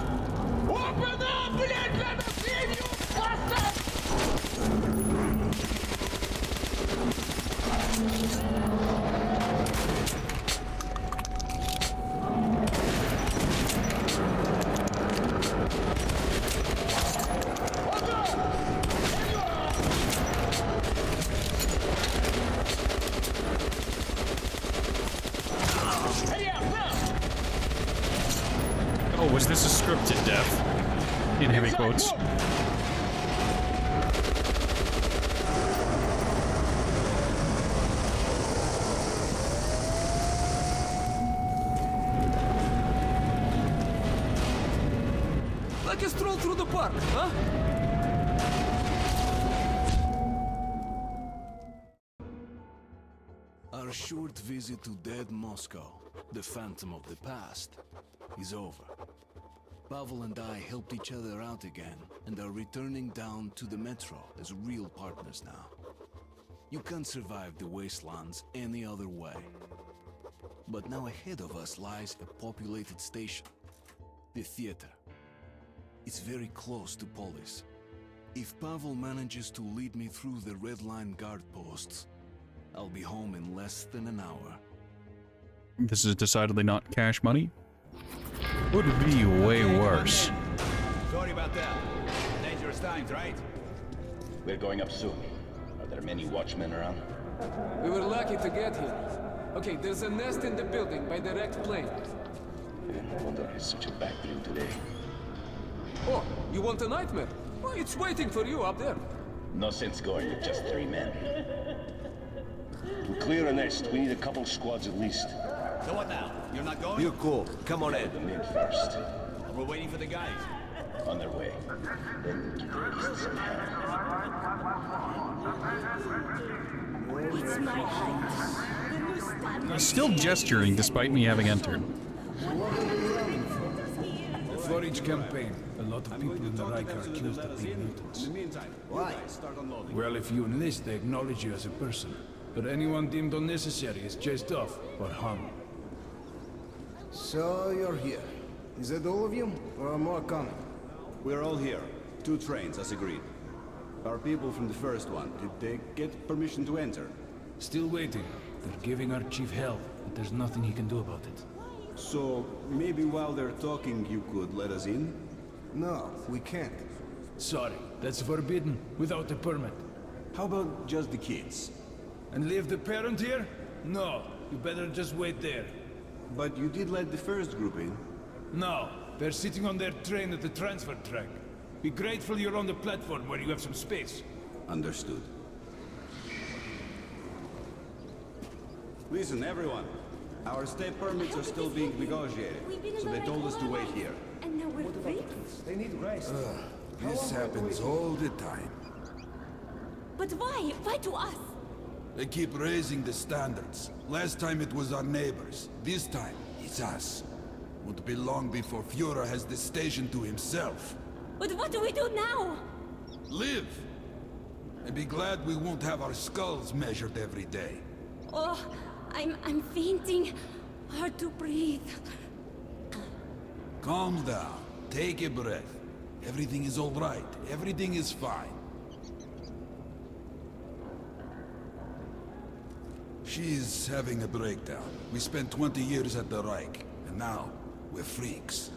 Open up! Блядь, let us see you! Faster! Hurry up now! Oh, was this a scripted death? In heavy quotes. Like a stroll through the park, huh? Our short visit to dead Moscow, the phantom of the past, is over. Pavel and I helped each other out again and are returning down to the metro as real partners now. You can't survive the wastelands any other way. But now ahead of us lies a populated station, the theater. It's very close to Polis. If Pavel manages to lead me through the Red Line guard posts, I'll be home in less than an hour. This is decidedly not cash money. Would be way worse. Sorry about that. Dangerous times, right? We're going up soon. Are there many watchmen around? We were lucky to get here. Okay, there's a nest in the building by the wrecked plane. No wonder it's such a backbrew today. Oh, you want a nightmare? Oh, it's waiting for you up there. No sense going with just 3 men. To clear a nest, we need a couple squads at least. So what now? You're not going? You're cool. Come on in. The men first. We're waiting for the guys. On their way. Then give the beasts some help. It's my height. The new standard. He's still gesturing despite me having entered. For each campaign, a lot of people in the Reich are accused of being mutants. Why? Well, if you enlist, they acknowledge you as a person. But anyone deemed unnecessary is chased off or hung. So you're here. Is that all of you? Or are more coming? We're all here. 2 trains, as agreed. Our people from the first one, did they get permission to enter? Still waiting. They're giving our chief hell, but there's nothing he can do about it. So, maybe while they're talking you could let us in? No, we can't. Sorry, that's forbidden, without a permit. How about just the kids? And leave the parent here? No, you better just wait there. But you did let the first group in. No, they're sitting on their train at the transfer track. Be grateful you're on the platform where you have some space. Understood. Listen, everyone. Our stay permits are still being negotiated, so they told us to wait here. And now we're free? They need rest. This happens all the time. But why? Why to us? They keep raising the standards. Last time it was our neighbors. This time, it's us. Won't be long before Führer has the station to himself. But what do we do now? Live! And be glad we won't have our skulls measured every day. Oh, I'm fainting. Hard to breathe. Calm down. Take a breath. Everything is all right. Everything is fine. She's having a breakdown. We spent 20 years at the Reich, and now we're freaks.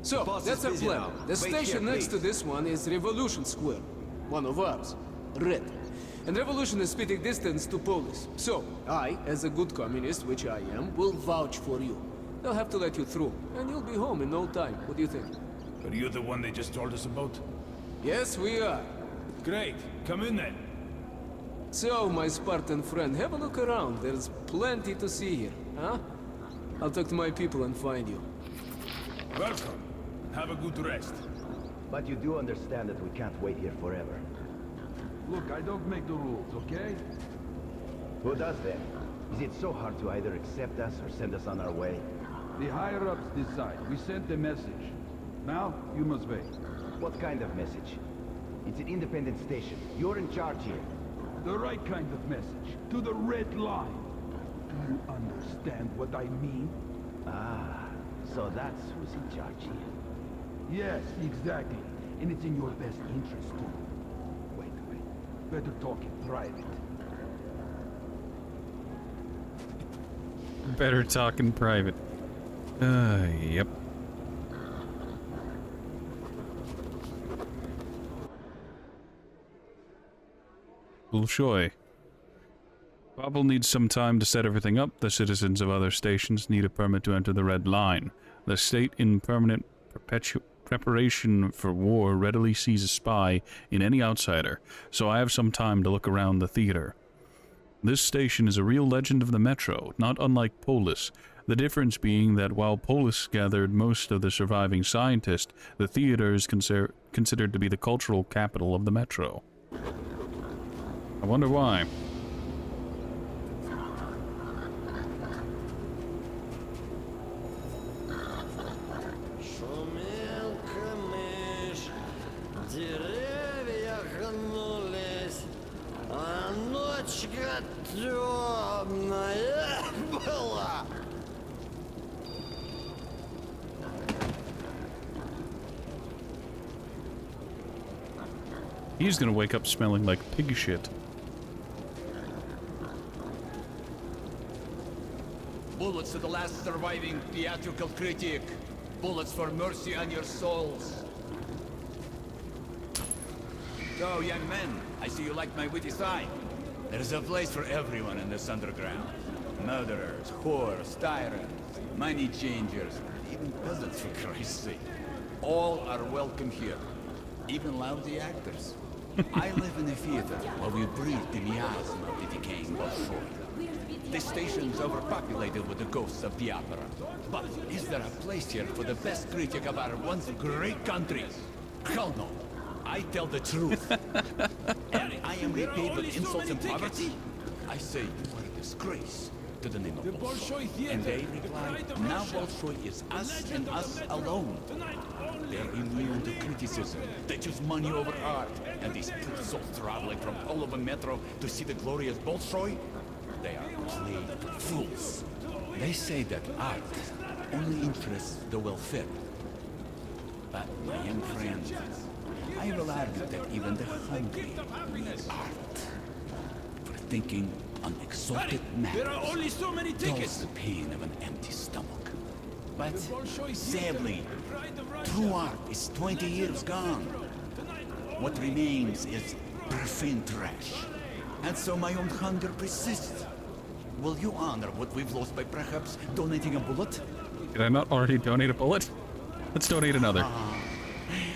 So, that's our plan. The station next to this one is Revolution Square. One of ours. Red. And Revolution is spitting distance to Polis. So, I, as a good communist, which I am, will vouch for you. They'll have to let you through, and you'll be home in no time. What do you think? Are you the one they just told us about? Yes, we are. Great. Come in then. So, my Spartan friend, have a look around. There's plenty to see here, huh? I'll talk to my people and find you. Welcome. Have a good rest. But you do understand that we can't wait here forever. Look, I don't make the rules, okay? Who does then? Is it so hard to either accept us or send us on our way? The higher-ups decide. We sent a message. Now, you must wait. What kind of message? It's an independent station. You're in charge here. The right kind of message. To the Red Line. Do you understand what I mean? Ah, so that's who's in charge here. Yes, exactly. And it's in your best interest, too. Wait. Better talk in private. Better talk in private. Yep. Bolshoi. Pavel needs some time to set everything up. The citizens of other stations need a permit to enter the Red Line. The state, in permanent preparation for war, readily sees a spy in any outsider, so I have some time to look around the theater. This station is a real legend of the Metro, not unlike Polis, the difference being that while Polis gathered most of the surviving scientists, the theater is considered to be the cultural capital of the Metro. wonder why. He's gonna wake up smelling like pig shit. Bullets to the last surviving theatrical critic. Bullets for mercy on your souls. So, young men, I see you like my witty sign. There's a place for everyone in this underground. Murderers, whores, tyrants, money changers, even peasants, for Christ's sake. All are welcome here. Even lousy actors. I live in a theater where we breathe the miasma of the decaying Bolshoi. This station's overpopulated with the ghosts of the opera. But is there a place here for the best critic of our once great country? Hell no. I tell the truth. And I am repaid with insults and poverty. I say you are a disgrace to the name of Bolshoi. And they reply, now Bolshoi is us and us alone. They're immune to criticism. They choose money over art. And these poor souls traveling from all over Metro to see the glorious Bolshoi, they are plain fools. They say that art only interests the well-fed. But, my young friends, I will argue that even the hungry need art. For thinking on exalted matters. There are only so many tickets. Dulls the pain of an empty stomach. But sadly, true art is 20 years gone. What remains is profane trash. And so my own hunger persists. Will you honor what we've lost by perhaps donating a bullet? Did I not already donate a bullet? Let's donate another.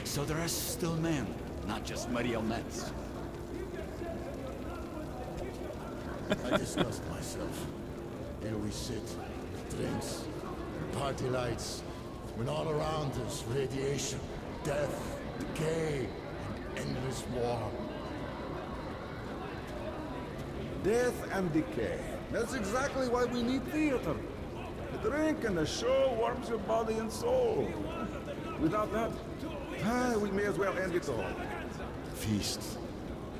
So there are still men, not just marionettes. I disgust myself. Here we sit, drinks, party lights, when all around us radiation, death, decay, and endless war. Death and decay. That's exactly why we need theater. The drink and the show warms your body and soul. Without that, we may as well end it all. Feast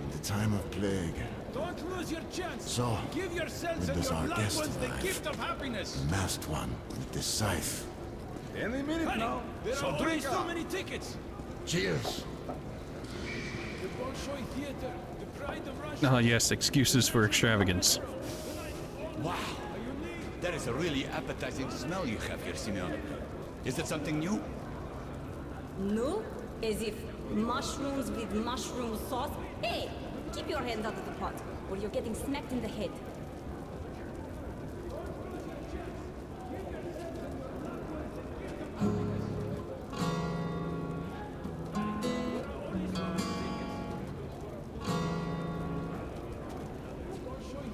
in the time of plague. Don't lose your chance. So, give yourselves when and does your our loved guest ones the arrive? gift of happiness. The masked one with the scythe. Any minute Honey, now. there So are only drink so up. many tickets. Cheers. The Bolshoi Theater, the pride of Russia. Ah, yes, excuses for extravagance. Wow. That is a really appetizing smell you have here, Simeon. Is it something new? No, as if mushrooms with mushroom sauce. Hey, keep your hands out of the pot, or you're getting smacked in the head.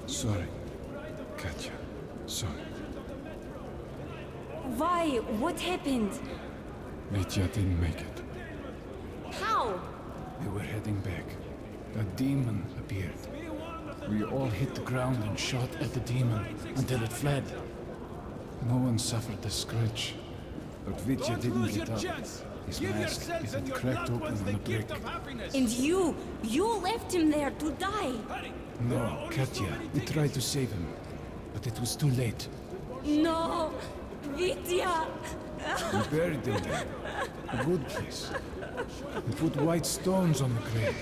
Sorry, Katya. Sorry. Why? What happened? Mitya didn't make it. How? We were heading back. A demon appeared. We all hit the ground and shot at the demon until it fled. No one suffered a scratch. But Vitya didn't get up. His mask isn't cracked open on a brick. And you left him there to die. No, Katya, we tried to save him, but it was too late. No, Vitya. We buried him there. A good place. We put white stones on the grave.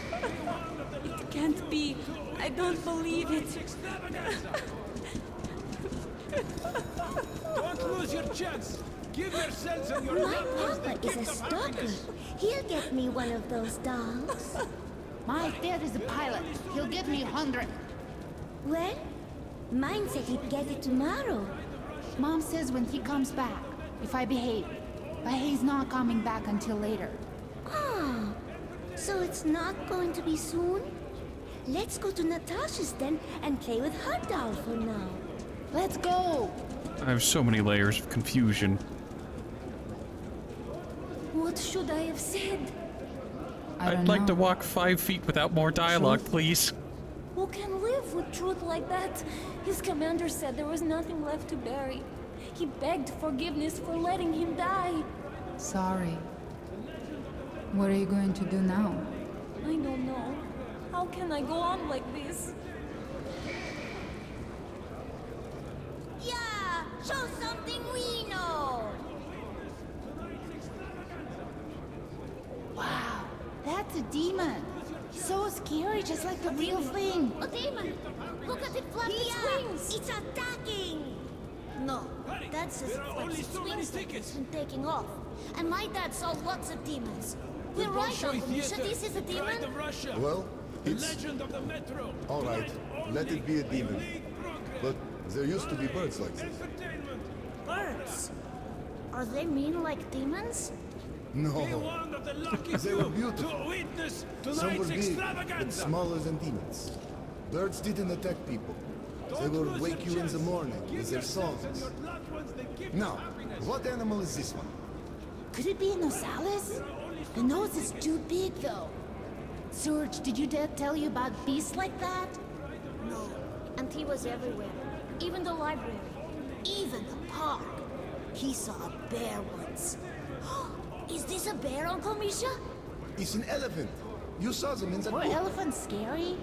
It can't be. I don't believe it. Don't lose your chance. Give yourselves and your My loved ones the papa is a gift of stalker. happiness. He'll get me one of those dolls. My dad is a pilot. He'll give me 100. Well, mine said he'd get it tomorrow. Mom says when he comes back, if I behave. But he's not coming back until later. Ah, so it's not going to be soon? Let's go to Natasha's then and play with her doll for now. Let's go! I have so many layers of confusion. What should I have said? I'd like to walk 5 feet without more dialogue, please. Who can live with truth like that? His commander said there was nothing left to bury. He begged forgiveness for letting him die. Sorry. What are you going to do now? I don't know. How can I go on like this? Yeah! Show something we know! Wow, that's a demon. So scary, just like the real thing. A demon! Look at it flap its wings! It's attacking! No, Dad says it flaps its wings like it's been taking off. And my dad saw lots of demons. We're right, Uncle Misha, this is a demon? Well, it's... Legend of the Metro. All right, let it be a demon. But there used to be birds like this. Birds? Are they mean like demons? No. They were beautiful. Some were big, but smaller than demons. Birds didn't attack people. They will wake you in the morning with their songs. Now, what animal is this one? Could it be an osalis? The nose is too big, though. Surge, did your dad tell you about beasts like that? No. And he was everywhere. Even the library. Even the park. He saw a bear once. Is this a bear, Uncle Misha? It's an elephant. You saw them in the Were book. elephants scary?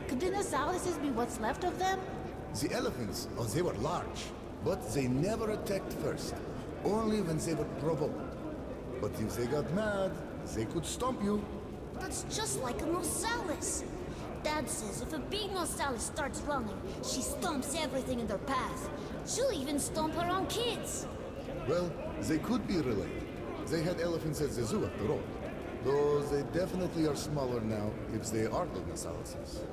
Could the nosalises be what's left of them? The elephants, oh, they were large, but they never attacked first. Only when they were provoked. But if they got mad, they could stomp you. That's just like a nosalis. Dad says if a big nosalis starts running, she stomps everything in their path. She'll even stomp her own kids. Well, they could be related. They had elephants at the zoo after all. Though they definitely are smaller now if they are the nosalises.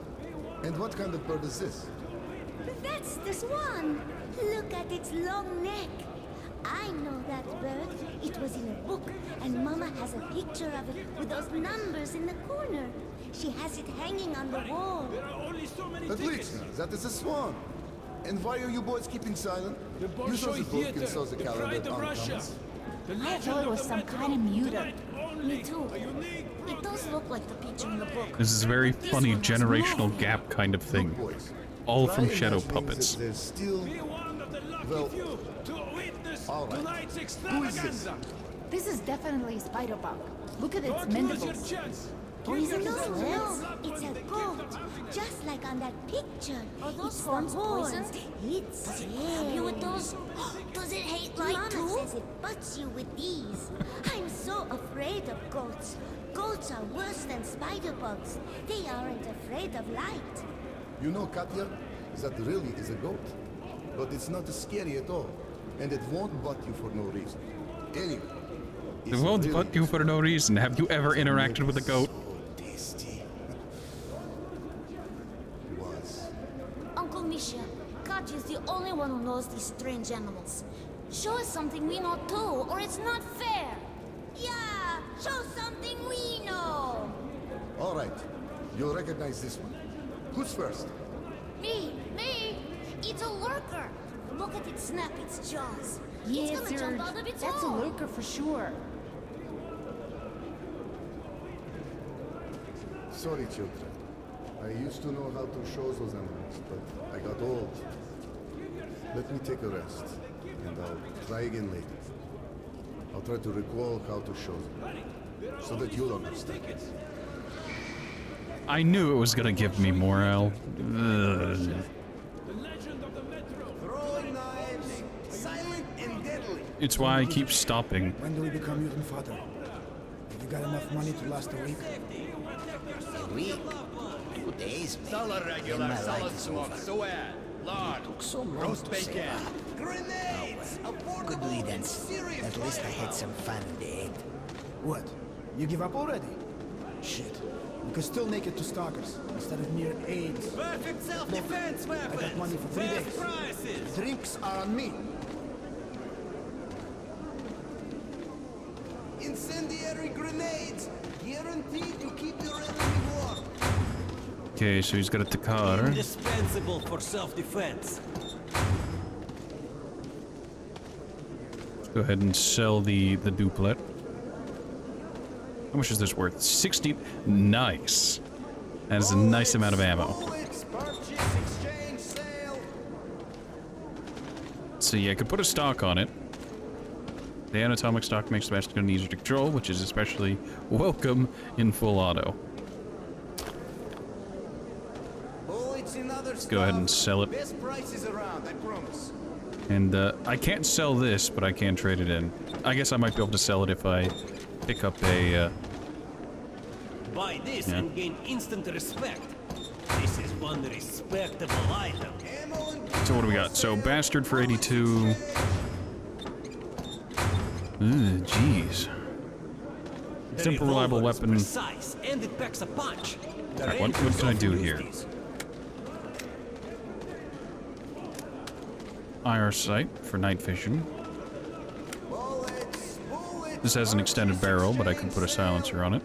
And what kind of bird is this? That's the swan. Look at its long neck. I know that bird. It was in a book, and Mama has a picture of it with those numbers in the corner. She has it hanging on the wall. At least, that is a swan. And why are you boys keeping silent? You saw the book and saw the calendar on Thomas. I thought it was some kind of mutant. Me too. It does look like the picture in the book. This is a very funny generational gap kind of thing. All from Shadow Puppets. There's still... Well... Alright. Who is this? This is definitely a spider bug. Look at its mandibles. Or is it a sled? No, it's a goat. Just like on that picture. Are those horns poisoned? It's Does it stab you with those? Does it hate light too? Mama says it butts you with these. I'm so afraid of goats. Goats are worse than spider bugs. They aren't afraid of light. You know, Katya, that really is a goat. But it's not scary at all. And it won't butt you for no reason. Anyway. It won't butt you for no reason. Have you ever interacted with a goat? Uncle Misha, Katya's the only one who knows these strange animals. Show us something we know too, or it's not fair. Yeah, show something we know. All right. You'll recognize this one. Who's first? Me. It's a lurker. Look at it snap its jaws. Yeah, it's gonna jump out of its that's hole. a lurker for sure. Sorry, children. I used to know how to show those animals, but I got old. Let me take a rest, and I'll try again later. I'll try to recall how to show them, so that you'll understand. I knew it was gonna give me morale. Ugh. Throwing knives, silent and deadly. It's why I keep stopping. When do we become mutant fodder? Have you got enough money to last a week? A week? 2 days, maybe. Solid regular, Then my solid life is smoke, over. suad, lard, Took so long roast to save bacon. up. Grenades! Good riddance. At least I had some fun in the end. What? You give up already? Shit. We could still make it to Stalkers instead of mere AIDS. Perfect self-defense weapons! I got money for 3 Best days. prices! Drinks are on me. Incendiary grenades! Guaranteed to keep your enemy warm! Okay, so he's got a Takar. Indispensable for self-defense. Go ahead and sell the duplet. How much is this worth? 60. Nice. That is a nice amount of ammo. see, I could put a stock on it. The anatomic stock makes the master gun easier to control, which is especially welcome in full auto. Let's go ahead and sell it. Best prices around, I promise. And I can't sell this, but I can trade it in. I guess I might be able to sell it if I pick up a... Buy this and gain instant respect. This is one respectable item. So what do we got? So Bastard for 82. Jeez. Simple, reliable weapon. Precise, and it packs a punch. Alright, what can I do here? IR sight for night vision. This has an extended barrel, but I can put a silencer on it.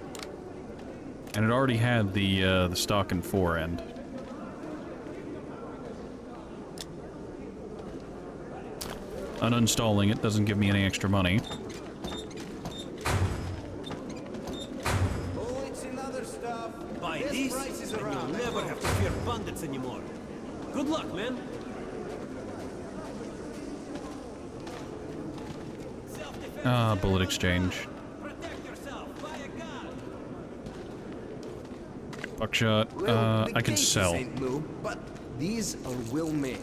And it already had the stock and fore end. Uninstalling it doesn't give me any extra money. Buy these, and you'll never have to fear bandits anymore. Good luck, man. Bullet exchange. Buckshot. I could sell. But these are well made.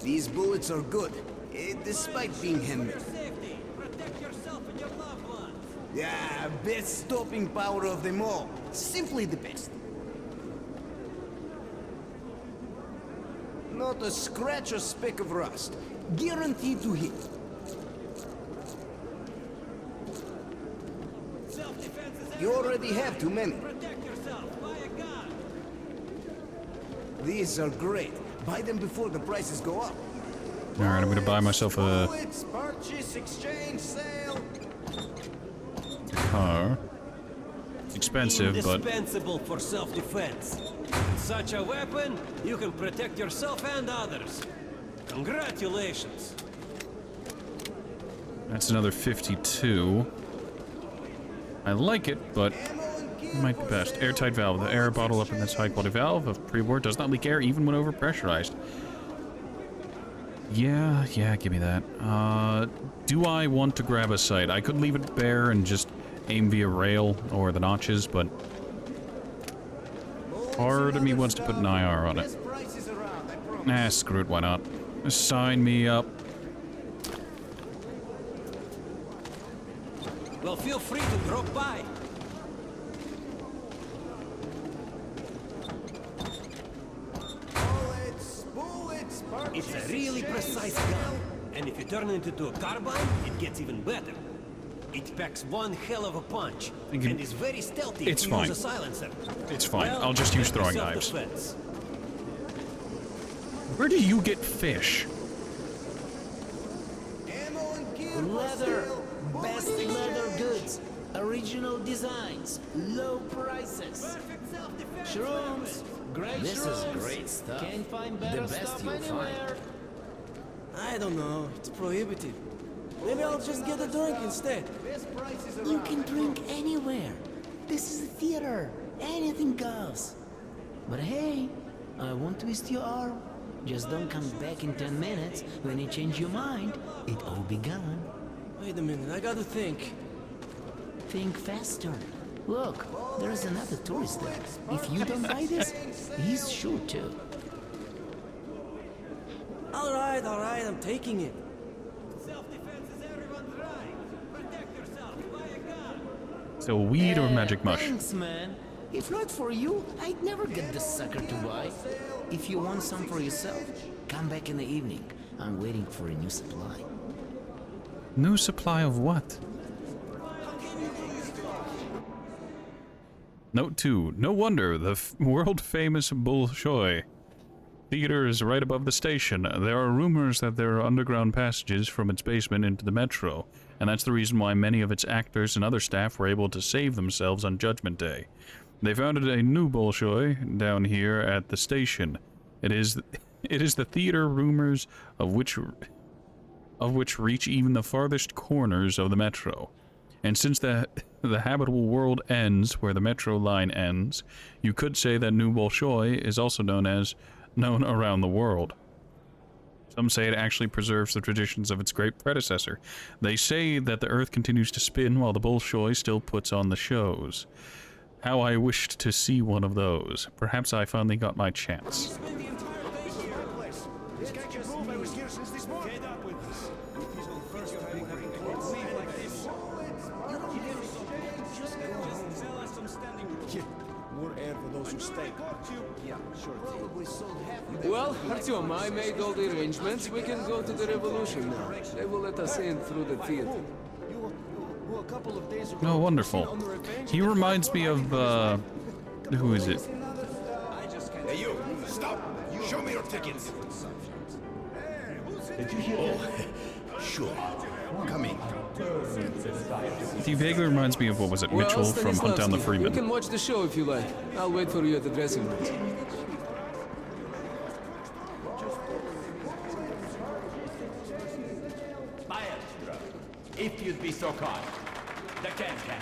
These bullets are good, despite being handmade. Yeah, best stopping power of them all. Simply the best. Not a scratch or speck of rust. Guaranteed to hit. You already have too many. These are great. Buy them before the prices go up. Alright, I'm gonna buy myself a Purchase, exchange, sale. car. It's expensive, but Indispensable for self-defense. With such a weapon, you can protect yourself and others. Congratulations. that's another 52. I like it, but it might be best. Airtight valve. The air bottle up in this high-quality valve of pre-war does not leak air even when over-pressurized. Yeah, give me that. Do I want to grab a sight? I could leave it bare and just aim via rail or the notches, but part of me wants to put an IR on it. Nah, screw it, why not? Sign me up. Well, feel free to drop by. It's a really precise gun, and if you turn it into a carbine, it gets even better. It packs one hell of a punch, and is very stealthy if you use a silencer. It's fine. Well, I'll just use throwing knives. Where do you get fish? Leather, best leather goods, original designs, low prices. Shrooms, great This shrooms. is great stuff. Can't find better The best stuff you'll anywhere. I don't know. It's prohibitive. Maybe I'll just get a drink instead. You can drink anywhere. This is a theater. Anything goes. But hey, I won't twist your arm. Just don't come back in 10 minutes. When you change your mind, it all be gone. Wait a minute, I gotta think. Think faster. Look, there's another tourist there. If you don't buy this, he's sure to. Alright, I'm taking it. So weed or magic mush? Thanks, man. If not for you, I'd never get this sucker to buy. If you want some for yourself, come back in the evening. I'm waiting for a new supply. New supply of what? Note 2. No wonder the world-famous Bolshoi Theater is right above the station. There are rumors that there are underground passages from its basement into the metro, and that's the reason why many of its actors and other staff were able to save themselves on Judgment Day. They founded a new Bolshoi down here at the station. It is the theater rumors of which reach even the farthest corners of the metro. And since the habitable world ends where the metro line ends, you could say that New Bolshoi is also known around the world. Some say it actually preserves the traditions of its great predecessor. They say that the Earth continues to spin while the Bolshoi still puts on the shows. How I wished to see one of those. Perhaps I finally got my chance. Well, Artyom, I made all the arrangements. We can go to the Revolution now. They will let us in through the theater. Oh, wonderful. He reminds me of, who is it? Hey, you! Stop! Show me your tickets! Did you hear that? Sure. Come in. He vaguely reminds me of, what was it, Mitchell from Hunt Down the Freeman. You can watch the show if you like. I'll wait for you at the dressing room. Maestro, if you'd be so kind. The can-can.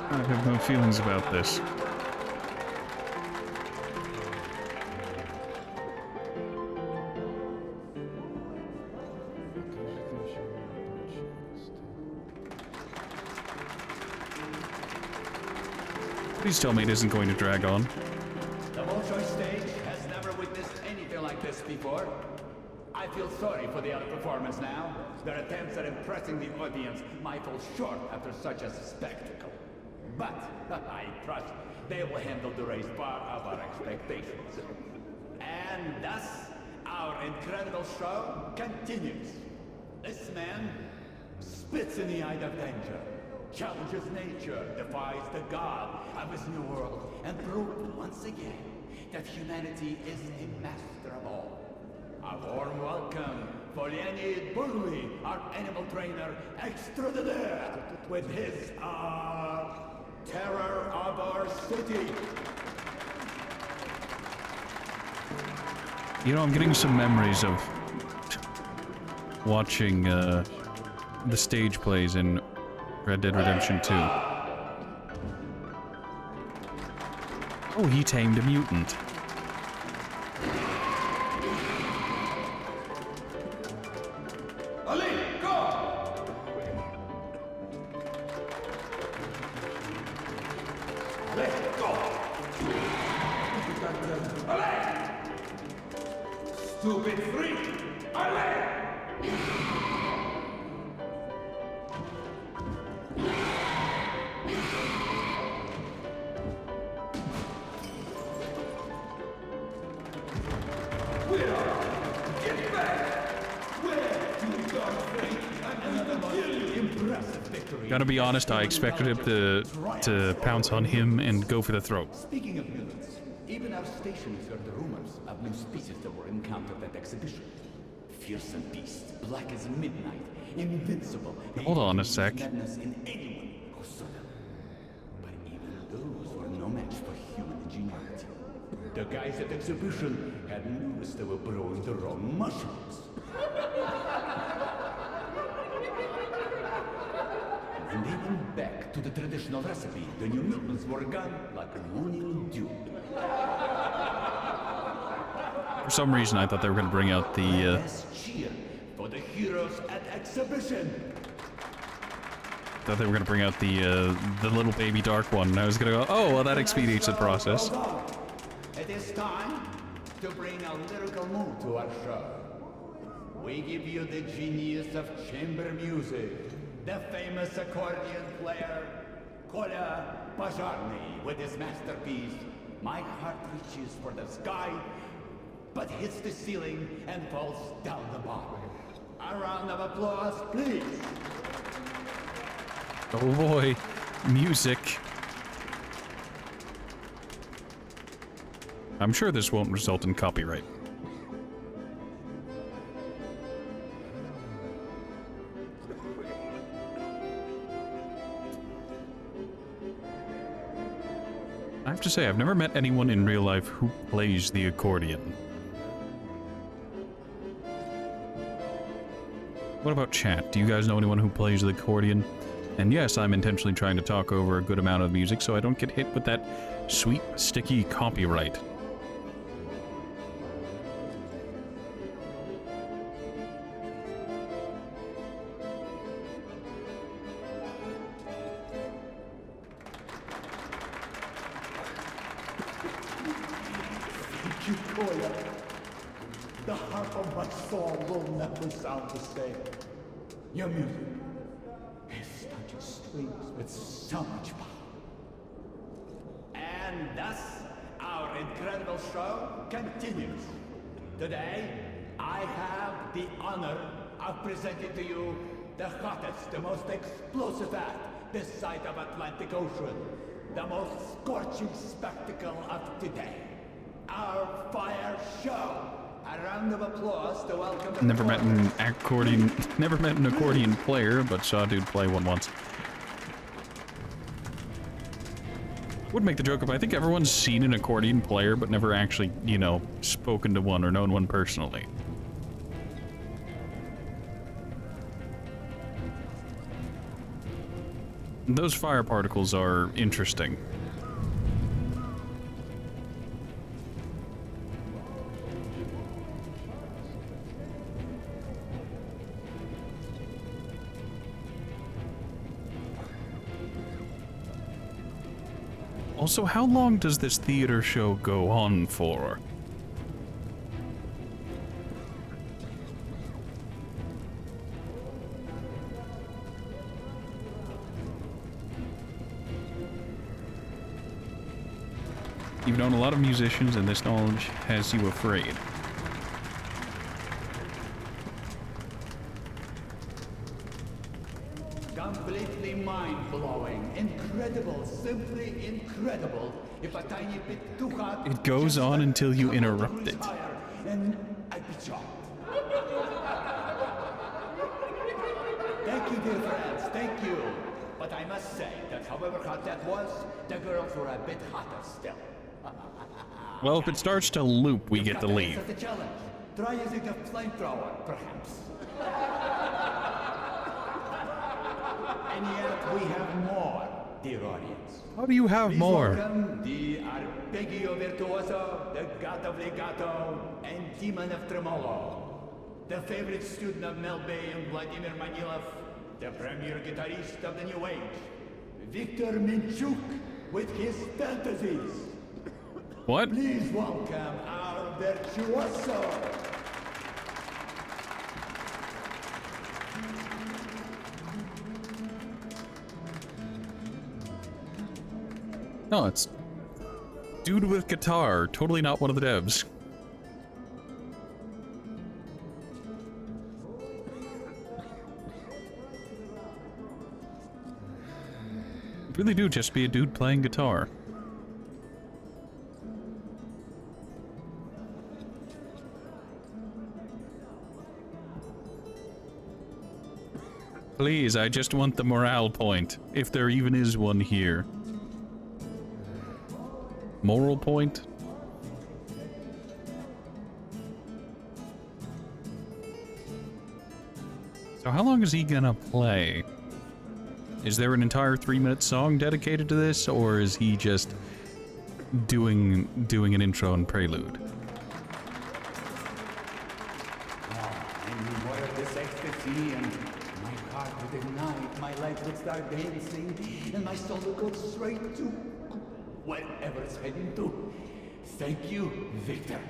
I have no feelings about this. Please tell me it isn't going to drag on. The Bolshoi stage has never witnessed anything like this before. I feel sorry for the other performers now. Their attempts at impressing the audience might fall short after such a spectacle. But I trust they will handle the race bar of our expectations. And thus, our incredible show continues. This man spits in the eye of danger, challenges nature, defies the god of his new world, and proves once again that humanity is a master of all. A warm welcome for Leonid Burley, our animal trainer extraordinaire, with his, terror of our city. You know, I'm getting some memories of watching the stage plays in Red Dead Redemption 2. Oh, he tamed a mutant. Ali, go! Let's go! Ali! Stupid freak! Ali! Gotta be honest, I expected him to pounce on him and go for the throat. Speaking of mutants, even our stations heard the rumors of new species that were encountered at exhibition. Fearsome beasts, black as midnight, invincible. Hold on a sec. Madness in anyone who saw them. But even those were no match for human ingenuity. The guys at exhibition had noticed they were growing the wrong mushrooms. When they went back to the traditional recipe, the new mutants were gone like morning dew. For some reason, I thought they were going to bring out the. Let's cheer for the heroes at exhibition. Thought they were going to bring out the little baby dark one, and I was going to go, oh, well, that expedites the process. It is time to bring a lyrical mood to our show. We give you the genius of chamber music, the famous accordion player, Kolya Pazharny, with his masterpiece, My Heart Reaches for the Sky, but hits the ceiling and falls down the bottom. A round of applause, please. Oh boy, music. I'm sure this won't result in copyright. I have to say, I've never met anyone in real life who plays the accordion. What about chat? Do you guys know anyone who plays the accordion? And yes, I'm intentionally trying to talk over a good amount of music so I don't get hit with that sweet, sticky copyright. Thank you, Koya. The harp of my soul will never sound the same. Your music is touching strings with so much power. And thus, our incredible show continues. Today, I have the honor of presenting to you the hottest, the most explosive act this side of Atlantic Ocean. The most scorching spectacle of today. Our fire show. A round of applause to welcome. Never met an accordion player, but saw a dude play one once. Would make the joke if I think everyone's seen an accordion player, but never actually, you know, spoken to one or known one personally. Those fire particles are interesting. Also, how long does this theater show go on for? You've known a lot of musicians, and this knowledge has you afraid. Completely mind-blowing, incredible, simply incredible. If a tiny bit too hot, It goes on until you interrupt it. and I'd be shocked. Thank you, dear friends, thank you. But I must say that however hot that was, the girls were a bit hotter still. Well, if it starts to loop, we get to leave. That's the challenge. Try using a flamethrower, perhaps. And yet we have more, dear audience. How do you have Please more? welcome the arpeggio virtuoso, the god of legato, and demon of tremolo. The favorite student of Mel Bay and Vladimir Manilov, the premier guitarist of the new age, Viktor Minchuk, with his fantasies. What? Please welcome our virtuoso. No, it's dude with guitar, totally not one of the devs. Really do just be a dude playing guitar. Please, I just want the morale point, if there even is one here. Moral point? So how long is he gonna play? Is there an entire 3-minute song dedicated to this, or is he just doing an intro and prelude? And what of this ecstasy, and my heart would ignite, my life would start dancing, and my soul would go straight to wherever it's heading to. Thank you, Victor.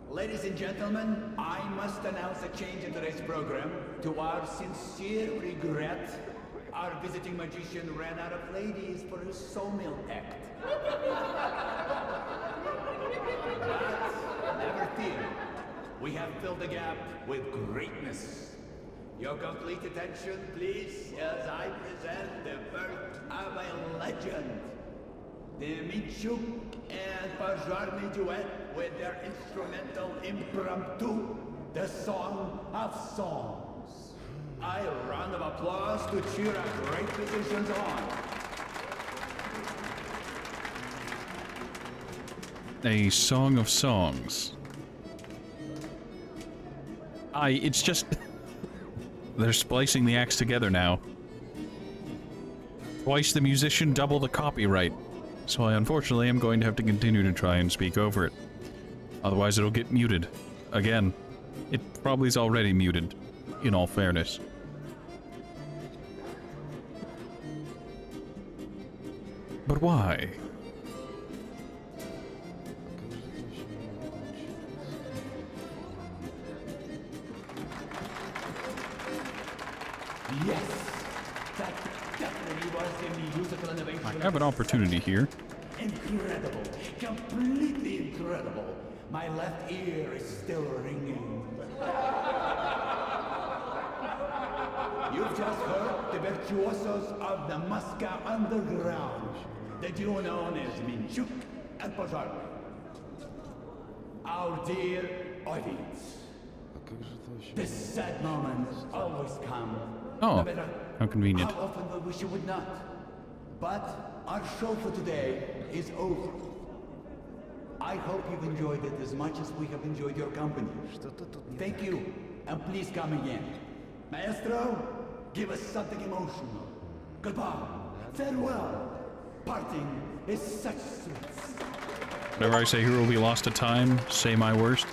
Ladies and gentlemen, I must announce a change in today's program. To our sincere regret, our visiting magician ran out of ladies for his sawmill act. But never fear, we have filled the gap with greatness. Your complete attention, please, as I present the birth of a legend. the Minchuk and Pajarny duet with their instrumental impromptu, The Song of Songs. A round of applause to cheer our great musicians on. A Song of Songs. It's just... They're splicing the acts together now. Twice the musician, double the copyright. So I unfortunately am going to have to continue to try and speak over it. Otherwise it'll get muted. Again. It probably is already muted, in all fairness. But why? Yes, that definitely was the musical innovation. I have an opportunity here. Incredible, completely incredible. My left ear is still ringing. You've just heard the virtuosos of the Moscow Underground, the duo known as Minchuk and Pajarny. Our dear audience, this sad moment always comes. Oh, no matter how convenient. how often we wish it would not. But our show for today is over. I hope you've enjoyed it as much as we have enjoyed your company. Thank you, and please come again. Maestro, give us something emotional. Goodbye, farewell. Parting is such sweets. Whenever I say hero will be lost to time, say my worst.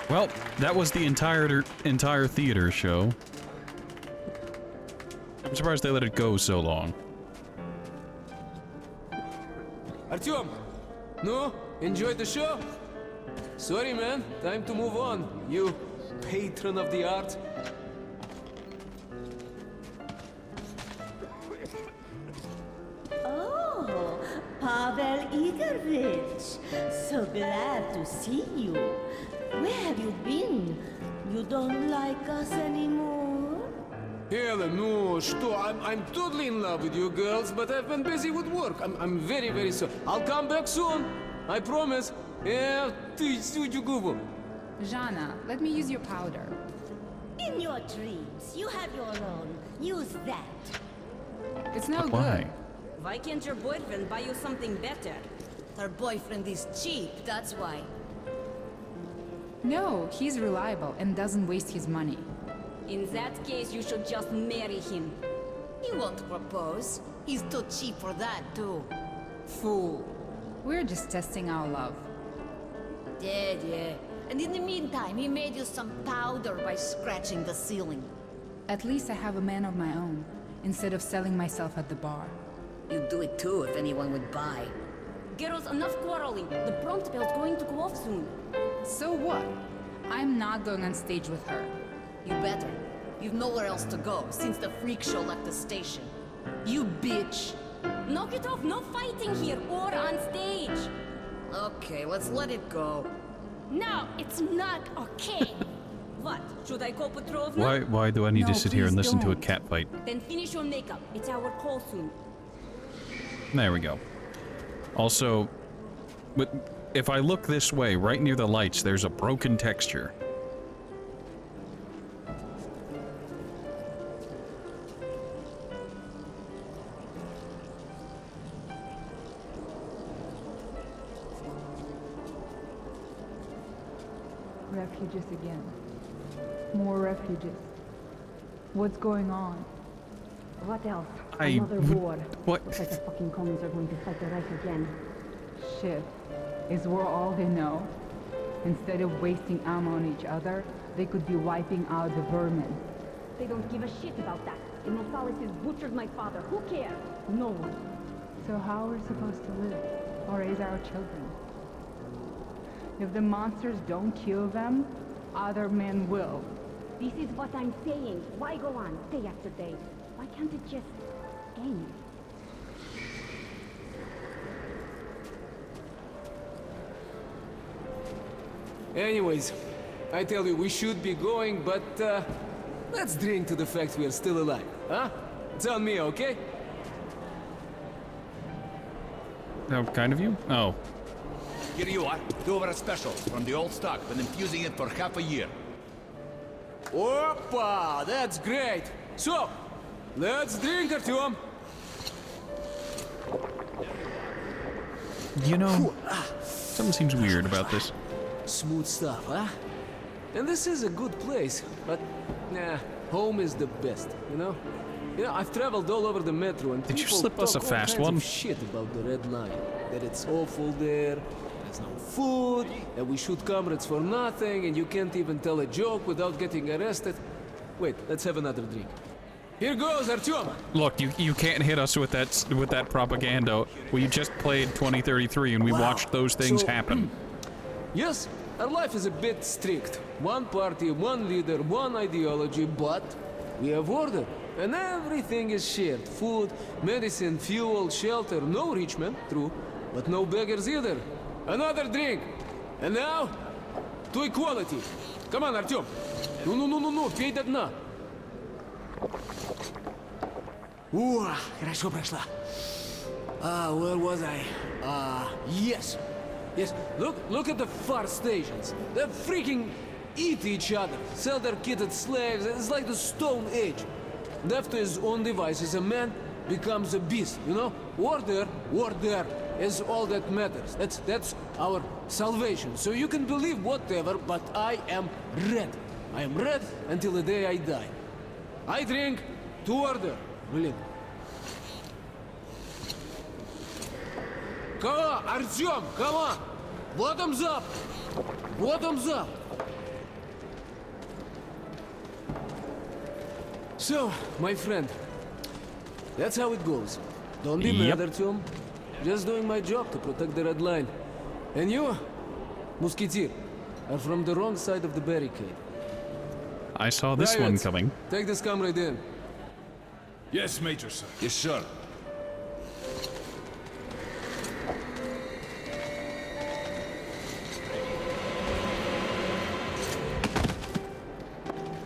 Well, that was the entire theater show. I'm surprised they let it go so long. Artyom! No? Enjoyed the show? Sorry, man. Time to move on. You patron of the art. Oh, Pavel Igorovich. So glad to see you. Where have you been? You don't like us anymore? Helen, no, что? I'm totally in love with you girls, but I've been busy with work. I'm very, very sorry. I'll come back soon. I promise. Yeah, ты сучу губу. Jana, let me use your powder. In your dreams, you have your own. Use that. It's no Why? good. Why can't your boyfriend buy you something better? Her boyfriend is cheap, that's why. No, he's reliable and doesn't waste his money. In that case, you should just marry him. He won't propose. He's too cheap for that, too. Fool. We're just testing our love. Yeah. And in the meantime, he made you some powder by scratching the ceiling. At least I have a man of my own, instead of selling myself at the bar. You'd do it too if anyone would buy. Girls, enough quarreling. The prompt bell's going to go off soon. So what? I'm not going on stage with her. You better. You've nowhere else to go since the freak show left the station. You bitch. Knock it off. No fighting here or on stage. Okay, let's let it go. No, it's not okay. What? Should I call Petrovna? Why do I need No, to sit here and please listen to a don't. cat fight? Then finish your makeup. It's our call soon. There we go. Also, if I look this way, right near the lights, there's a broken texture. Refugees again. More refugees. What's going on? What else? I Another would- war. what? Looks like the fucking commies are going to fight the Reich again. Shit. Is war all they know? Instead of wasting ammo on each other, they could be wiping out the vermin. They don't give a shit about that. Immosalis has butchered my father. Who cares? No one. So how are we supposed to live? Or raise our children? If the monsters don't kill them, other men will. This is what I'm saying. Why go on day after day? Why can't it just end? Anyways, I tell you, we should be going, but let's drink to the fact we are still alive, huh? It's on me, okay? How kind of you? Oh. Here you are. 2 of our specials from the old stock. Been infusing it for half a year. Опа! That's great! So, let's drink, Artyom! You know, something seems weird about this. Smooth stuff, huh? And this is a good place, but nah, home is the best, you know? You know, I've traveled all over the metro and Did you people slip us a talk all fast kinds one? of shit about the Red Line. That it's awful there, there's no food, that we shoot comrades for nothing, and you can't even tell a joke without getting arrested. Wait, let's have another drink. Here goes, Artyom! Look, you can't hit us with that propaganda. We just played 2033 and we watched those things happen. Yes, our life is a bit strict. One party, one leader, one ideology, but we have order. And everything is shared. Food, medicine, fuel, shelter. No rich men, true, but no beggars either. Another drink. And now, to equality. Come on, Artyom. Ну, пей до дна. Хорошо прошла. Where was I? Yes. Yes, look at the far stations. They freaking eat each other, sell their kitted slaves. It's like the Stone Age. Left to his own devices, a man becomes a beast, you know? Order is all that matters. That's our salvation. So you can believe whatever, but I am red. I am red until the day I die. I drink to order. Блин. Come on, Artyom, come on! Bottoms up! Bottoms up! So, my friend, that's how it goes. Don't be mad, Artyom. Just doing my job to protect the Red Line. And you, Musketeer, are from the wrong side of the barricade. I saw this one coming. Take this comrade in. Yes, Major, sir. Yes, sir.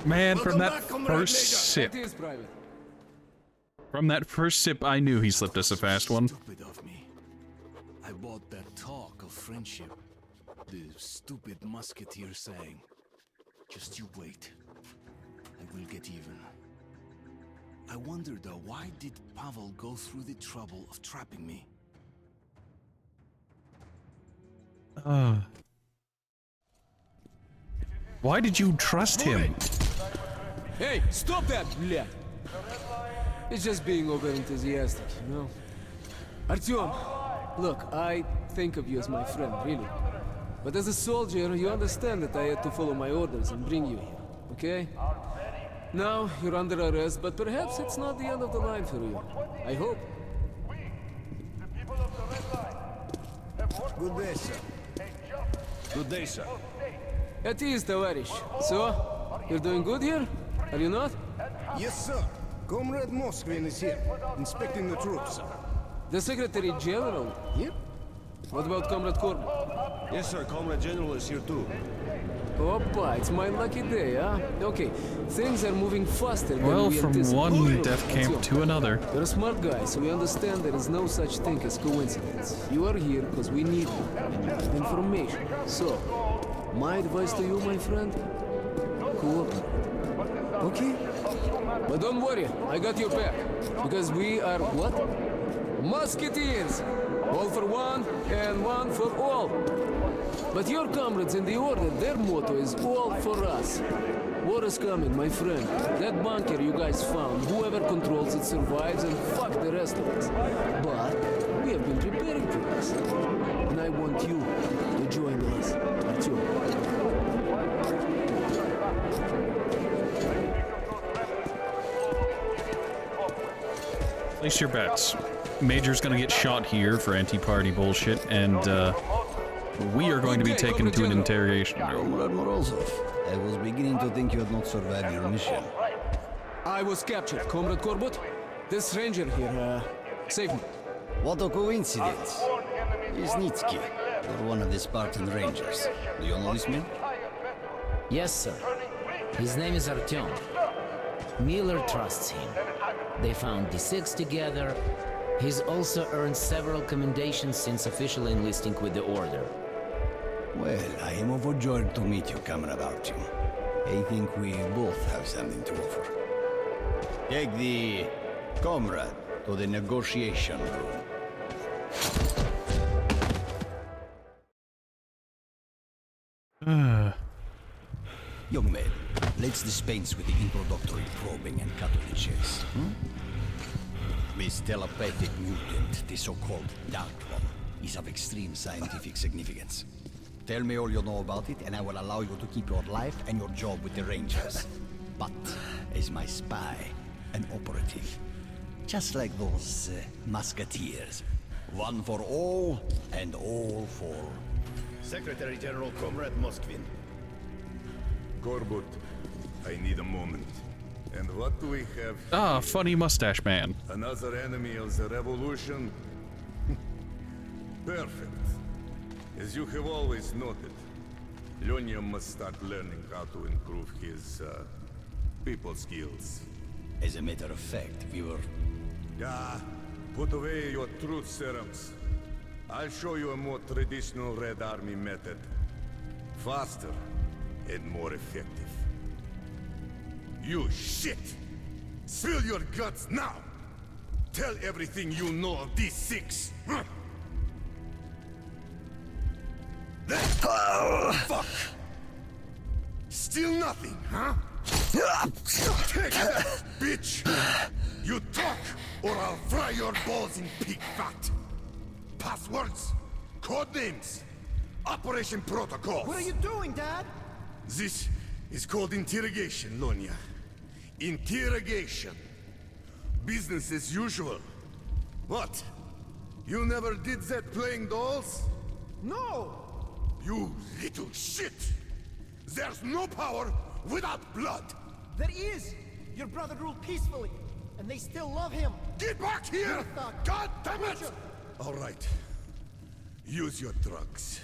Man, from that first sip. From that first sip, I knew he slipped us a fast one. Stupid of me. I bought that talk of friendship. The stupid musketeer saying, "Just you wait. I will get even." I wonder though, why did Pavel go through the trouble of trapping me? Why did you trust him? Hey, stop that, блядь! It's just being over-enthusiastic, you know? Artyom, look, I think of you as my friend, really. But as a soldier, you understand that I had to follow my orders and bring you here, okay? Now, you're under arrest, but perhaps it's not the end of the line for you. I hope. Good day, sir. Good day, sir. At ease, товарищ. So, you're doing good here? Are you not? Yes, sir. Comrade Moskvin is here, inspecting the troops, sir. The Secretary General? Yep. What about Comrade Corbett? Yes, sir. Comrade General is here too. Oppa, it's my lucky day, huh? Okay, things are moving faster than Well, we from anticipated. one death camp to another. You're a smart guy, so we understand there is no such thing as coincidence. You are here because we need you, and you have information. So, my advice to you, my friend, cooperate. Okay? But don't worry, I got your back. Because we are what? Musketeers! All for one, and one for all. But your comrades in the Order, their motto is all for us. War is coming, my friend. That bunker you guys found, whoever controls it survives, and fuck the rest of us. But we have been preparing for this. And I want you to join us, Artyom. Place your bets. Major's gonna get shot here for anti-party bullshit, and we are going to be taken to an interrogation room. Comrade Morozov, I was beginning to think you had not survived your mission. I was captured, Comrade Corbett. This ranger here, saved me. What a coincidence. Isnitsky, you're one of the Spartan Rangers. Do you know this man? Yes, sir. His name is Artyom. Miller trusts him. They found D6 together. He's also earned several commendations since officially enlisting with the Order. Well, I am overjoyed to meet you, Comrade Artyom. I think we both have something to offer. Take the comrade to the negotiation room. Young man, let's dispense with the introductory probing and cut to the chase. This telepathic mutant, the so-called Dark One, is of extreme scientific significance. Tell me all you know about it, and I will allow you to keep your life and your job with the Rangers. But as my spy, an operative, just like those musketeers. One for all, and all for... Secretary General Comrade Moskvin. Korbut, I need a moment. And what do we have? Ah, funny mustache man. Another enemy of the revolution? Perfect. As you have always noted, Lyonya must start learning how to improve his, people skills. As a matter of fact, we were... Put away your truth serums. I'll show you a more traditional Red Army method. Faster and more effective. You shit! Spill your guts now! Tell everything you know of these six! Huh? Fuck! Still nothing, huh? Take that, bitch! You talk, or I'll fry your balls in pig fat! Passwords, codenames, operation protocols. What are you doing, Dad? This is called interrogation, Lyonya. Interrogation. Business as usual. What? You never did that playing dolls? No! You little shit! There's no power without blood! There is! Your brother ruled peacefully, and they still love him! Get back here! God damn it! All right. Use your drugs.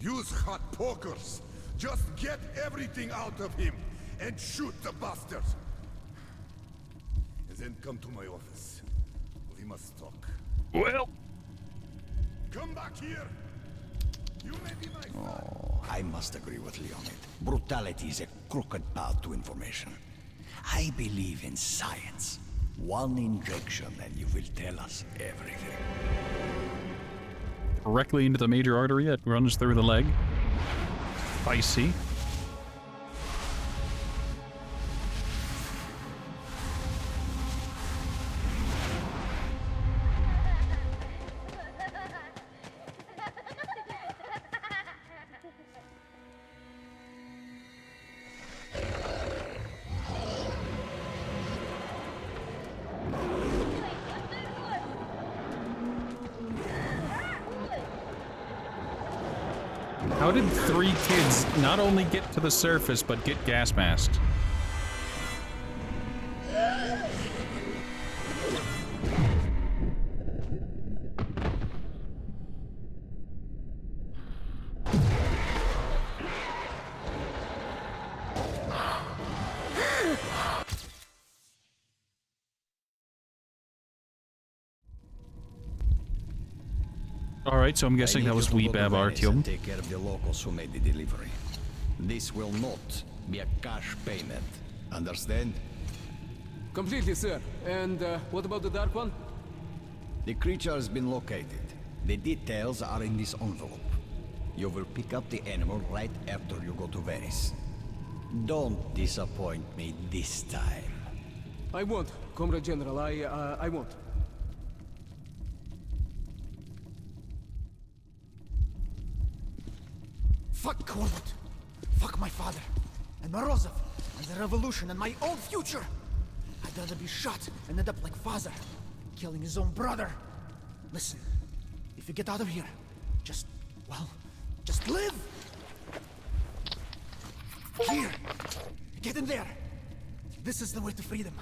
Use hot pokers. Just get everything out of him and shoot the bastard. And then come to my office. We must talk. Well. Come back here. You may be my son. Oh, I must agree with Leonid. Brutality is a crooked path to information. I believe in science. One injection and you will tell us everything. Directly into the major artery that runs through the leg. Spicy. How did 3 kids not only get to the surface, but get gas masked? Alright, so I'm guessing that was Weebab Artyom. Take care of the locals who made the delivery. This will not be a cash payment. Understand? Completely, sir. And what about the Dark One? The creature has been located. The details are in this envelope. You will pick up the animal right after you go to Varys. Don't disappoint me this time. I won't, Comrade General. I won't. Fuck Korbut. Fuck my father. And Morozov. And the revolution and my own future. I'd rather be shot and end up like Father. Killing his own brother. Listen. If you get out of here, just live! Here! Get in there! This is the way to freedom.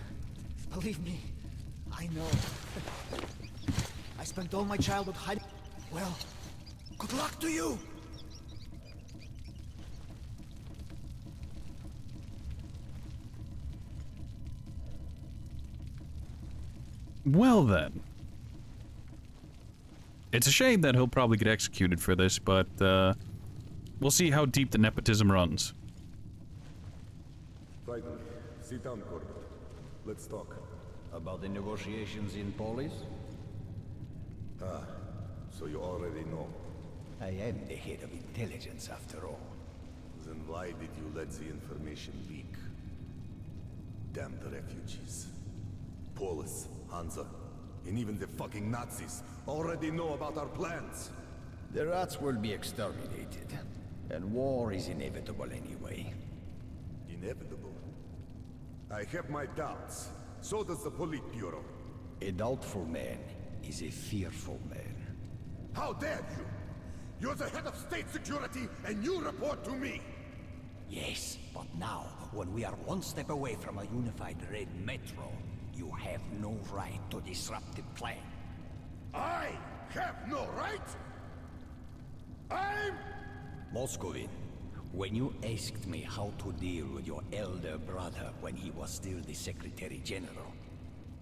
Believe me, I know. I spent all my childhood hiding. Well, good luck to you! Well then. It's a shame that he'll probably get executed for this, but we'll see how deep the nepotism runs. Frightened. Sit down, Corbett. Let's talk. About the negotiations in Polis? Ah, so you already know. I am the head of intelligence, after all. Then why did you let the information leak? Damn the refugees. Polis, Hansa, and even the fucking Nazis already know about our plans. The rats will be exterminated, and war is inevitable anyway. Inevitable? I have my doubts. So does the Politburo. A doubtful man is a fearful man. How dare you! You're the head of state security, and you report to me! Yes, but now, when we are one step away from a unified Red Metro, you have no right to disrupt the plan. I have no right? I'm... Moscovin, when you asked me how to deal with your elder brother when he was still the Secretary General,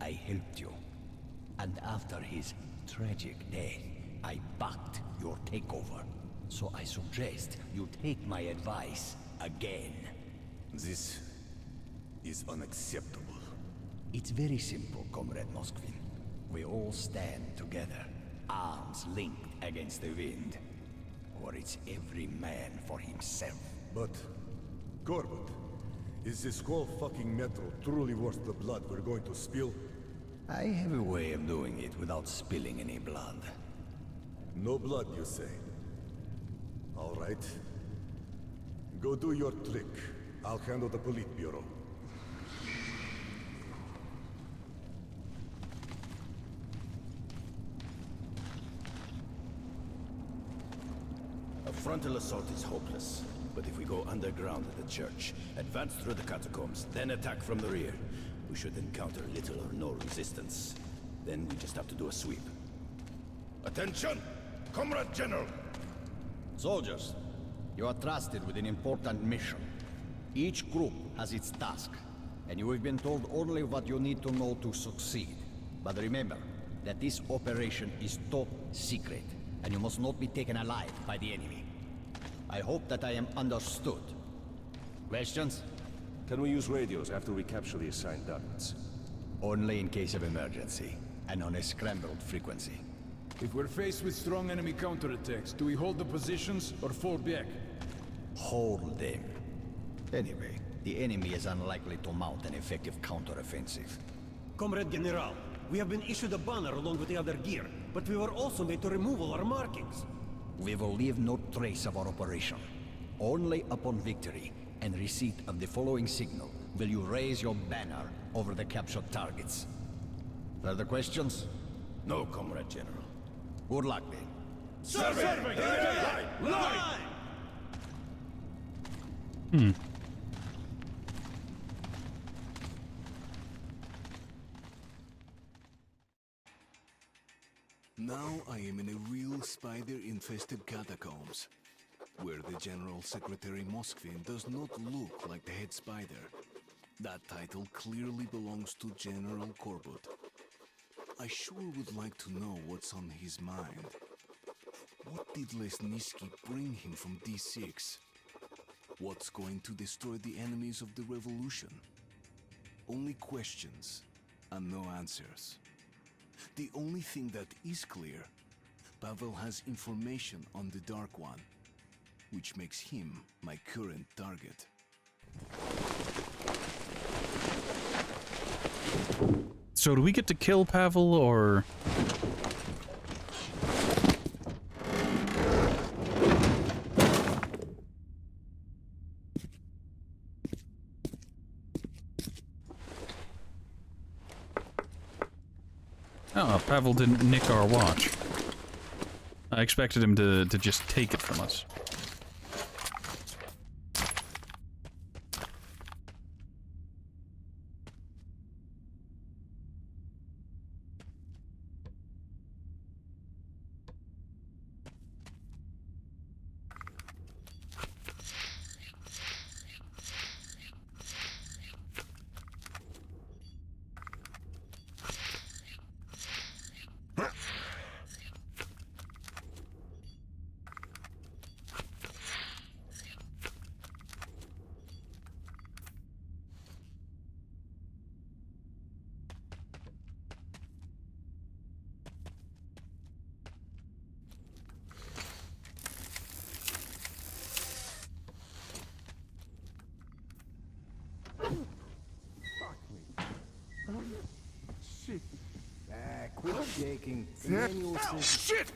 I helped you. And after his tragic death, I backed your takeover. So I suggest you take my advice again. This is unacceptable. It's very simple, Comrade Moskvin. We all stand together, arms linked against the wind. Or it's every man for himself. But, Corbett, is this whole fucking metro truly worth the blood we're going to spill? I have a way of doing it without spilling any blood. No blood, you say? All right. Go do your trick. I'll handle the Politburo. A frontal assault is hopeless. But if we go underground at the church, advance through the catacombs, then attack from the rear, we should encounter little or no resistance. Then we just have to do a sweep. Attention! Comrade General! Soldiers, you are trusted with an important mission. Each group has its task, and you have been told only what you need to know to succeed. But remember that this operation is top secret, and you must not be taken alive by the enemy. I hope that I am understood. Questions? Can we use radios after we capture the assigned targets? Only in case of emergency, and on a scrambled frequency. If we're faced with strong enemy counterattacks, do we hold the positions or fall back? Hold them. Anyway, the enemy is unlikely to mount an effective counteroffensive. Comrade General, we have been issued a banner along with the other gear, but we were also made to remove all our markings. We will leave no trace of our operation. Only upon victory and receipt of the following signal will you raise your banner over the captured targets. Further questions? No, Comrade General. Good luck, then. Serving! Line! Now I am in a real spider-infested catacombs, where the General Secretary Moskvin does not look like the head spider. That title clearly belongs to General Corbett. I sure would like to know what's on his mind. What did Lesniski bring him from D6? What's going to destroy the enemies of the revolution? Only questions and no answers. The only thing that is clear, Pavel has information on the Dark One, which makes him my current target. So do we get to kill Pavel, or...? Oh, Pavel didn't nick our watch. I expected him to just take it from us. Quit shaking. The manual says... Shit!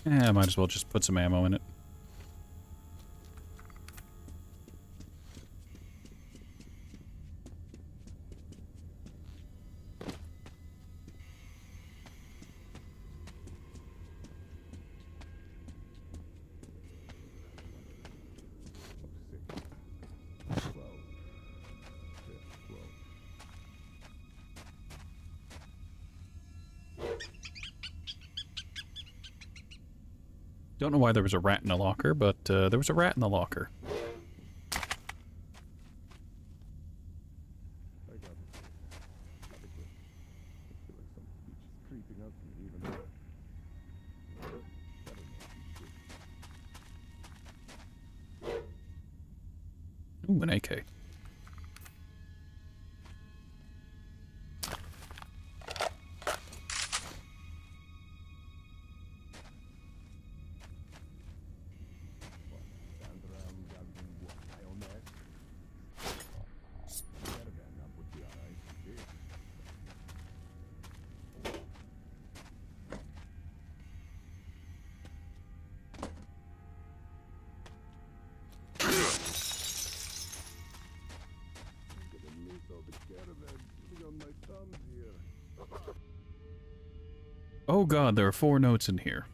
Yeah, I might as well just put some ammo in it. Don't know why there was a rat in a locker, but there was a rat in the locker. Ooh, an AK. Oh god, there are 4 notes in here.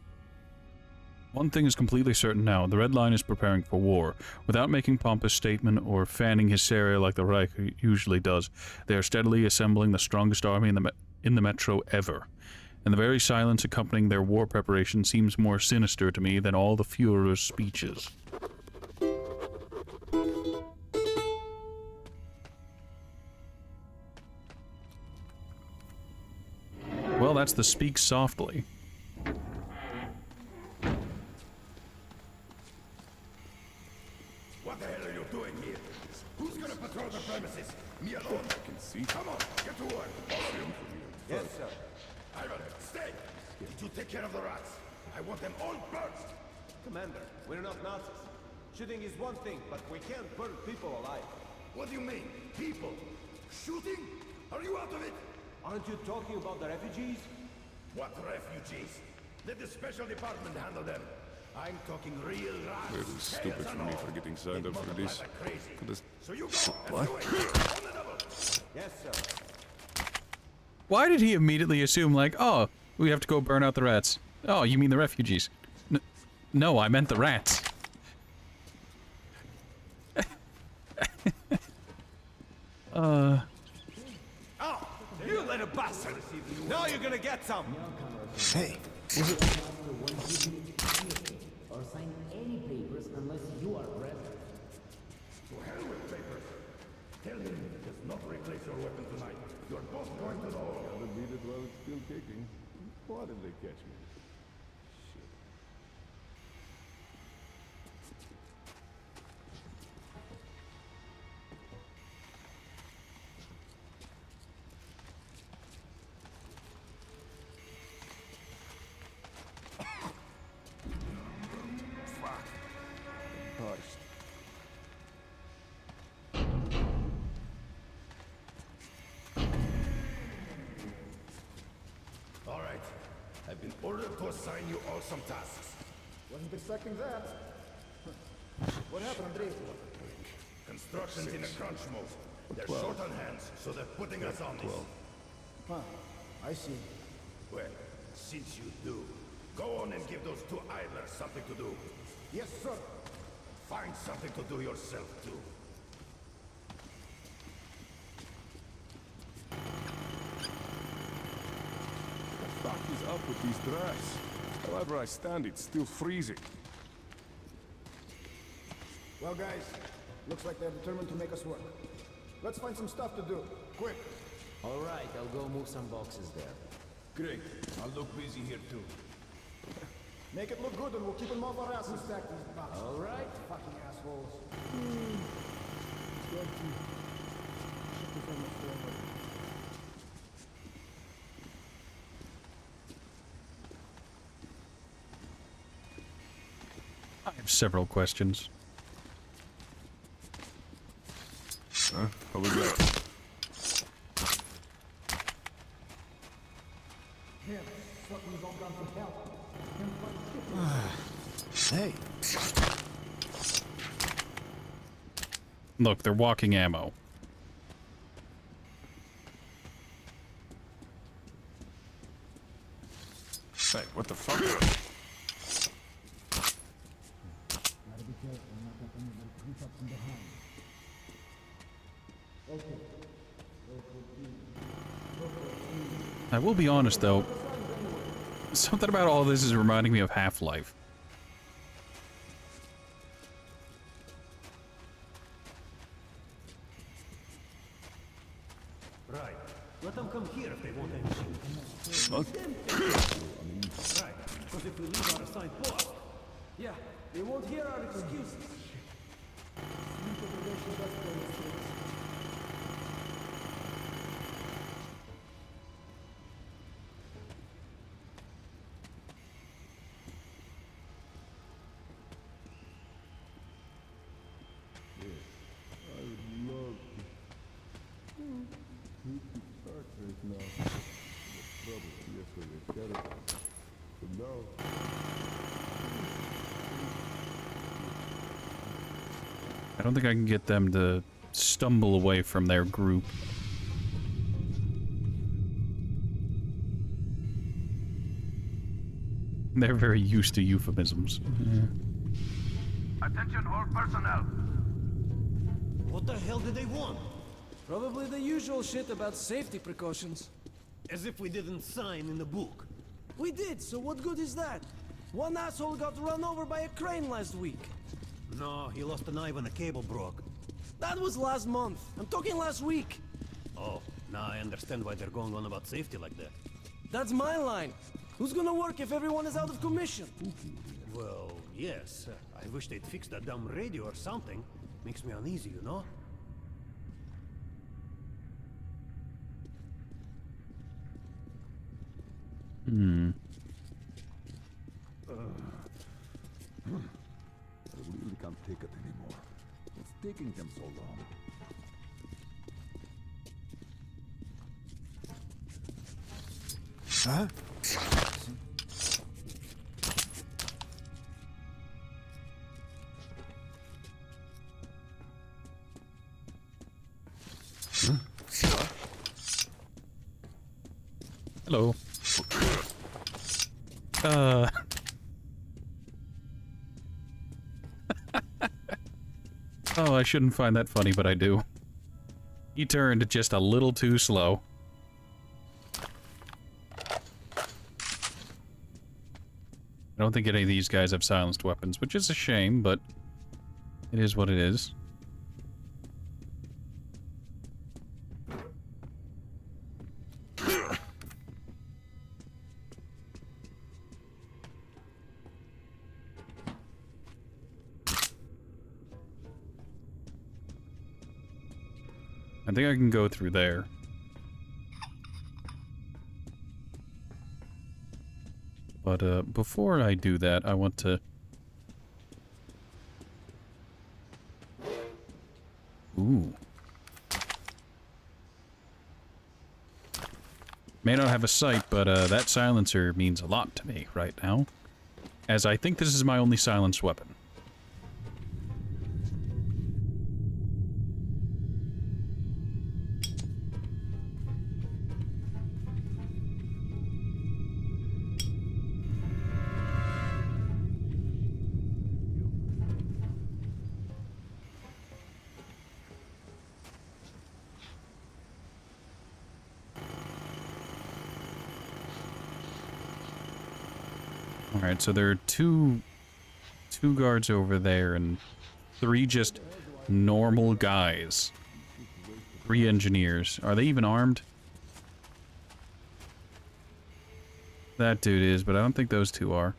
One thing is completely certain now. The Red Line is preparing for war. Without making pompous statement or fanning hysteria like the Reich usually does, they are steadily assembling the strongest army in the Metro ever. And the very silence accompanying their war preparation seems more sinister to me than all the Führer's speeches. Well, that's the speak softly. What the hell are you doing here? Who's gonna patrol the premises? Me alone. I can see. Come on, get to work. Yes, sir. Ivan, stay. Did you take care of the rats? I want them all burned. Commander, we're not Nazis. Shooting is one thing, but we can't burn people alive. What do you mean? People? Shooting? Are you out of it? Aren't you talking about the refugees? What refugees? Let the special department handle them. I'm talking real rats. It is stupid for me for getting signed up for this. For this. So you What? Yes, sir. Why did he immediately assume, like, oh, we have to go burn out the rats? Oh, you mean the refugees? No, I meant the rats. Oh, you little bastard! Now you're gonna get some! Hey! Or sign any papers unless you are present. To hell with papers. Tell him he does not replace your weapon tonight. You're both going to the hole. Gotta beat it while it's still kicking. Why did they catch me? All right. I've been Ordered to assign you all some tasks. Wasn't expecting that. What happened, Andrei? Construction's in a crunch mode. They're short on hands, so they're putting us on this. Huh, I see. Well, since you do, go on and give those two idlers something to do. Yes, sir. Find something to do yourself, too. The fuck is up with these drafts? However I stand, it's still freezing. Well, guys, looks like they're determined to make us work. Let's find some stuff to do. Quick. All right, I'll go move some boxes there. Great. I'll look busy here too. Make it look good and we'll keep them off our asses. Stack these boxes. All right. Fucking assholes. I have several questions. Huh? What was that? Hey. Look, they're walking ammo. Hey, what the fuck? I will be honest, though. Something about all this is reminding me of Half-Life. Right. Let them come here if they want anything. What? Right. Because if we leave our assigned post, yeah, they won't hear our excuses. I would love to start this now. Trouble, yes, so they got it. But no. I don't think I can get them to stumble away from their group. They're very used to euphemisms. Attention all personnel. What the hell did they want? Probably the usual shit about safety precautions. As if we didn't sign in the book. We did, so what good is that? One asshole got run over by a crane last week. No, he lost a knife and a cable broke. That was last month. I'm talking last week. Oh, now I understand why they're going on about safety like that. That's my line. Who's gonna work if everyone is out of commission? Well, yes. I wish they'd fix that dumb radio or something. Makes me uneasy, you know? Hmm. I really can't take it anymore. What's taking them so long? Huh? Hello. Oh, I shouldn't find that funny, but I do. He turned just a little too slow. I don't think any of these guys have silenced weapons, which is a shame, but it is what it is. I think I can go through there. But before I do that, I want to... Ooh. May not have a sight, but that silencer means a lot to me right now, as I think this is my only silenced weapon. Alright, so there are two guards over there and 3 just normal guys. 3 engineers. Are they even armed? That dude is, but I don't think those 2 are.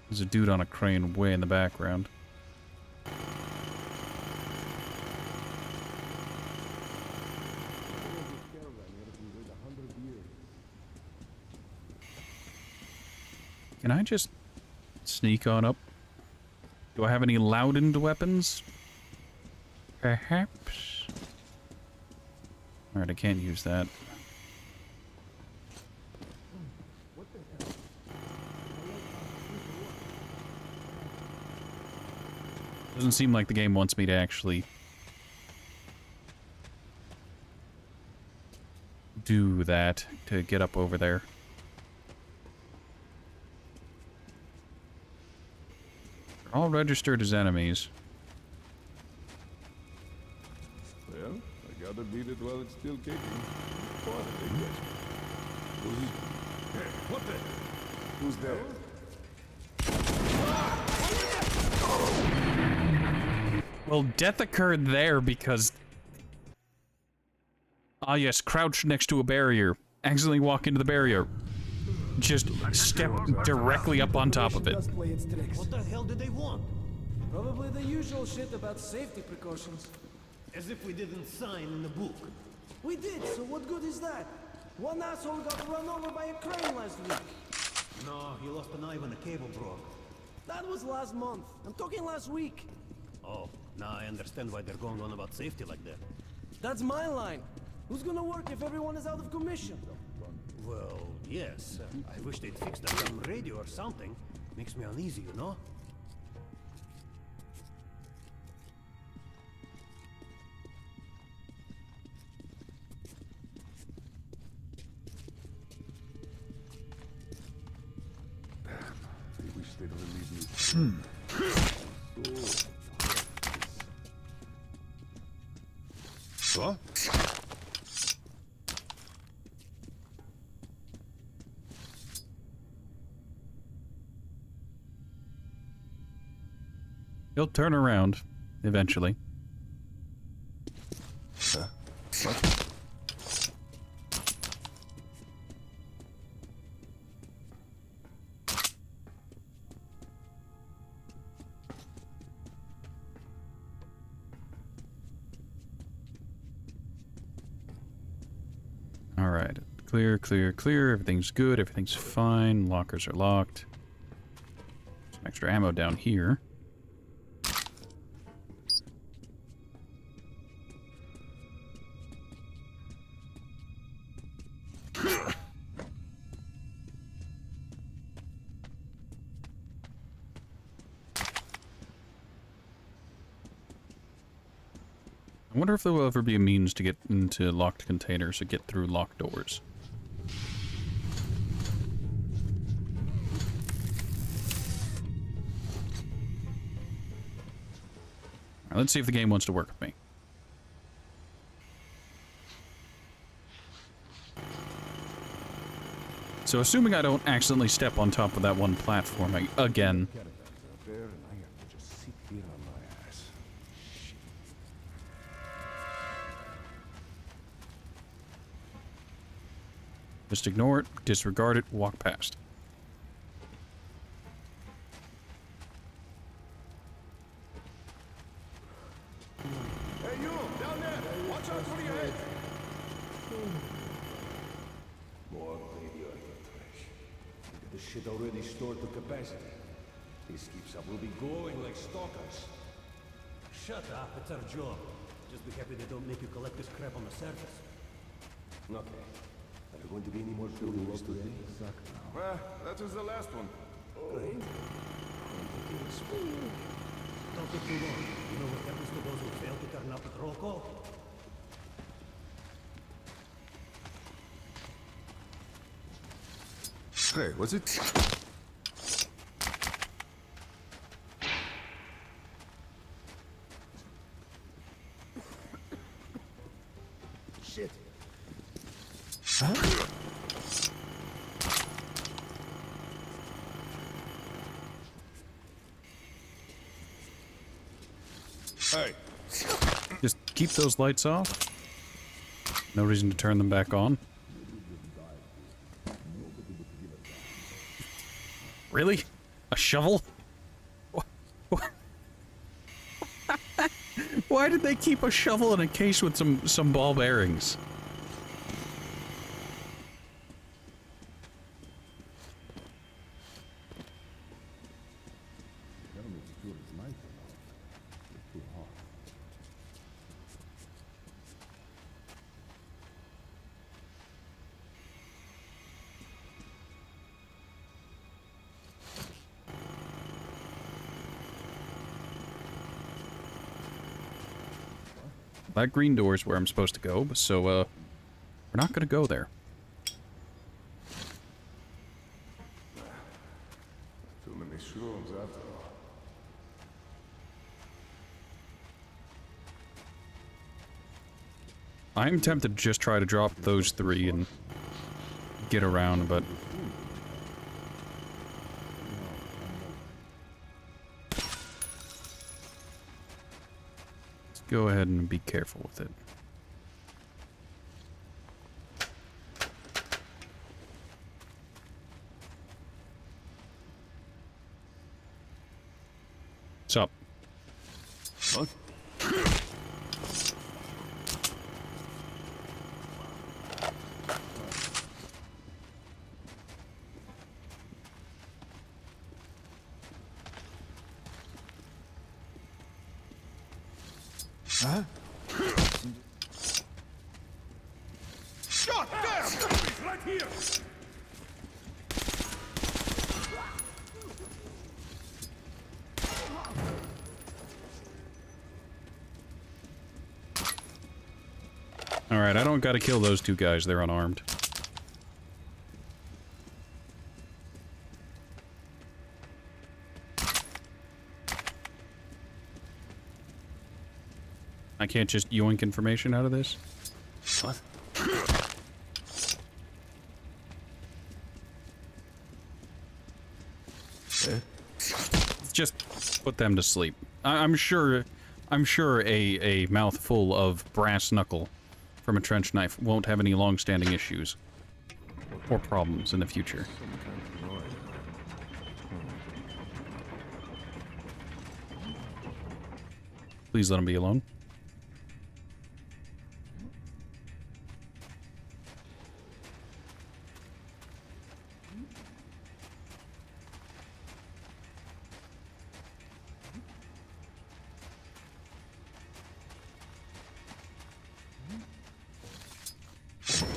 There's a dude on a crane way in the background. Can I just sneak on up? Do I have any loudened weapons? Perhaps? Alright, I can't use that. Doesn't seem like the game wants me to actually do that to get up over there. They're all registered as enemies. Well, I gotta beat it while it's still kicking. What the? Who's there? Well, death occurred there because... Ah yes, crouch next to a barrier. Accidentally walk into the barrier. Just step directly up on top of it. What the hell did they want? Probably the usual shit about safety precautions. As if we didn't sign in the book. We did, so what good is that? One asshole got run over by a crane last week. No, he lost an eye when a cable broke. That was last month. I'm talking last week. Oh, now I understand why they're going on about safety like that. That's my line. Who's gonna work if everyone is out of commission? Well, yes. I wish they'd fix that damn radio or something. Makes me uneasy, you know? I wish they'd relieve me. What? He'll turn around, eventually. Huh? What? Alright. Clear, clear, clear. Everything's good. Everything's fine. Lockers are locked. Some extra ammo down here. I wonder if there will ever be a means to get into locked containers or get through locked doors. Alright, let's see if the game wants to work with me. So assuming I don't accidentally step on top of that one platform again. Just ignore it, disregard it, walk past. Hey, you! Down there! Watch out for your head! More radioactive trash. The shit already stored to capacity. This keeps up, we'll be glowing like stalkers. Shut up, it's our job. Just be happy they don't make you collect this crap on the surface. Okay. Are there going to be any more pilgrims today? Well, that was the last one. Great. Don't get too long. You know what happens to those who fail to turn up at roll call? Hey, what's it? Shit. Huh? Hey. Just keep those lights off. No reason to turn them back on. Really? A shovel? Why did they keep a shovel in a case with some ball bearings? That green door is where I'm supposed to go, so, we're not gonna go there. Too many shrooms after all. I'm tempted to just try to drop those three and get around, but... go ahead and be careful with it. What's up? What? Huh? God damn! He's right here! Alright, I don't gotta kill those two guys, they're unarmed. I can't just yoink information out of this? What? Just put them to sleep. I'm sure a mouthful of brass knuckle from a trench knife won't have any long-standing issues or problems in the future. Please let him be alone.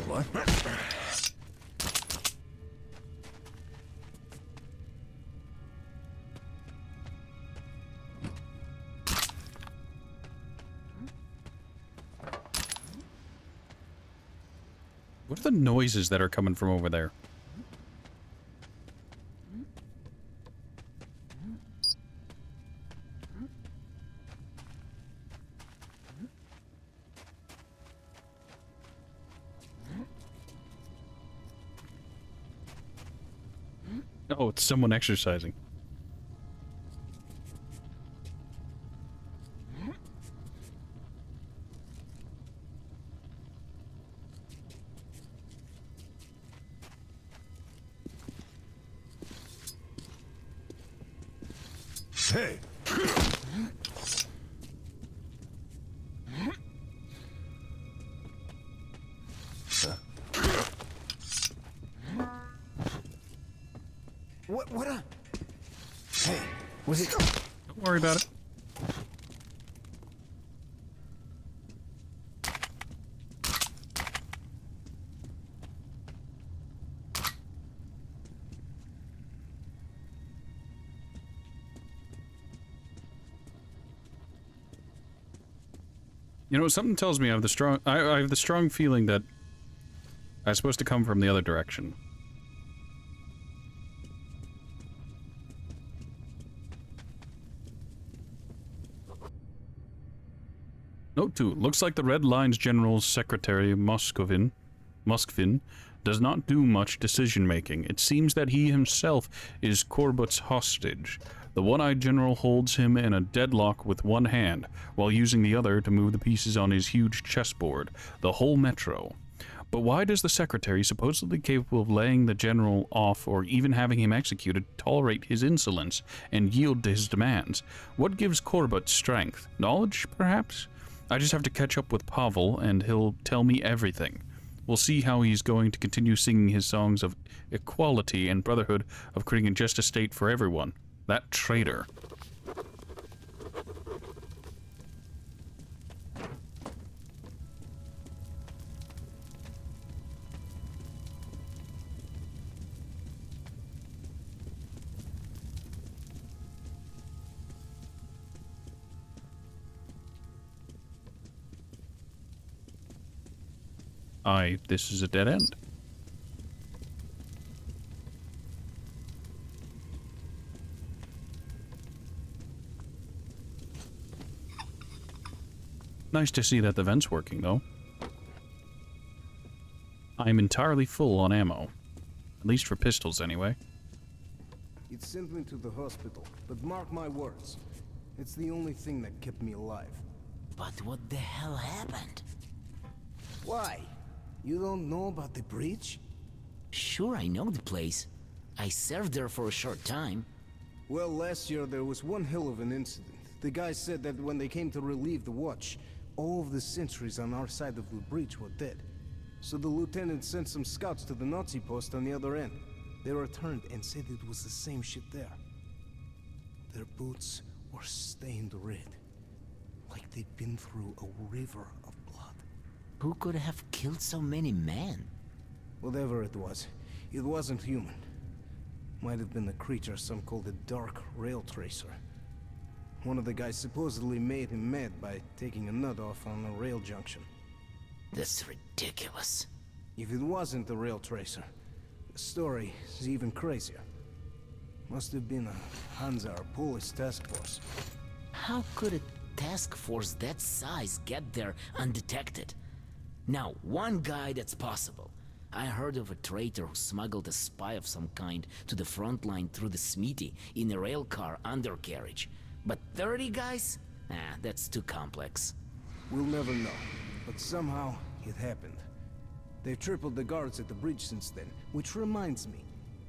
What? What are the noises that are coming from over there? Oh, it's someone exercising. Hey! What a... Hey, was it... Don't worry about it. You know, something tells me I have the strong feeling that I'm supposed to come from the other direction. Note 2. Looks like the Red Line's General Secretary Moskvin does not do much decision-making. It seems that he himself is Corbett's hostage. The one-eyed general holds him in a deadlock with one hand, while using the other to move the pieces on his huge chessboard, the whole metro. But why does the secretary, supposedly capable of laying the general off or even having him executed, tolerate his insolence and yield to his demands? What gives Corbett strength? Knowledge, perhaps? I just have to catch up with Pavel, and he'll tell me everything. We'll see how he's going to continue singing his songs of equality and brotherhood, of creating a just estate for everyone. That traitor. This is a dead end. Nice to see that the vent's working, though. I'm entirely full on ammo. At least for pistols, anyway. It sent me to the hospital, but mark my words, it's the only thing that kept me alive. But what the hell happened? Why? You don't know about the breach? Sure, I know the place. I served there for a short time. Well, last year there was one hell of an incident. The guy said that when they came to relieve the watch, all of the sentries on our side of the breach were dead. So the lieutenant sent some scouts to the Nazi post on the other end. They returned and said it was the same shit there. Their boots were stained red, like they'd been through a river of blood. Who could have killed so many men? Whatever it wasn't human. Might have been a creature some called a Dark Rail Tracer. One of the guys supposedly made him mad by taking a nut off on a rail junction. That's ridiculous. If it wasn't the Rail Tracer, the story is even crazier. Must have been a Hansa or Polish task force. How could a task force that size get there undetected? Now, one guy that's possible. I heard of a traitor who smuggled a spy of some kind to the front line through the Smithy in a railcar undercarriage. But 30 guys? That's too complex. We'll never know, but somehow it happened. They've tripled the guards at the bridge since then, which reminds me,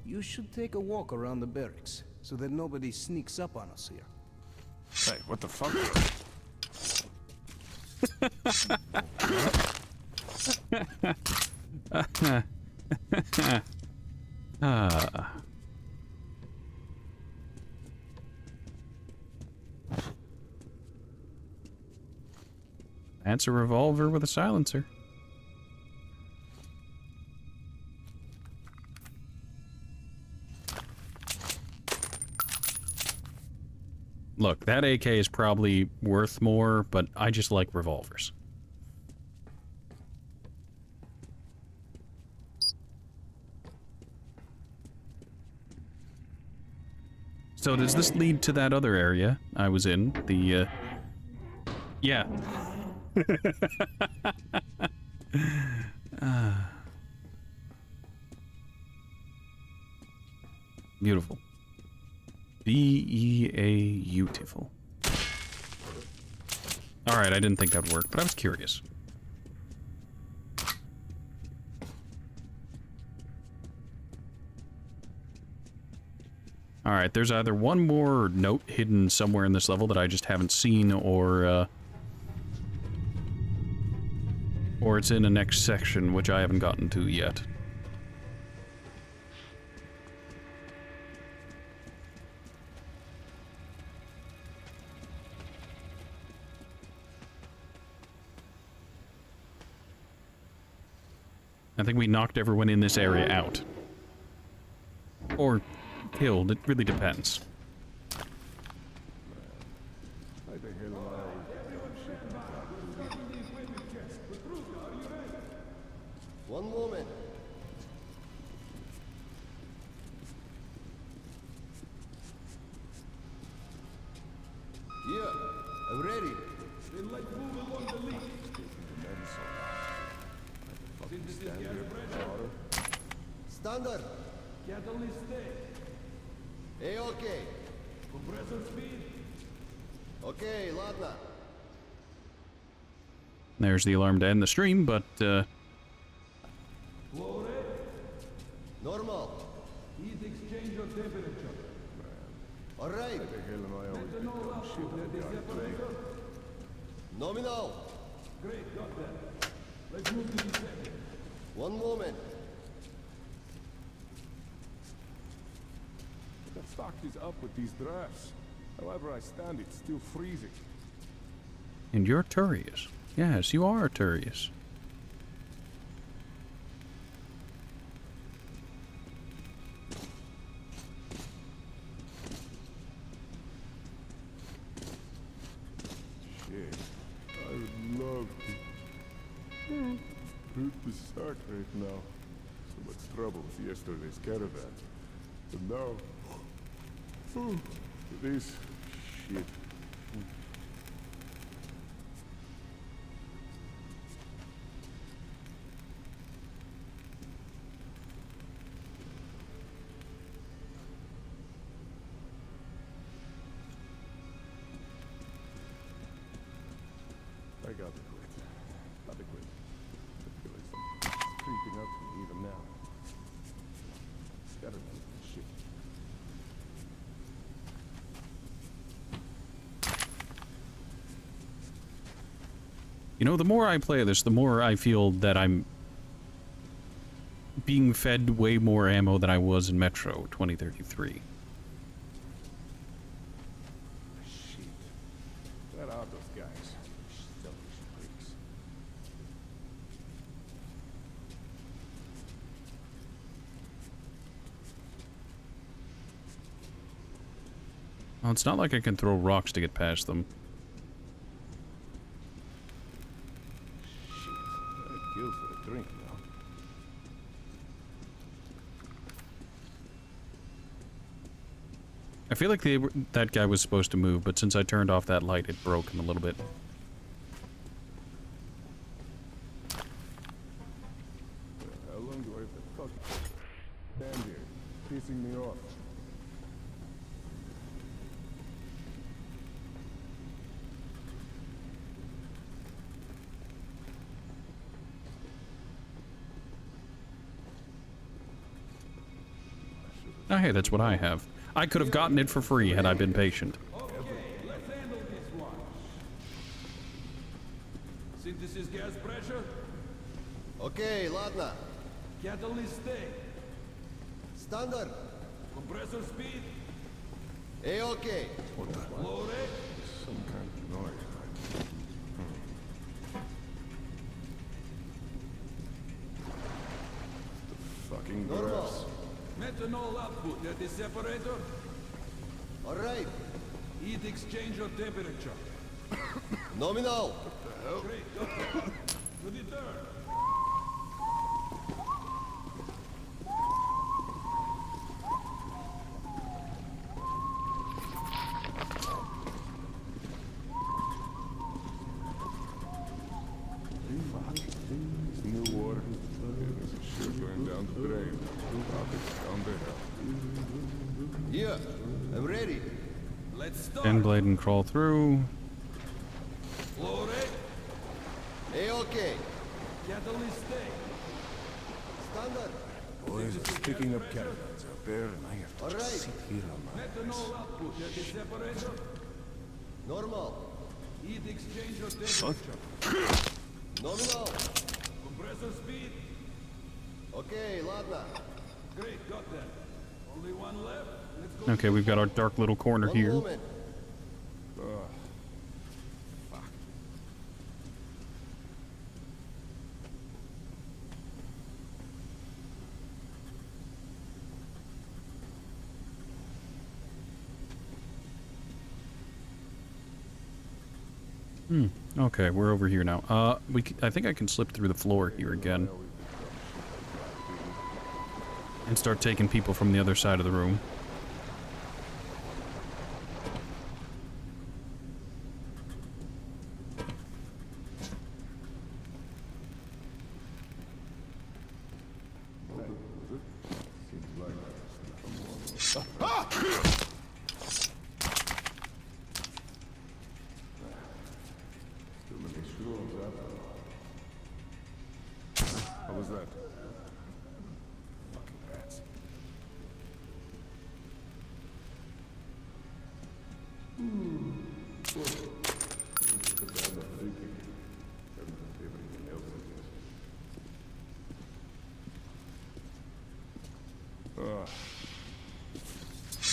you should take a walk around the barracks, so that nobody sneaks up on us here. Hey, what the fuck? That's a revolver with a silencer. Look, that AK is probably worth more, but I just like revolvers. So does this lead to that other area I was in? The, yeah. Beautiful. Beautiful. Alright, I didn't think that would work, but I was curious. Alright, there's either one more note hidden somewhere in this level that I just haven't seen, or it's in the next section, which I haven't gotten to yet. I think we knocked everyone in this area out. Or killed, it really depends. One moment. Yeah, I'm ready. Then let's move along the lead. Since this is gas pressure, Standard. catalyst stay. Okay. Compressor speed. Okay, ладно. There's the alarm to end the stream, but Flow rate. Normal. Heat exchange of temperature. All right. Methanol output at the separator. Nominal. Great, got that. Let's move to the second. One moment. The fuck is up with these drafts? However I stand, it's still freezing. and you're Turius. Yes, you are Turius. Shit. I would love to. Root to start right now. So much trouble with yesterday's caravan. But now. This shit. I gotta quit. Gotta quit. I feel like something's creeping up to me even now. Gotta do this shit. You know, the more I play this, the more I feel that I'm being fed way more ammo than I was in Metro 2033. Shit. Where are those guys? Selfish pricks. Well, it's not like I can throw rocks to get past them. I'd kill for a drink now. I feel like that guy was supposed to move, but since I turned off that light, it broke him a little bit. How long do I have to fucking stand here? Pissing me off. Oh, hey, that's what I have. I could have gotten it for free had I been patient. Okay, let's handle this one. Synthesis gas pressure. Okay, ладно. Catalyst stay. Standard. Compressor speed. Okay. What the? Flow rate. Some kind of noise. The fucking graphs. Methanol output at the separator. All right. Heat exchange of temperature. Nominal. Great, got that. To the third. It's new water. Yeah, there's a shit going down the drain. Drop it down there. Yeah, I'm ready. Let's start. Endblade and crawl through. Flow rate. Okay. Catalyst stay. Standard. Boys are sticking up caravans out there, and I have to All right. sit here on my ass. Methanol output at the separator. Normal. Heat exchange of temperature. Nominal. Compressor speed. Okay, ладно. Great, got that. Only one left. Let's go. Okay, we've got our dark little corner One here. moment. Fuck. Okay, we're over here now. I think I can slip through the floor here again. and start taking people from the other side of the room. What was that? Fucking rats.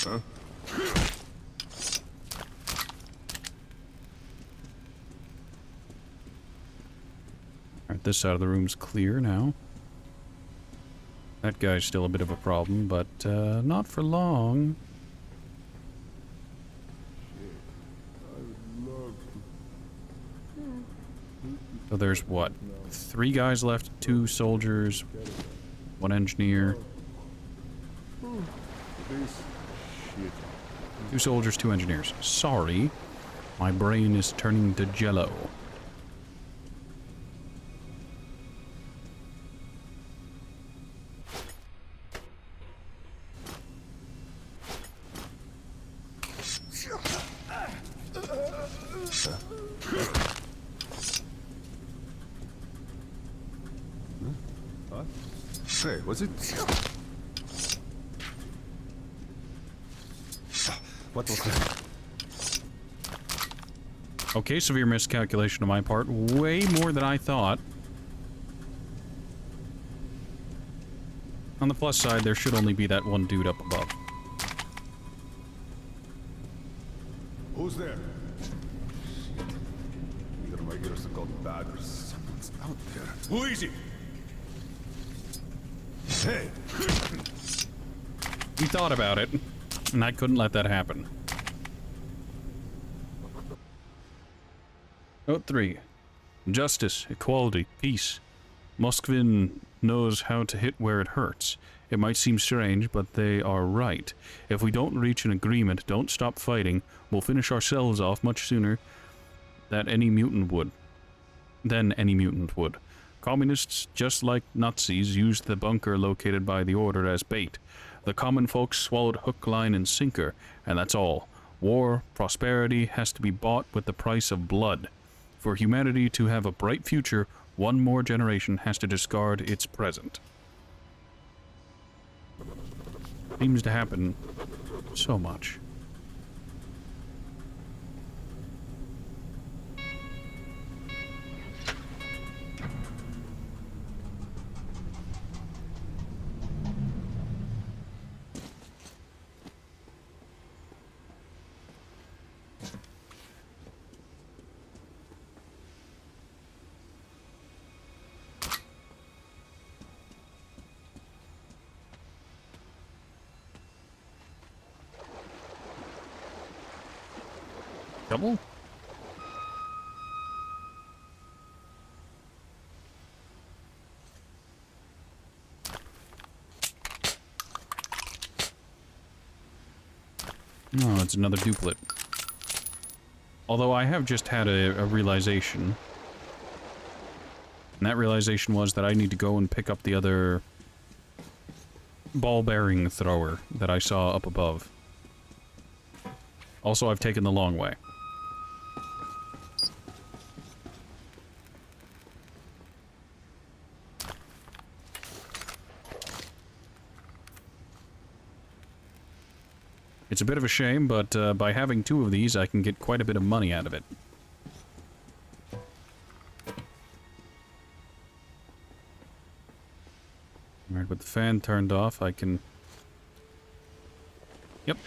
Huh? Alright, this side of the room's clear now. That guy's still a bit of a problem, but not for long. So there's what? 3 guys left, 2 soldiers, 1 engineer. 2 soldiers, 2 engineers. Sorry, my brain is turning to jello. Hey, was it? What was that? Okay, severe miscalculation on my part. Way more than I thought. On the plus side, there should only be that one dude up above. Who's there? Either my ears have gone bad or someone's out there. Who is it? Hey! We thought about it, and I couldn't let that happen. Note 3. Justice, equality, peace. Moskvin knows how to hit where it hurts. It might seem strange, but they are right. If we don't reach an agreement, don't stop fighting, we'll finish ourselves off much sooner than any mutant would. Communists, just like Nazis, used the bunker located by the Order as bait. The common folks swallowed hook, line, and sinker, and that's all. War, prosperity, has to be bought with the price of blood. For humanity to have a bright future, one more generation has to discard its present. Seems to happen so much. Double? Oh, it's another duplicate. Although I have just had a realization. And that realization was that I need to go and pick up the other ball bearing thrower that I saw up above. Also, I've taken the long way. It's a bit of a shame, but by having 2 of these, I can get quite a bit of money out of it. Alright, with the fan turned off, I can... Yep.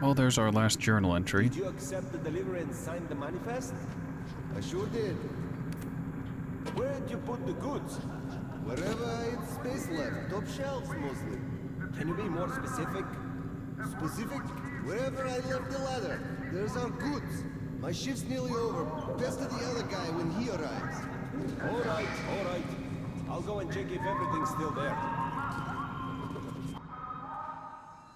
Well, there's our last journal entry. Did you accept the delivery and sign the manifest? I sure did. Where did you put the goods? Wherever I had space left. Top shelves, mostly. Can you be more specific? Specific? Wherever I left the ladder. There's our goods. My shift's nearly over. Best of the other guy when he arrives. All right. I'll go and check if everything's still there.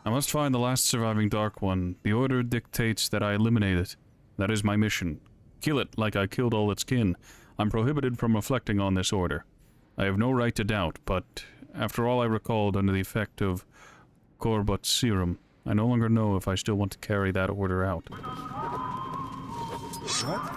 I must find the last surviving Dark One. The order dictates that I eliminate it. That is my mission. Kill it like I killed all its kin. I'm prohibited from reflecting on this order. I have no right to doubt, but after all I recalled under the effect of Corbut's serum, I no longer know if I still want to carry that order out. What?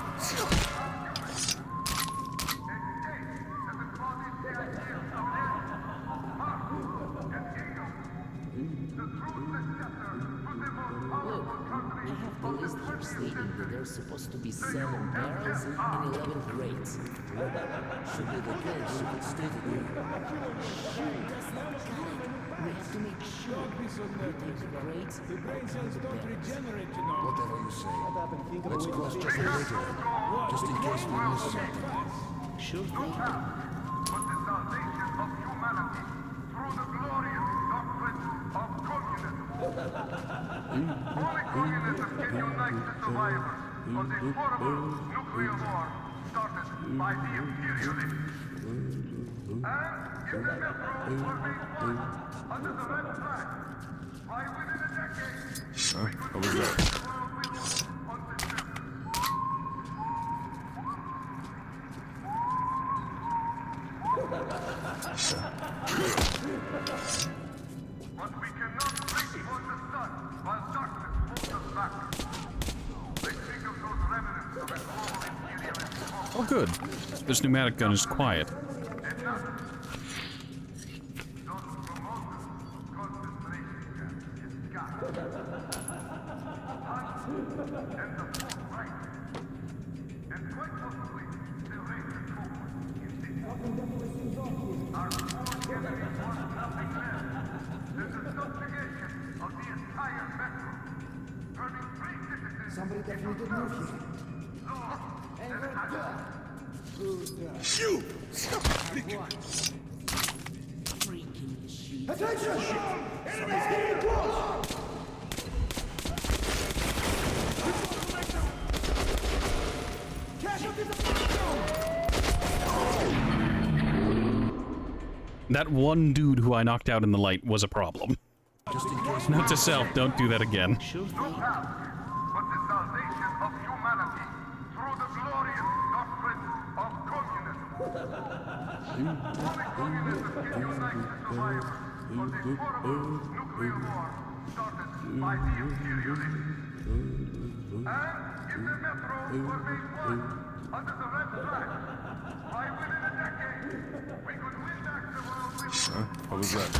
We have the list here stating that there's supposed to be 7 barrels and 11 crates. Should be the case if it's stated here. Sure does not got it. We have to make sure we take the crates. The brain cells don't regenerate, you know. Whatever you say. Let's cross-check it later, just in case we miss something. Sure thing. But the salvation of humanity through the glorious doctrine of communism. Only communism can unite the survivors of the horrible nuclear war started by the imperialists. And if the metro were made one under the red flag, by within a decade, What was that? But we cannot reach for the sun while darkness holds us back. They think of those remnants of a global imperialist. Oh good. This pneumatic gun is quiet. Somebody definitely did move here. And we're done. Who's done? You! Freaking shit. Attention! Enemies getting close! That one dude who I knocked out in the light was a problem. Just in case. Note to self, don't do that again. But the salvation of humanity through the glorious doctrine of communism. Only communism can unite the survivors of the horrible nuclear war started by the imperialists. And if the metro were made one under the red flag, by within a decade, we could win back the world we lost. What was that?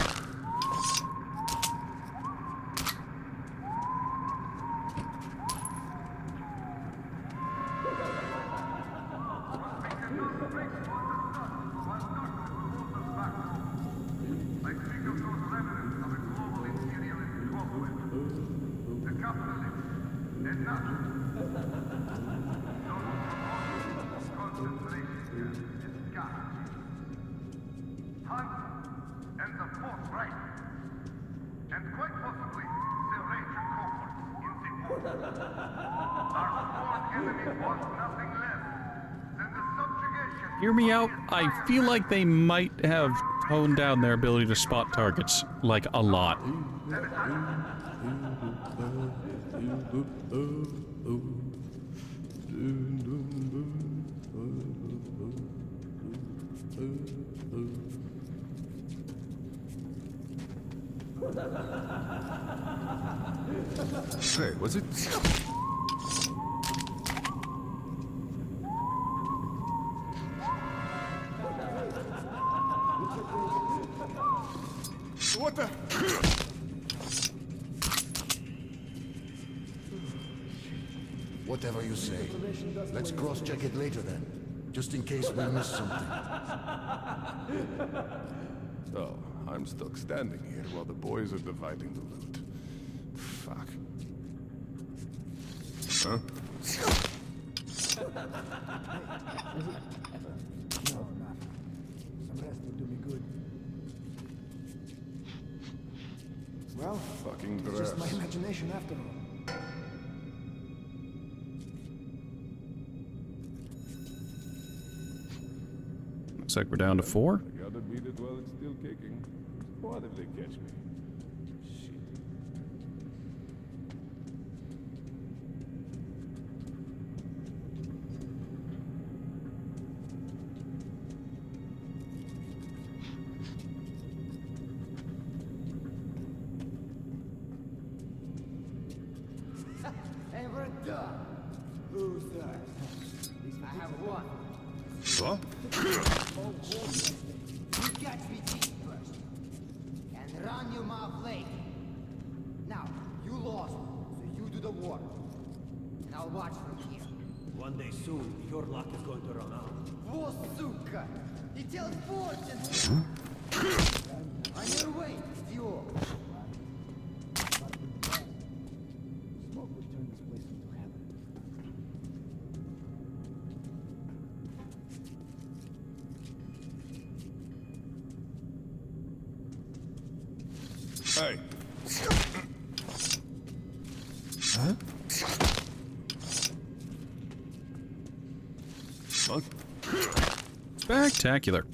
Hear me out. I feel like they might have toned down their ability to spot targets, like, a lot. Hey, was it? What the? Whatever you say. Let's cross-check it later then, just in case we miss something. Oh, I'm stuck standing here while the boys are dividing the loot. Fuck. Huh? No, enough. Some rest would do me good. Well, Fucking it's just my grass. imagination after all. Looks like we're down to 4. I gotta beat it while it's still kicking. What if they catch me? Shit. And we're done. Who's that? I have one. What? You catch me cheating first. And run your mouth late. Now, you lost, so you do the work. And I'll watch from here. One day soon, your luck is going to run out. Во, сука! He tells fortunes! On your way, idiot! Smoke would turn this place into heaven. Hey. Huh? What? Spectacular.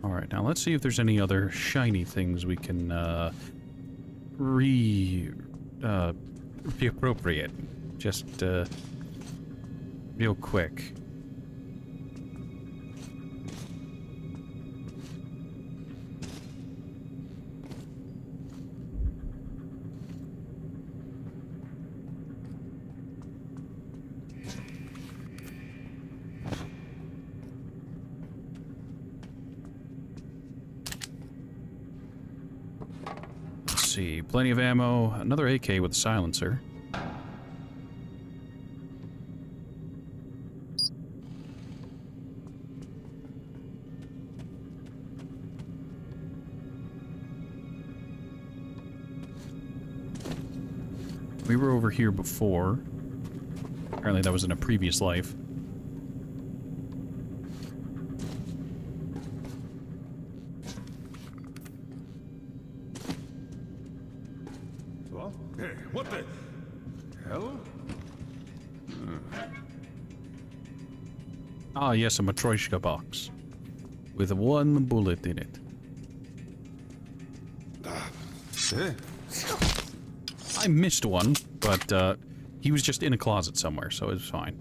Alright, now let's see if there's any other shiny things we can, reappropriate. Just, real quick. See, plenty of ammo, another AK with a silencer. We were over here before. Apparently that was in a previous life. What? Hey, what the hell? Ah, yes, a Matryoshka box. With one bullet in it. I missed one, but he was just in a closet somewhere, so it was fine.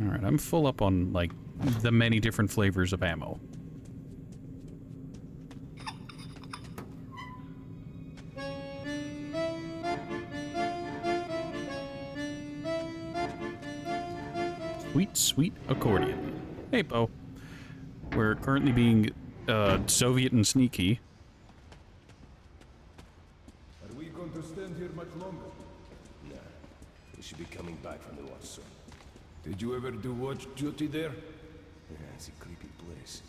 Alright, I'm full up on, like, the many different flavors of ammo. Sweet, sweet accordion. Hey, Poe. We're currently being, Soviet and sneaky. Are we going to stand here much longer? Nah. We should be coming back from the watch soon. Did you ever do watch duty there? Yeah, it's a creepy place.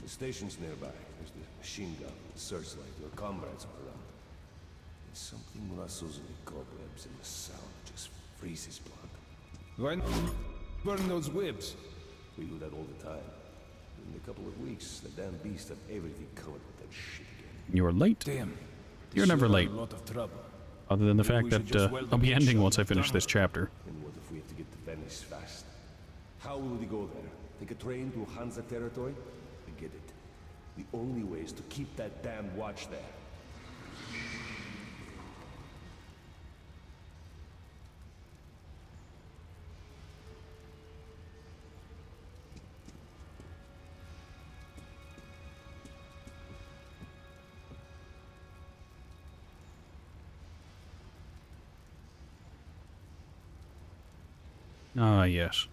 The station's nearby. There's the machine gun, the searchlight. Your comrades are around. There's something rustles in the cobwebs and the sound just freezes blood. Why not burn those webs? We do that all the time. In a couple of weeks, the damn beasts have everything covered with that shit again. You're late. Damn. You're never late. A lot of trouble. Other than the Maybe fact we that should just weld I'll be them ending shut once I finish down. this chapter. And what if we have to get to Venice fast? How will we go there? Take a train to Hansa territory? Forget it. The only way is to keep that damn watch there. Ah, yes.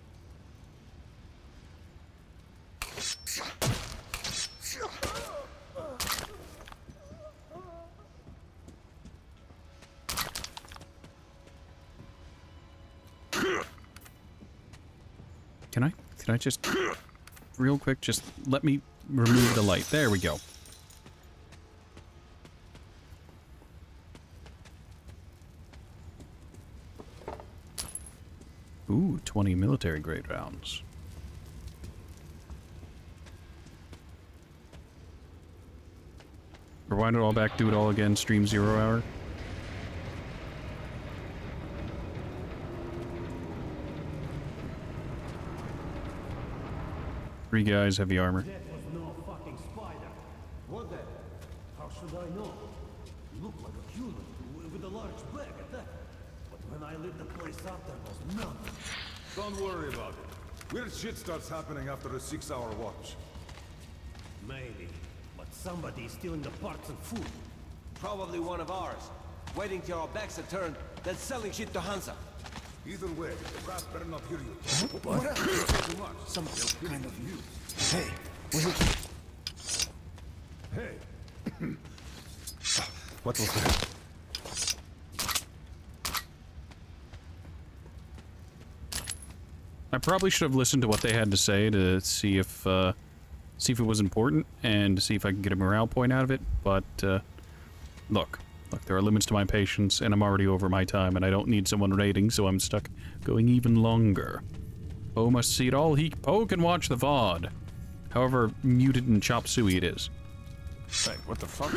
can I just... Real quick, just let me remove the light. There we go. Ooh, 20 military-grade rounds. Rewind it all back, do it all again, stream 0 hour. Three guys, heavy armor. That was no fucking spider. What then? How should I know? You look like a human with a large bag at that. But when I lit the place up, there was nothing. Don't worry about it. Weird shit starts happening after a 6-hour watch. Maybe. But somebody is stealing the parts and food. Probably one of ours. Waiting till our backs are turned, then selling shit to Hansa. Either way, the brass better not hear you. What? Too much. Some kind of you. Hey, was it... Hey. What was that? I probably should have listened to what they had to say to see if it was important and to see if I can get a morale point out of it. But look, there are limits to my patience, and I'm already over my time, and I don't need someone raiding, so I'm stuck going even longer. Poe must see it all. Poe can watch the VOD. However muted and chop suey it is. Hey, what the fuck?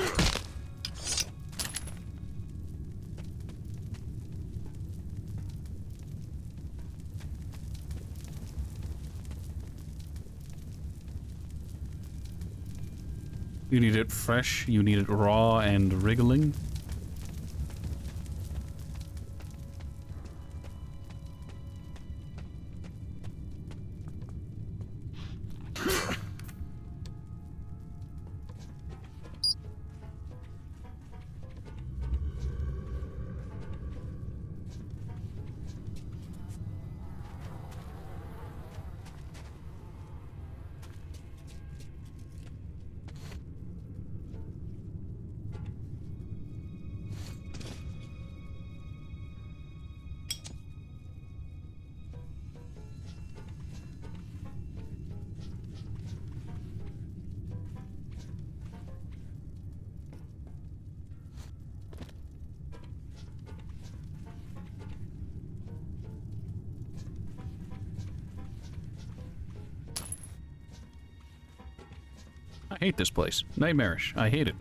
You need it fresh, you need it raw and wriggling. I hate this place. Nightmarish. I hate it.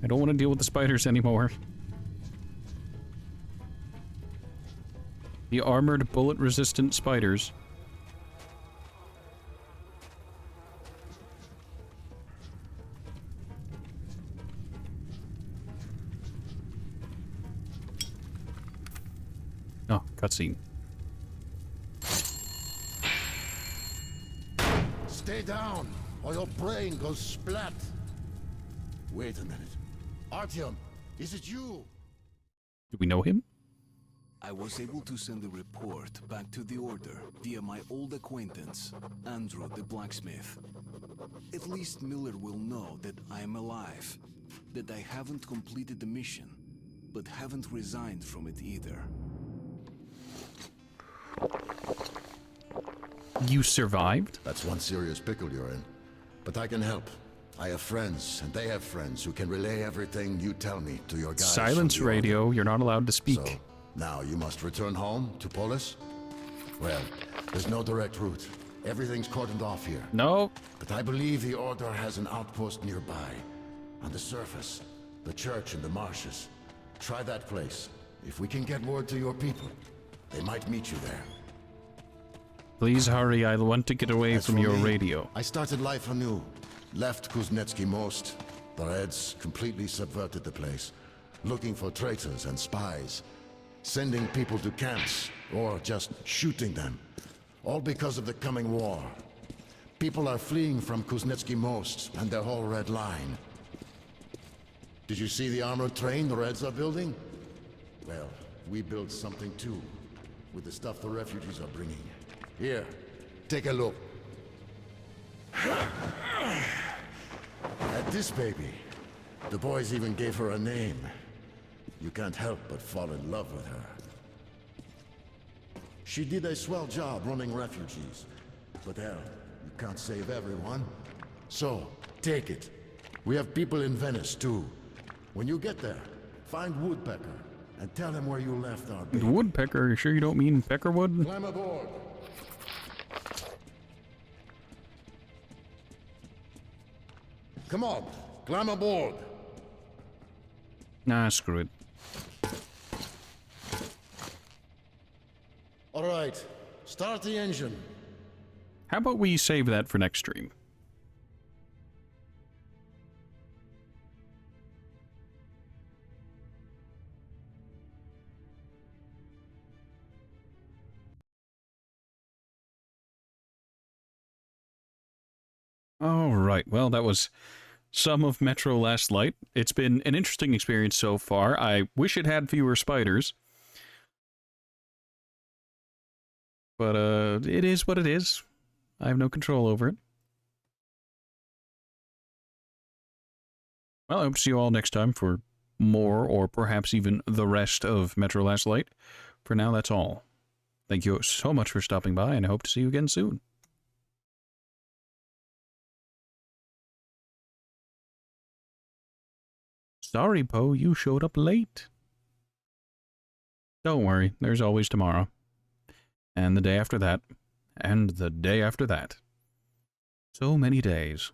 I don't want to deal with the spiders anymore. The armored, bullet-resistant spiders. Oh, cutscene. Stay down, or your brain goes splat. Wait a minute. Artyom, is it you? Do we know him? I was able to send a report back to the Order via my old acquaintance, Andrew the blacksmith. At least Miller will know that I am alive, that I haven't completed the mission, but haven't resigned from it either. You survived? That's one serious pickle you're in. But I can help. I have friends, and they have friends who can relay everything you tell me to your guys. Silence radio, you're not allowed to speak. So, now you must return home to Polis? Well, there's no direct route. Everything's cordoned off here. No. But I believe the Order has an outpost nearby. On the surface, the church in the marshes. Try that place. If we can get word to your people, they might meet you there. Please hurry, I want to get away from your radio. I started life anew. Left Kuznetsky Most. The Reds completely subverted the place. Looking for traitors and spies. Sending people to camps, or just shooting them. All because of the coming war. People are fleeing from Kuznetsky Most and their whole Red line. Did you see the armored train the Reds are building? Well, we built something too, with the stuff the refugees are bringing. Here, take a look. At this baby, the boys even gave her a name. You can't help but fall in love with her. She did a swell job running refugees. But hell, you can't save everyone. So, take it. We have people in Venice, too. When you get there, find Woodpecker and tell him where you left our baby. Woodpecker? You sure you don't mean Peckerwood? Climb aboard. Come on, climb aboard. Nah, screw it. All right, start the engine. How about we save that for next stream? All right, well, that was some of Metro Last Light. It's been an interesting experience so far. I wish it had fewer spiders. But, it is what it is. I have no control over it. Well, I hope to see you all next time for more, or perhaps even the rest of Metro Last Light. For now, that's all. Thank you so much for stopping by, and I hope to see you again soon. Sorry, Poe, you showed up late. Don't worry, there's always tomorrow. And the day after that. And the day after that. So many days.